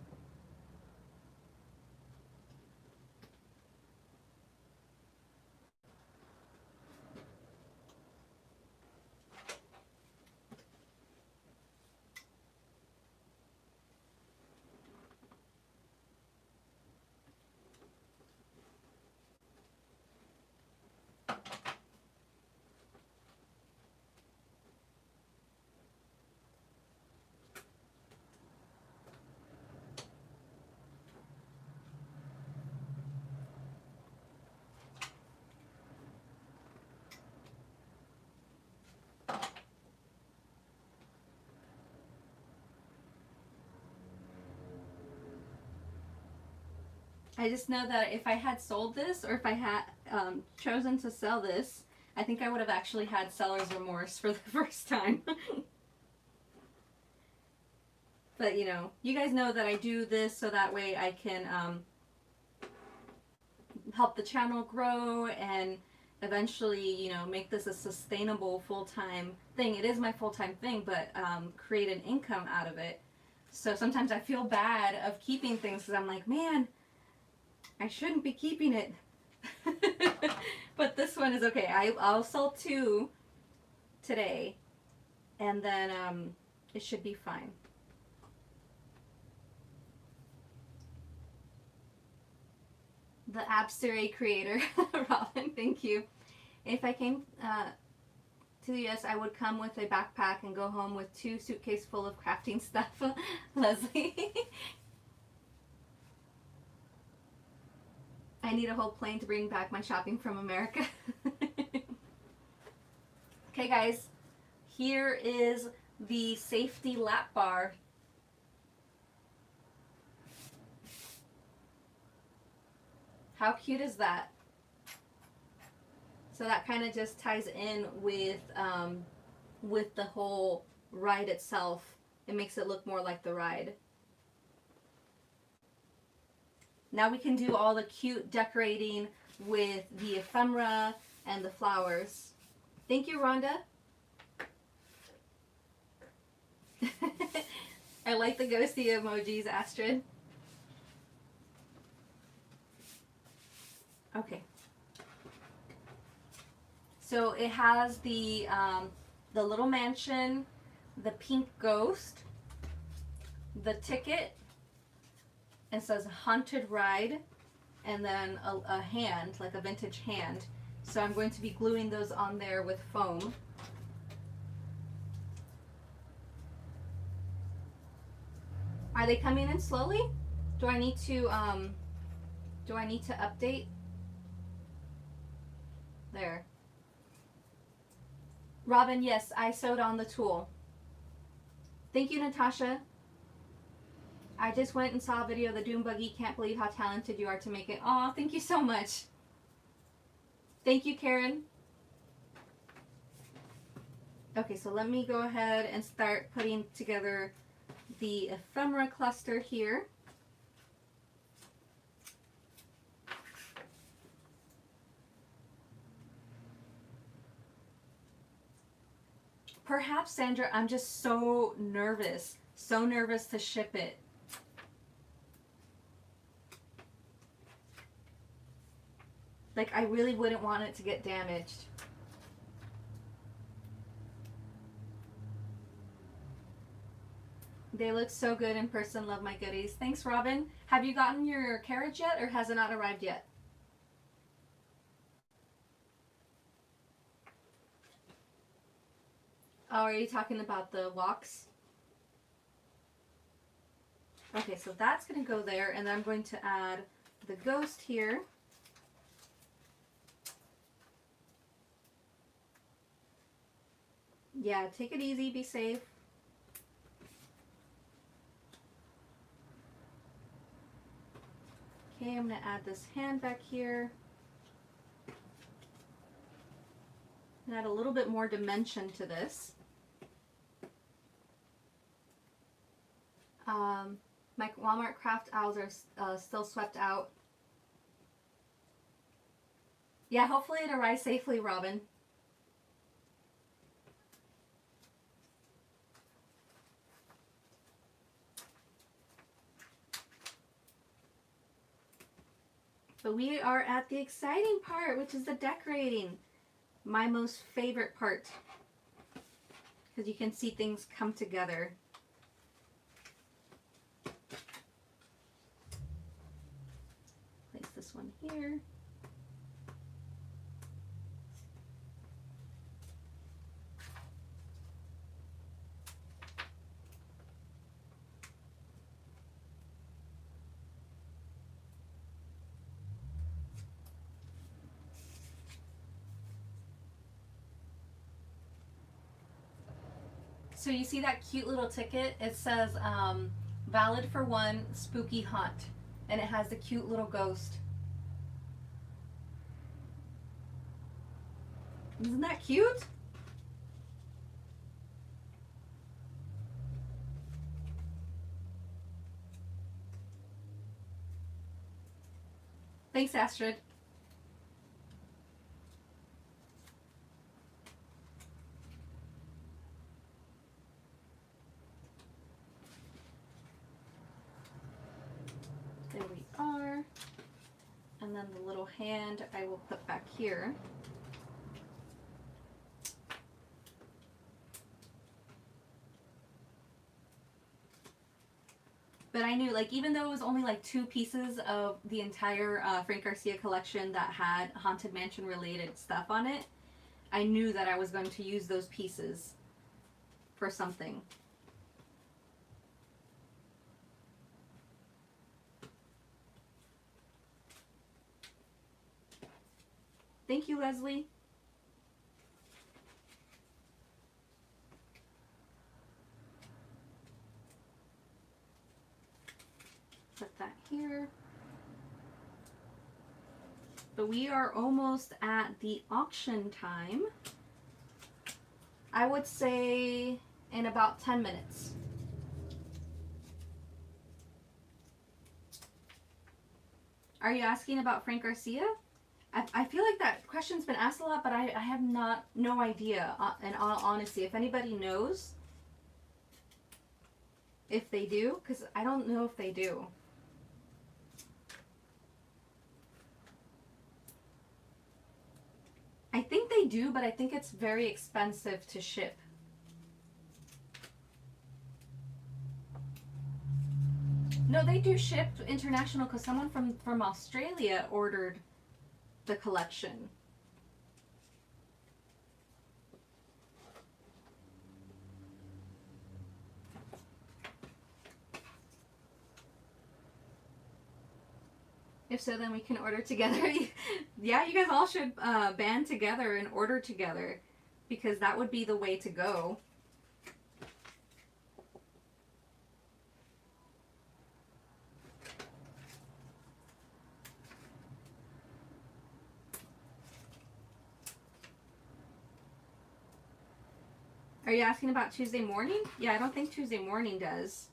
I just know that if I had sold this or if I had chosen to sell this, I think I would have actually had seller's remorse for the first time. But you know, you guys know that I do this so that way I can help the channel grow and eventually, you know, make this a sustainable full-time thing. It is my full-time thing, but create an income out of it. So sometimes I feel bad of keeping things because I'm like, man, I shouldn't be keeping it. But this one is okay. I'll sell 2 today and then it should be fine. The Abstere creator, Robin, thank you. If I came to the US, I would come with a backpack and go home with 2 suitcases full of crafting stuff. Leslie. I need a whole plane to bring back my shopping from America. Okay guys, here is the safety lap bar. How cute is that? So that kind of just ties in with the whole ride itself. It makes it look more like the ride. Now we can do all the cute decorating with the ephemera and the flowers. Thank you, Rhonda. I like the ghosty emojis, Astrid. Okay. So it has the little mansion, the pink ghost, the ticket. It says haunted ride, and then a hand, like a vintage hand. So I'm going to be gluing those on there with foam. Are they coming in slowly? Do I need to update? There. Robin, yes, I sewed on the tulle. Thank you, Natasha. I just went and saw a video of the Doom Buggy. Can't believe how talented you are to make it. Aw, thank you so much. Thank you, Karen. Okay, so let me go ahead and start putting together the ephemera cluster here. Perhaps, Sandra, I'm just so nervous to ship it. Like, I really wouldn't want it to get damaged. They look so good in person. Love my goodies. Thanks, Robin. Have you gotten your carriage yet, or has it not arrived yet? Oh, are you talking about the walks? Okay, so that's going to go there, and then I'm going to add the ghost here. Yeah, take it easy, be safe. Okay, I'm going to add this hand back here. And add a little bit more dimension to this. My Walmart craft owls are still swept out. Yeah, hopefully it arrives safely, Robin. But we are at the exciting part, which is the decorating. My most favorite part. Because you can see things come together. Place this one here. So you see that cute little ticket? It says valid for one spooky haunt. And it has the cute little ghost. Isn't that cute? Thanks, Astrid. There we are. And then the little hand I will put back here. But I knew, like, even though it was only like 2 pieces of the entire Frank Garcia collection that had Haunted Mansion related stuff on it, I knew that I was going to use those pieces for something. Thank you, Leslie. Put that here. But we are almost at the auction time. I would say in about 10 minutes. Are you asking about Frank Garcia? I feel like that question's been asked a lot, but I have no idea, in all honesty. If anybody knows if they do, because I don't know if they do. I think they do, but I think it's very expensive to ship. No, they do ship international because someone from Australia ordered the collection. If so, then we can order together. Yeah, you guys all should band together and order together, because that would be the way to go. Are you asking about Tuesday morning? Yeah, I don't think Tuesday morning does.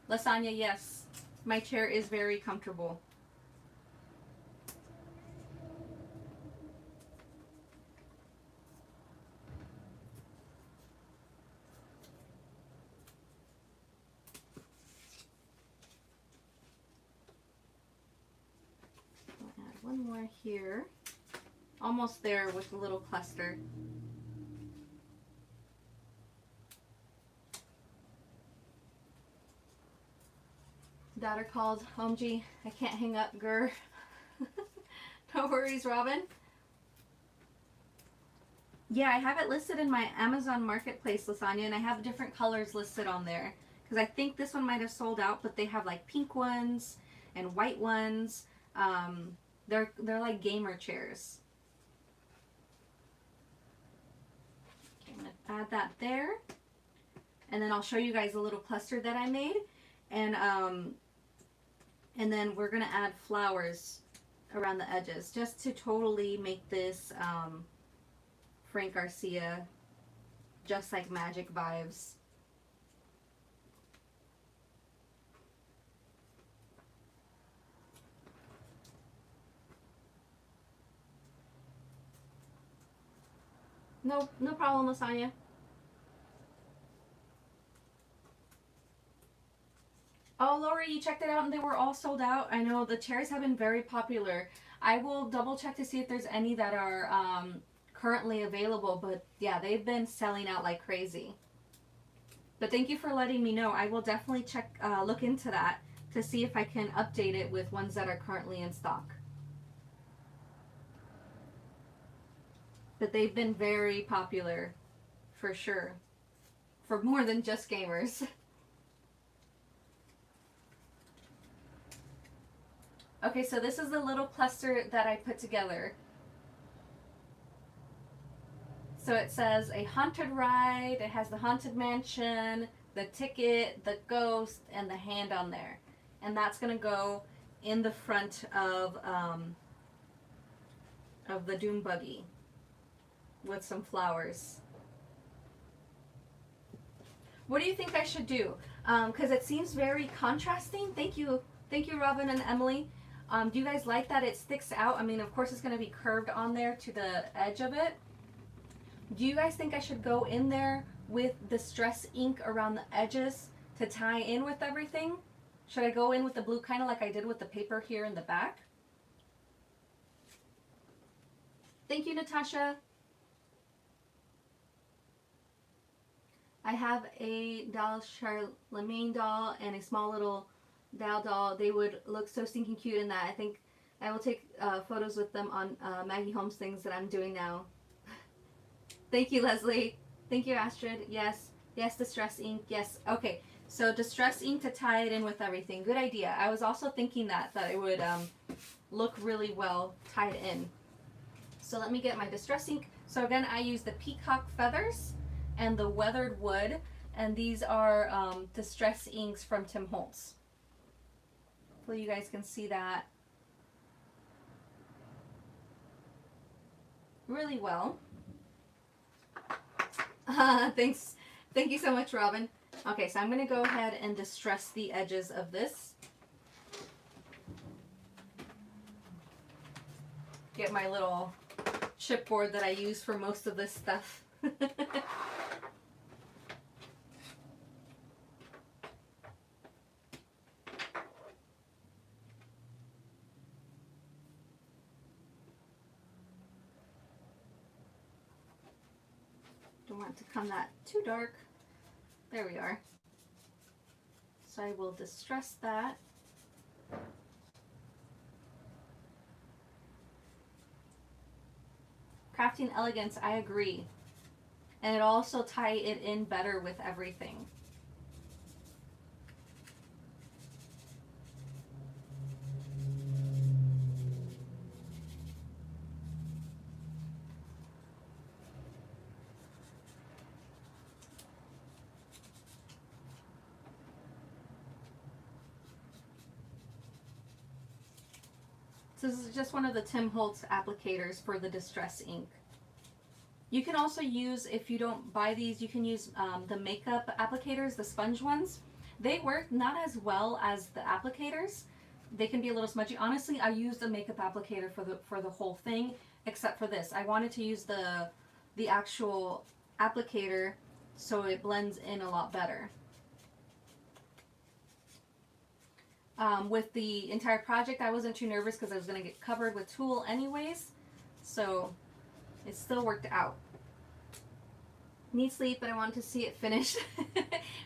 Lasagna, yes. My chair is very comfortable. I'll add one more here. Almost there with the little cluster. Daughter called. OMG, I can't hang up, grr. No worries, Robin. Yeah, I have it listed in my Amazon Marketplace, Lasagna, and I have different colors listed on there. Because I think this one might have sold out, but they have like pink ones and white ones. They're like gamer chairs. Okay, I'm going to add that there. And then I'll show you guys a little cluster that I made. And then we're going to add flowers around the edges just to totally make this Frank Garcia Just Like Magic vibes. No problem, Lasagna. Oh, Lori, you checked it out and they were all sold out. I know the chairs have been very popular. I will double check to see if there's any that are currently available, but yeah, they've been selling out like crazy. But thank you for letting me know. I will definitely check, look into that to see if I can update it with ones that are currently in stock. But they've been very popular, for sure, for more than just gamers. Okay, so this is the little cluster that I put together. So it says a haunted ride, it has the haunted mansion, the ticket, the ghost, and the hand on there. And that's gonna go in the front of the Doom Buggy with some flowers. What do you think I should do? Because it seems very contrasting. Thank you, Robin and Emily. Do you guys like that it sticks out? I mean, of course it's going to be curved on there to the edge of it. Do you guys think I should go in there with the Distress ink around the edges to tie in with everything? Should I go in with the blue kind of like I did with the paper here in the back? Thank you, Natasha. I have a doll, Charlemagne doll, and a small little doll. They would look so stinking cute in that. I think I will take photos with them on Maggie Holmes things that I'm doing now. Thank you, Leslie. Thank you, Astrid. Yes. Yes, Distress ink. Yes. Okay. So Distress ink to tie it in with everything. Good idea. I was also thinking that it would look really well tied in. So let me get my Distress ink. So again, I use the peacock feathers and the weathered wood. And these are Distress inks from Tim Holtz. Hopefully you guys can see that really well. Thanks. Thank you so much, Robin. Okay, so I'm going to go ahead and distress the edges of this. Get my little chipboard that I use for most of this stuff. Don't want it to come that too dark. There we are. So I will distress that. Crafting elegance, I agree. And it also tie it in better with everything. So this is just one of the Tim Holtz applicators for the Distress ink. You can also use, if you don't buy these, you can use the makeup applicators, the sponge ones. They work not as well as the applicators. They can be a little smudgy. Honestly, I used a makeup applicator for the whole thing, except for this. I wanted to use the actual applicator so it blends in a lot better. With the entire project, I wasn't too nervous because I was going to get covered with tulle anyways, so it still worked out. Need sleep, but I wanted to see it finish.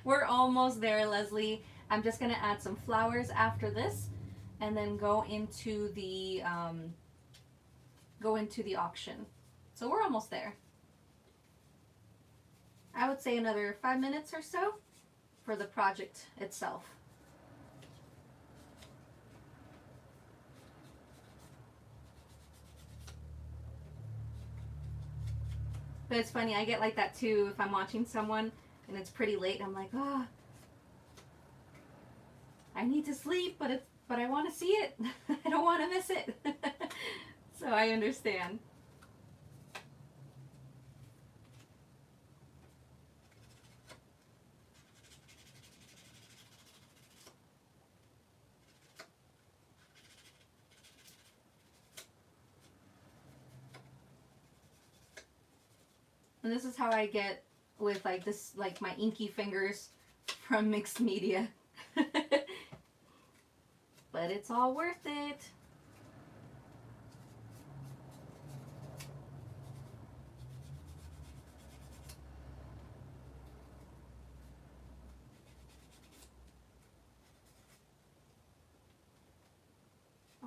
We're almost there, Leslie. I'm just going to add some flowers after this and then go into the auction. So we're almost there. I would say another 5 minutes or so for the project itself. But it's funny, I get like that too if I'm watching someone and it's pretty late. I'm like, oh, I need to sleep, but I want to see it. I don't want to miss it. So I understand. And this is how I get with like this, like my inky fingers from mixed media. But it's all worth it.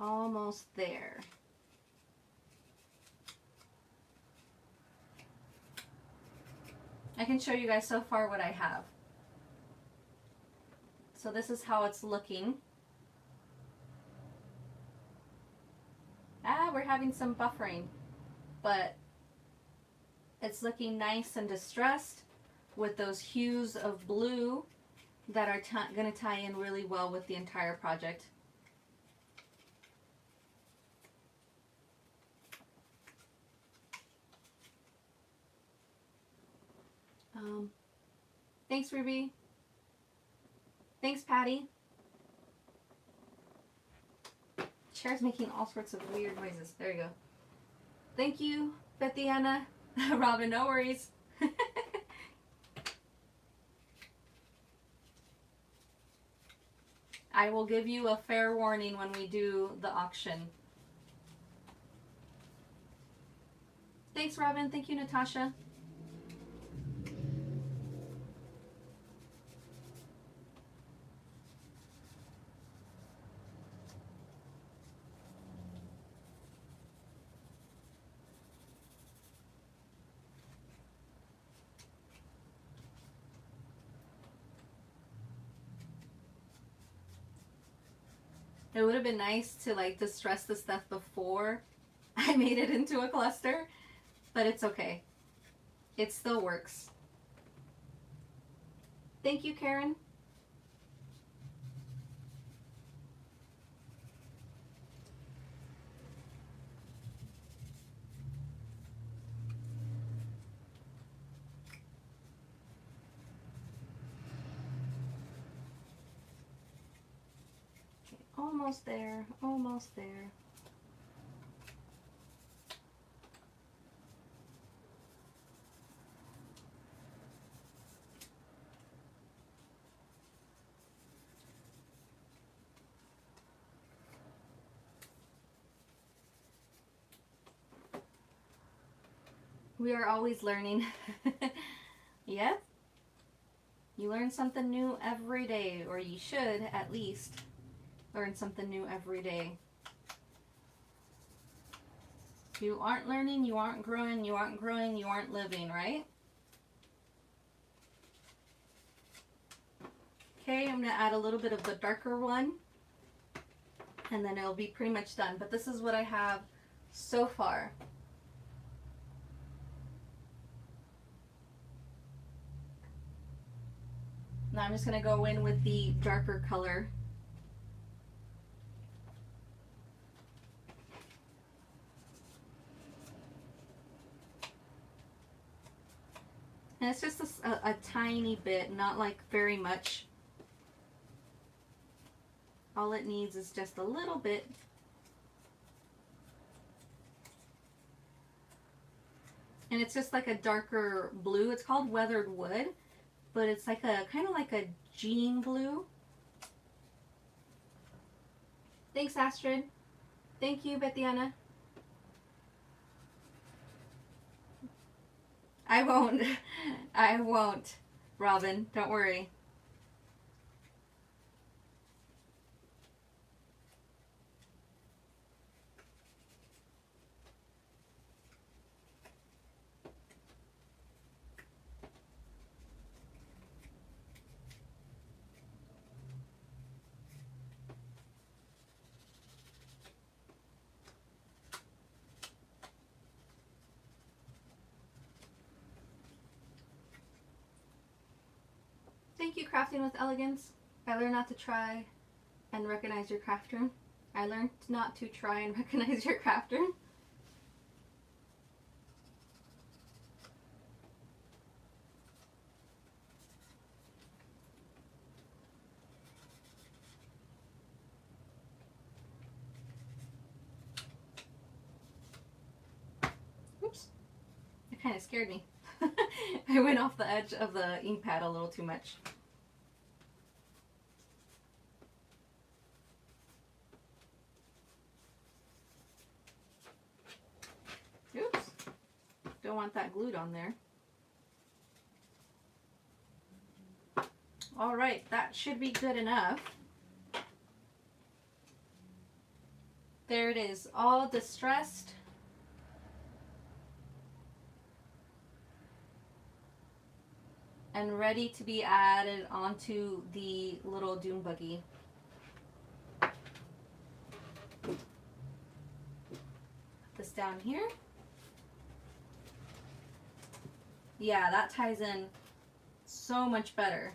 Almost there. I can show you guys so far what I have. So this is how it's looking. We're having some buffering, but it's looking nice and distressed with those hues of blue that are going to tie in really well with the entire project. Thanks, Ruby. Thanks, Patty. Chair's making all sorts of weird noises. There you go. Thank you, Bethiana. Robin, no worries. I will give you a fair warning when we do the auction. Thanks, Robin. Thank you, Natasha. It would have been nice to like distress the stuff before I made it into a cluster, but it's okay. It still works. Thank you, Karen. Almost there, almost there. We are always learning. Yep. You learn something new every day, or you should at least learn something new every day. If you aren't learning, you aren't growing, you aren't growing, you aren't living, right? Okay, I'm going to add a little bit of the darker one, and then it'll be pretty much done. But this is what I have so far. Now I'm just going to go in with the darker color. And it's just a tiny bit, not like very much. All it needs is just a little bit. And it's just like a darker blue. It's called weathered wood, but it's like a kind of like a jean blue. Thanks, Astrid. Thank you, Betiana. I won't. I won't, Robin. Don't worry. Thank you, Crafting with Elegance. I learned not to try and recognize your craft room. I learned not to try and recognize your craft room. Oops. It kind of scared me. I went off the edge of the ink pad a little too much. Oops. Don't want that glued on there. All right, that should be good enough. There it is, all distressed. And ready to be added onto the little dune buggy. Put this down here. Yeah, that ties in so much better.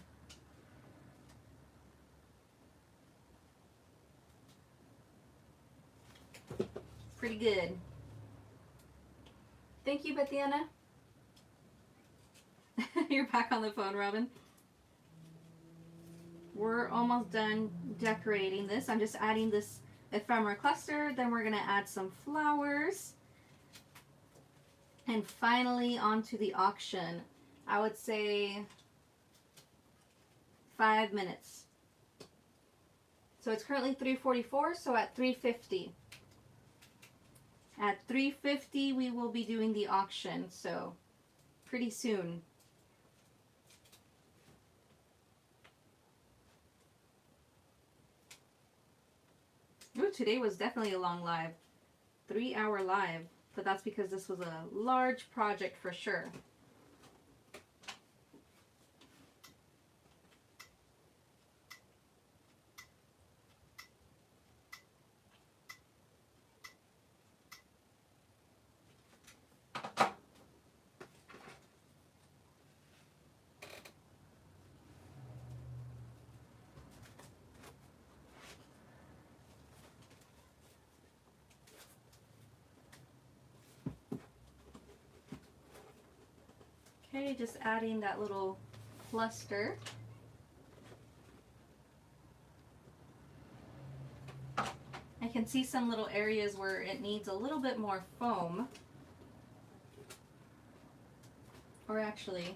Pretty good. Thank you, Betiana. You're back on the phone, Robin. We're almost done decorating this. I'm just adding this ephemera cluster. Then we're going to add some flowers. And finally onto the auction. I would say 5 minutes. So it's currently 3:44, so at 3:50. At 3:50 we will be doing the auction, so pretty soon. Ooh, today was definitely a long live. 3-hour live, but that's because this was a large project for sure. Okay, just adding that little cluster. I can see some little areas where it needs a little bit more foam. Or actually,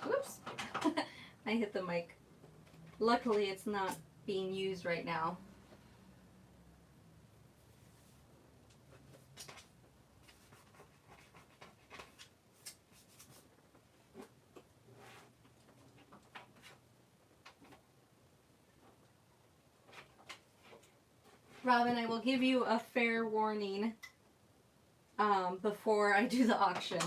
whoops, I hit the mic. Luckily it's not being used right now. Robin, I will give you a fair warning before I do the auction.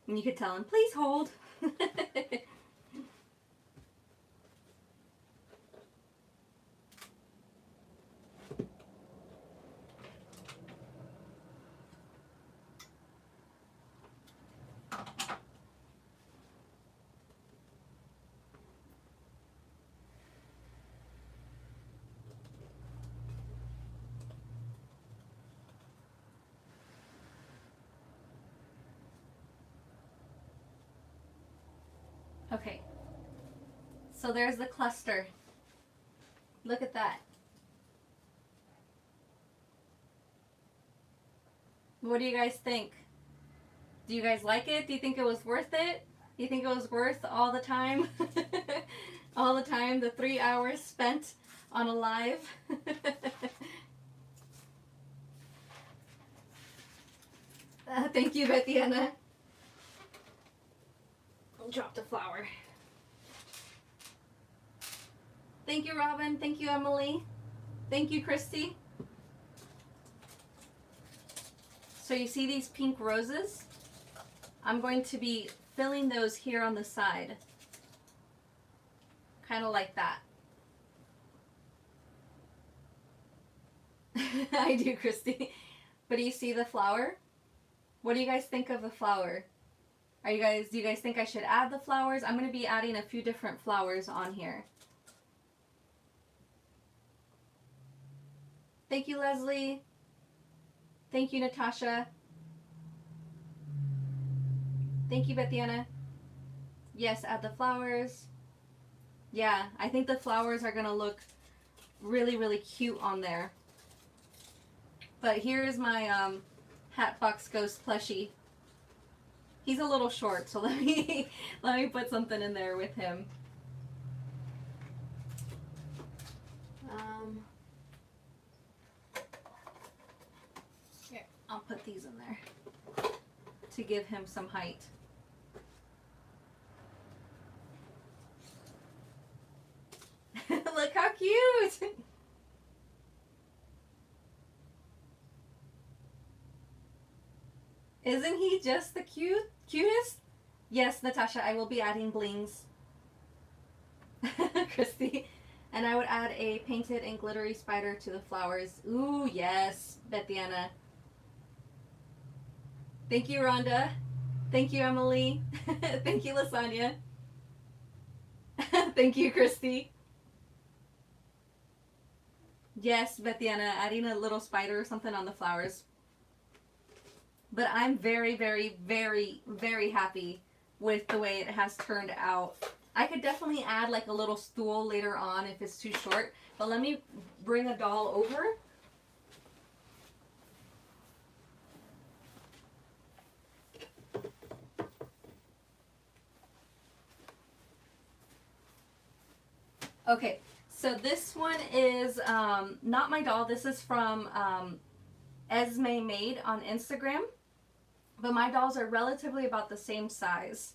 And you could tell him, please hold. Okay, so there's the cluster. Look at that. What do you guys think? Do you guys like it? Do you think it was worth it? Do you think it was worth all the time? All the time, the 3 hours spent on a live? Thank you, Bethiana. Dropped a flower. Thank you, Robin. Thank you, Emily. Thank you, Christy. So you see these pink roses? I'm going to be filling those here on the side. Kind of like that. I do, Christy. But do you see the flower? What do you guys think of the flower? Do you guys think I should add the flowers? I'm going to be adding a few different flowers on here. Thank you, Leslie. Thank you, Natasha. Thank you, Bethiana. Yes, add the flowers. Yeah, I think the flowers are going to look really, really cute on there. But here is my Hatbox Ghost plushie. He's a little short, so let me put something in there with him. Here, I'll put these in there to give him some height. Look how cute! Isn't he just the cutest? Yes, Natasha, I will be adding blings. Christy. And I would add a painted and glittery spider to the flowers. Ooh, yes, Bethiana. Thank you, Rhonda. Thank you, Emily. Thank you, Lasagna. Thank you, Christy. Yes, Bethiana, adding a little spider or something on the flowers. But I'm very, very, very, very happy with the way it has turned out. I could definitely add like a little stool later on if it's too short. But let me bring a doll over. Okay, so this one is not my doll. This is from Esme Made on Instagram. But my dolls are relatively about the same size.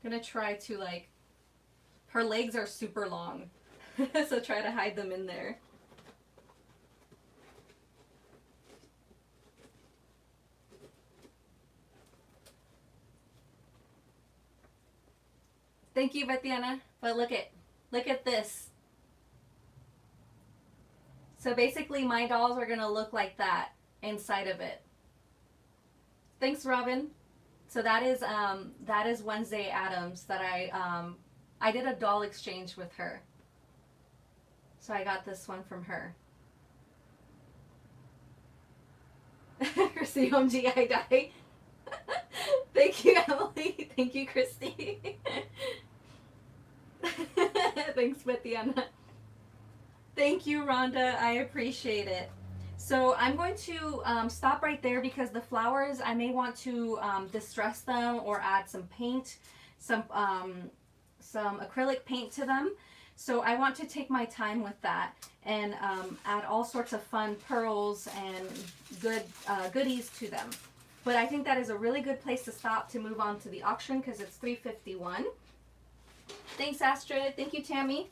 I'm gonna try to like, her legs are super long. So try to hide them in there. Thank you, Bethiana. But look at this. So basically my dolls are gonna look like that inside of it. Thanks, Robin. So that is Wednesday Adams that I did a doll exchange with her. So I got this one from her. Christy, OMG, I die. Thank you, Emily. Thank you, Christy. Thanks, Bethiana. Thank you, Rhonda. I appreciate it. So I'm going to stop right there because the flowers, I may want to distress them or add some paint, some acrylic paint to them. So I want to take my time with that and add all sorts of fun pearls and goodies to them. But I think that is a really good place to stop to move on to the auction because it's $3.51. Thanks, Astrid. Thank you, Tammy.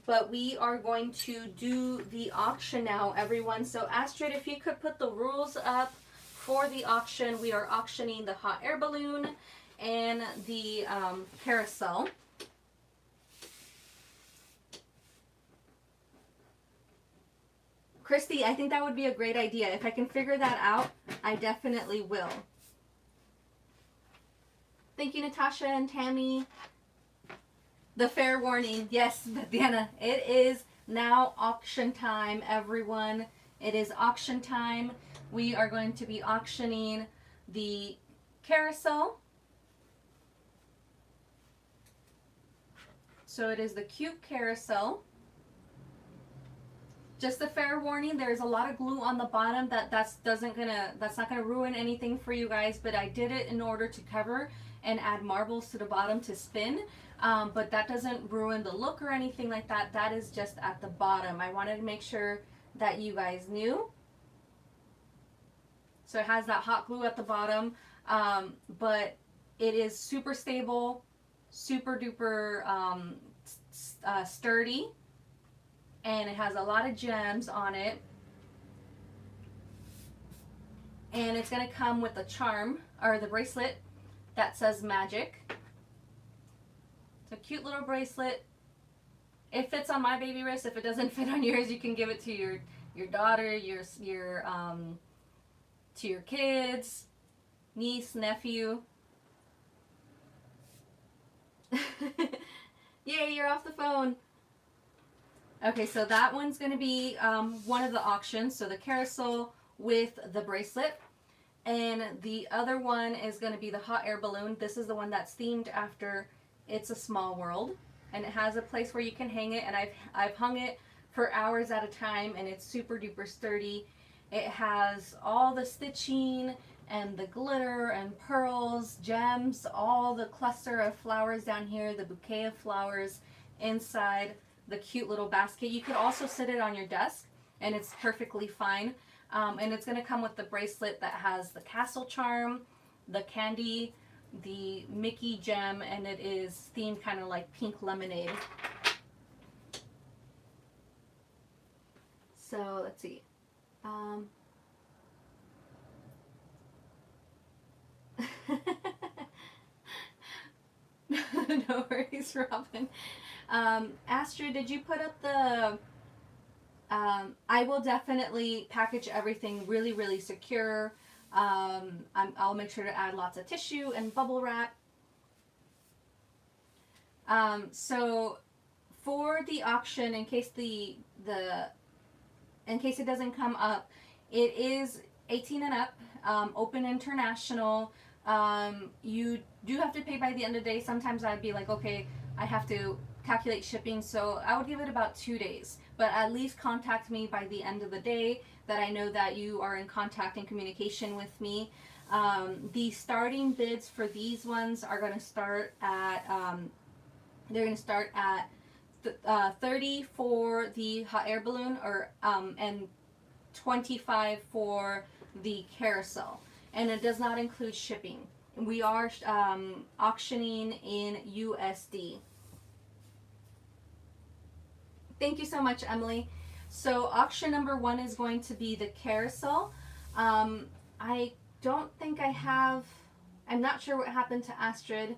But we are going to do the auction now, everyone. So Astrid, if you could put the rules up for the auction. We are auctioning the hot air balloon and the carousel. Christy, I think that would be a great idea. If I can figure that out, I definitely will. Thank you, Natasha and Tammy. The fair warning. Yes, Bethiana, it is now auction time, everyone. It is auction time. We are going to be auctioning the carousel. So it is the cute carousel. Just a fair warning, there's a lot of glue on the bottom that's not gonna ruin anything for you guys, but I did it in order to cover and add marbles to the bottom to spin. But that doesn't ruin the look or anything like that. That is just at the bottom. I wanted to make sure that you guys knew. So it has that hot glue at the bottom, but it is super stable, super duper sturdy, and it has a lot of gems on it. And it's going to come with the charm, or the bracelet, that says magic. It's a cute little bracelet. It fits on my baby wrist. If it doesn't fit on yours, you can give it to your daughter, to your kids, niece, nephew. Yay, you're off the phone. Okay, so that one's going to be one of the auctions. So the carousel with the bracelet. And the other one is going to be the hot air balloon. This is the one that's themed after It's a Small World. And it has a place where you can hang it. And I've hung it for hours at a time. And it's super duper sturdy. It has all the stitching and the glitter and pearls, gems, all the cluster of flowers down here, the bouquet of flowers inside the cute little basket. You could also sit it on your desk and it's perfectly fine. And it's going to come with the bracelet that has the castle charm, the candy, the Mickey gem, and it is themed kind of like pink lemonade. So let's see. No worries, Robin. Astrid, did you put up the... I will definitely package everything really, really secure. I'll make sure to add lots of tissue and bubble wrap. So for the auction, in case in case it doesn't come up, it is 18 and up, open international. You do have to pay by the end of the day. Sometimes I'd be like, okay, I have to calculate shipping, so I would give it about 2 days. But at least contact me by the end of the day, that I know that you are in contact and communication with me. The starting bids for these ones are going to start at they're going to start at 30 for the hot air balloon, or and 25 for the carousel, and it does not include shipping. We are auctioning in USD. Thank you so much, Emily. So auction number 1 is going to be the carousel. I don't think I'm not sure what happened to Astrid.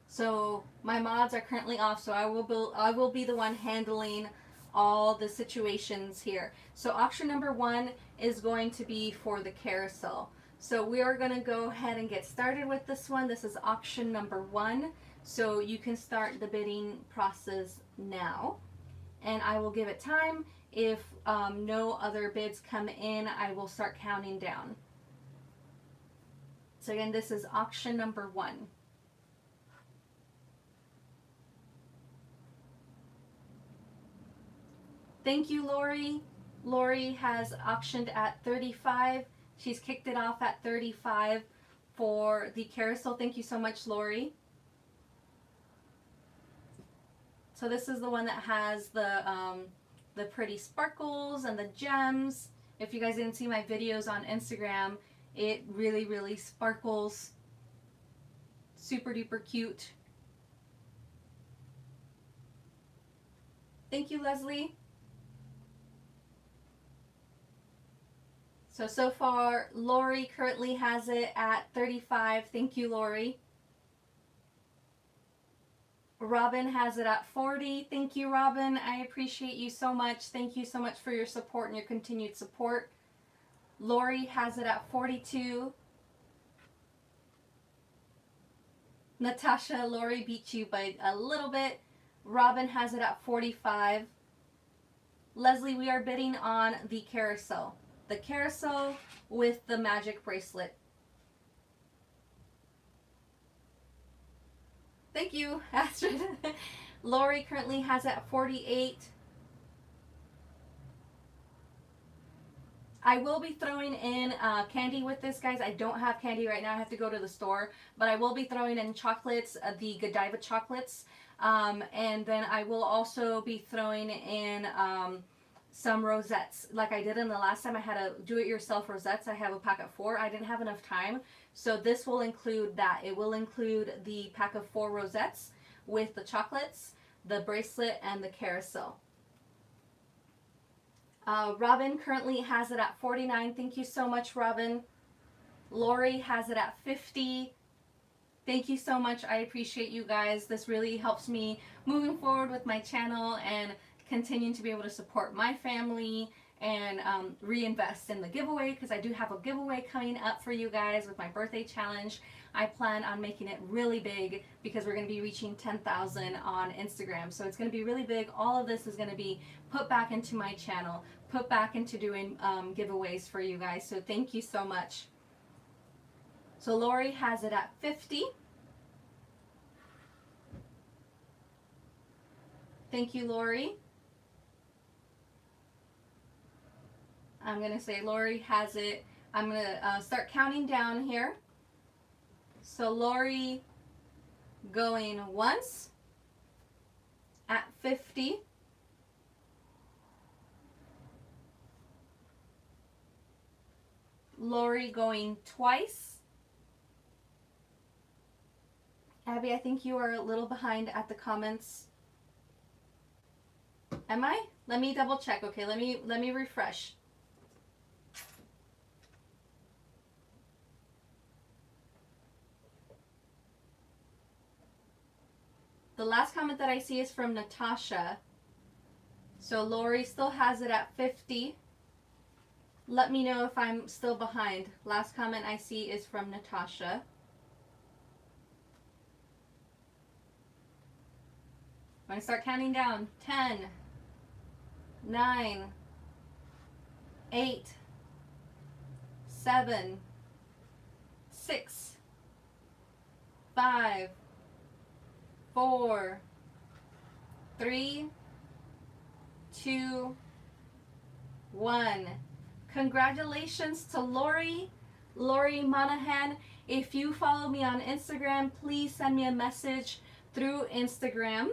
So my mods are currently off, so I will be the one handling all the situations here. So auction number 1 is going to be for the carousel. So we are going to go ahead and get started with this one. This is auction number 1. So you can start the bidding process now. And I will give it time. If no other bids come in, I will start counting down. So again, this is auction number 1. Thank you, Lori. Lori has auctioned at 35. She's kicked it off at 35 for the carousel. Thank you so much, Lori. So this is the one that has the pretty sparkles and the gems. If you guys didn't see my videos on Instagram, it really, really sparkles. Super duper cute. Thank you, Leslie. So far, Lori currently has it at 35. Thank you, Lori. Robin has it at 40. Thank you, Robin. I appreciate you so much. Thank you so much for your support and your continued support. Lori has it at 42. Natasha, Lori beat you by a little bit. Robin has it at 45. Leslie, we are bidding on the carousel. The carousel with the magic bracelet. Thank you, Astrid. Lori currently has it at 48. I will be throwing in candy with this, guys. I don't have candy right now. I have to go to the store. But I will be throwing in chocolates, the Godiva chocolates. And then I will also be throwing in some rosettes. Like I did in the last time, I had a do-it-yourself rosettes. I have a pack of 4. I didn't have enough time. So this will include that. It will include the pack of 4 rosettes with the chocolates, the bracelet, and the carousel. Robin currently has it at 49. Thank you so much, Robin. Lori has it at 50. Thank you so much. I appreciate you guys. This really helps me moving forward with my channel and continuing to be able to support my family and reinvest in the giveaway, because I do have a giveaway coming up for you guys with my birthday challenge. I plan on making it really big because we're going to be reaching 10,000 on Instagram. So it's going to be really big. All of this is going to be put back into my channel, put back into doing giveaways for you guys. So thank you so much. So Lori has it at 50. Thank you, Lori. I'm going to say Lori has it. I'm going to start counting down here. So Lori going once at 50. Lori going twice. Abby, I think you are a little behind at the comments. Am I? Let me double check. Okay, let me refresh. The last comment that I see is from Natasha. So Lori still has it at 50. Let me know if I'm still behind. Last comment I see is from Natasha. I'm going to start counting down. 10, 9, 8, 7, 6, 5, 4, 3, 2, 1. Congratulations to Lori Monahan. If you follow me on Instagram, please send me a message through Instagram.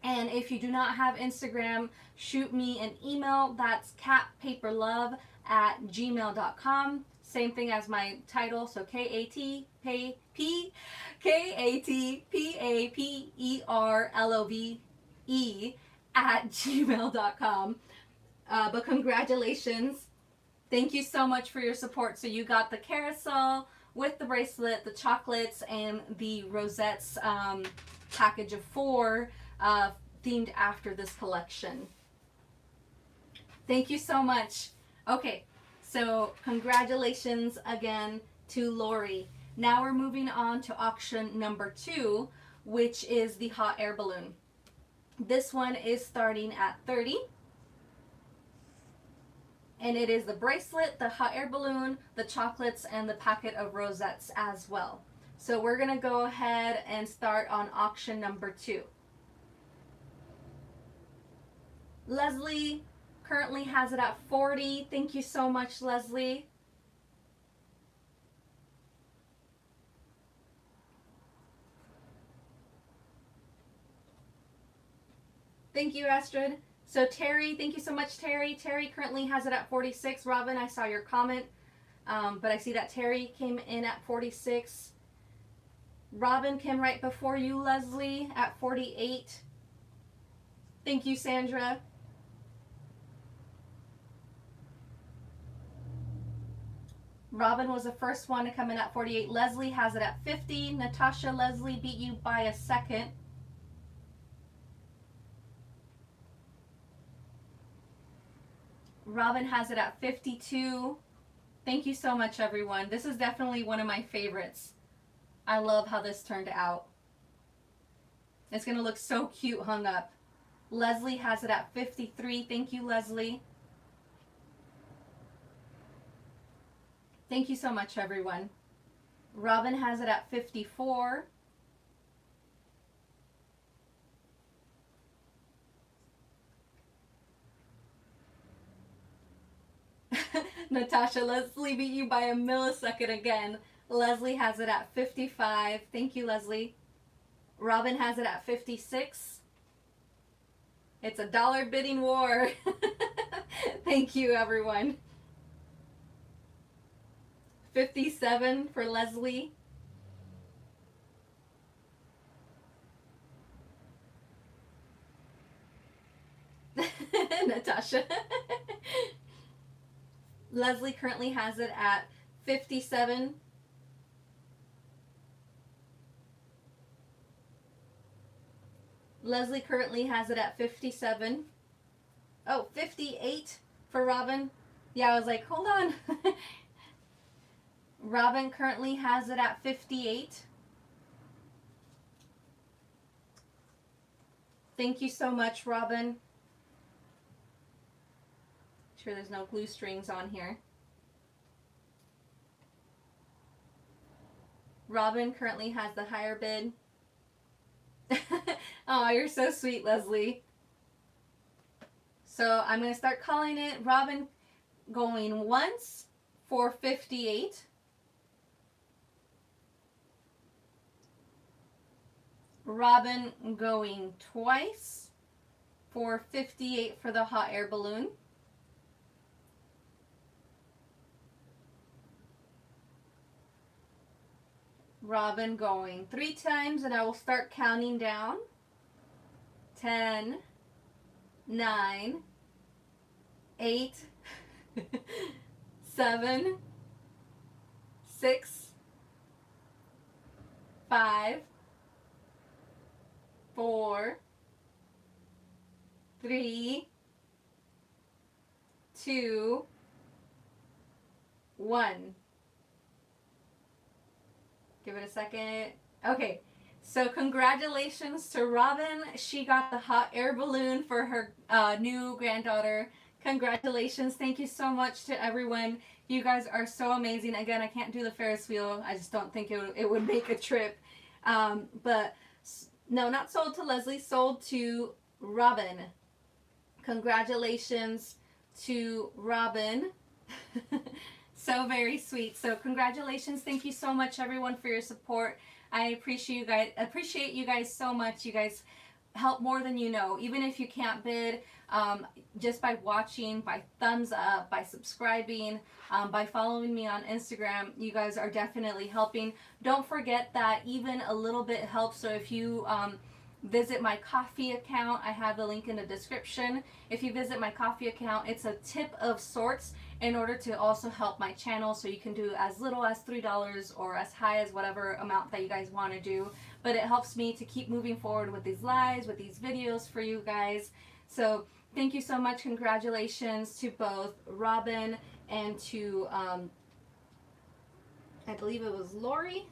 And if you do not have Instagram, shoot me an email. That's catpaperlove@gmail.com. Same thing as my title. So KATPaperlove@gmail.com. But congratulations. Thank you so much for your support. So you got the carousel with the bracelet, the chocolates, and the rosettes package of 4 themed after this collection. Thank you so much. Okay, so congratulations again to Lori. Now we're moving on to auction number 2, which is the hot air balloon. This one is starting at 30. And it is the bracelet, the hot air balloon, the chocolates, and the packet of rosettes as well. So we're going to go ahead and start on auction number 2. Leslie currently has it at 40. Thank you so much, Leslie. Thank you, Astrid. So Terry, thank you so much, Terry. Terry currently has it at 46. Robin, I saw your comment, but I see that Terry came in at 46. Robin came right before you, Leslie, at 48. Thank you, Sandra. Robin was the first one to come in at 48. Leslie has it at 50. Natasha, Leslie beat you by a second. Robin has it at 52. Thank you so much, everyone. This is definitely one of my favorites. I love how this turned out. It's going to look so cute hung up. Leslie has it at 53. Thank you, Leslie. Thank you so much, everyone. Robin has it at 54. Natasha, Leslie beat you by a millisecond again. Leslie has it at 55. Thank you, Leslie. Robin has it at 56. It's a dollar bidding war. Thank you, everyone. 57 for Leslie. Natasha. Leslie currently has it at 57. Leslie currently has it at 57. Oh, 58 for Robin. Yeah, I was like, hold on. Robin currently has it at 58. Thank you so much, Robin. Sure there's no glue strings on here. Robin currently has the higher bid. Oh, you're so sweet, Leslie. So I'm going to start calling it. Robin going once for 58. Robin going twice for 58 for the hot air balloon. Robin going 3 times, and I will start counting down. 10, 9, 8, 7, 6, 5, 4, 3, 2, 1. Give it a second. Okay, so congratulations to Robin. She got the hot air balloon for her new granddaughter. Congratulations. Thank you so much to everyone. You guys are so amazing. Again, I can't do the Ferris wheel. I just don't think it would make a trip. But no, not sold to Leslie, sold to Robin. Congratulations to Robin. So very sweet. So congratulations. Thank you so much, everyone, for your support. I appreciate you guys so much. You guys help more than you know. Even if you can't bid, just by watching, by thumbs up, by subscribing, by following me on Instagram, you guys are definitely helping. Don't forget that even a little bit helps. So if you visit my Ko-fi account, I have the link in the description. If you visit my Ko-fi account, it's a tip of sorts in order to also help my channel. So you can do as little as $3 or as high as whatever amount that you guys want to do. But it helps me to keep moving forward with these lives, with these videos for you guys. So thank you so much. Congratulations to both Robin and to, I believe it was Lori.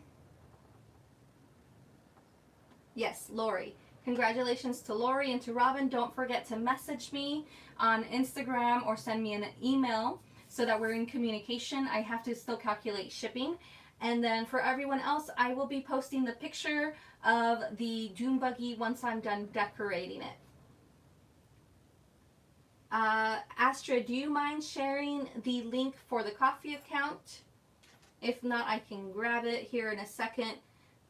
Yes, Lori. Congratulations to Lori and to Robin. Don't forget to message me on Instagram or send me an email so that we're in communication. I have to still calculate shipping. And then for everyone else, I will be posting the picture of the dune buggy once I'm done decorating it. Astrid, do you mind sharing the link for the Ko-fi account? If not, I can grab it here in a second.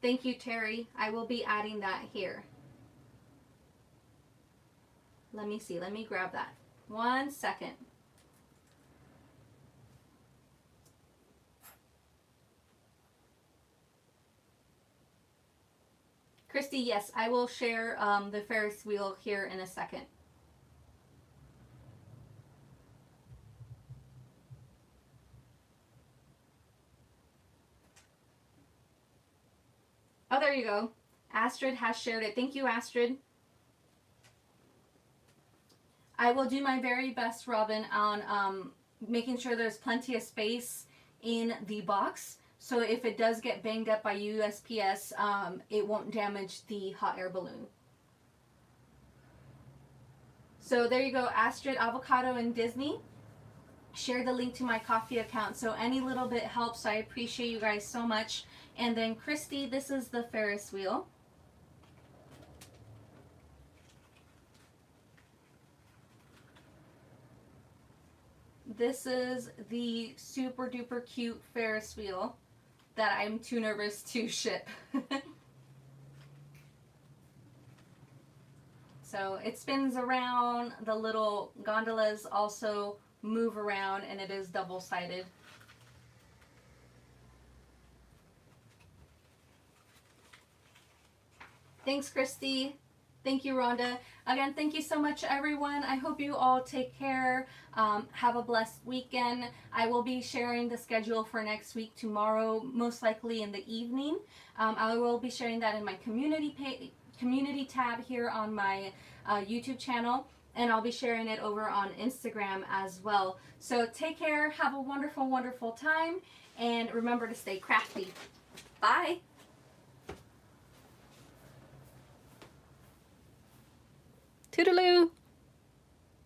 Thank you, Terry. I will be adding that here. Let me see. Let me grab that. 1 second. Christy, yes, I will share the Ferris wheel here in a second. Oh, there you go. Astrid has shared it. Thank you, Astrid. I will do my very best, Robin, on making sure there's plenty of space in the box. So if it does get banged up by USPS, it won't damage the hot air balloon. So there you go, Astrid, Avocado, and Disney. Share the link to my Ko-fi account. So any little bit helps. I appreciate you guys so much. And then Christy, this is the Ferris wheel. this is the super duper cute Ferris wheel that I'm too nervous to ship. So it spins around, the little gondolas also move around, and it is double-sided. Thanks, Christy. Thank you, Rhonda. Again, thank you so much, everyone. I hope you all take care. Have a blessed weekend. I will be sharing the schedule for next week tomorrow, most likely in the evening. I will be sharing that in my community tab here on my YouTube channel, and I'll be sharing it over on Instagram as well. So take care. Have a wonderful, wonderful time, and remember to stay crafty. Bye. Toodaloo.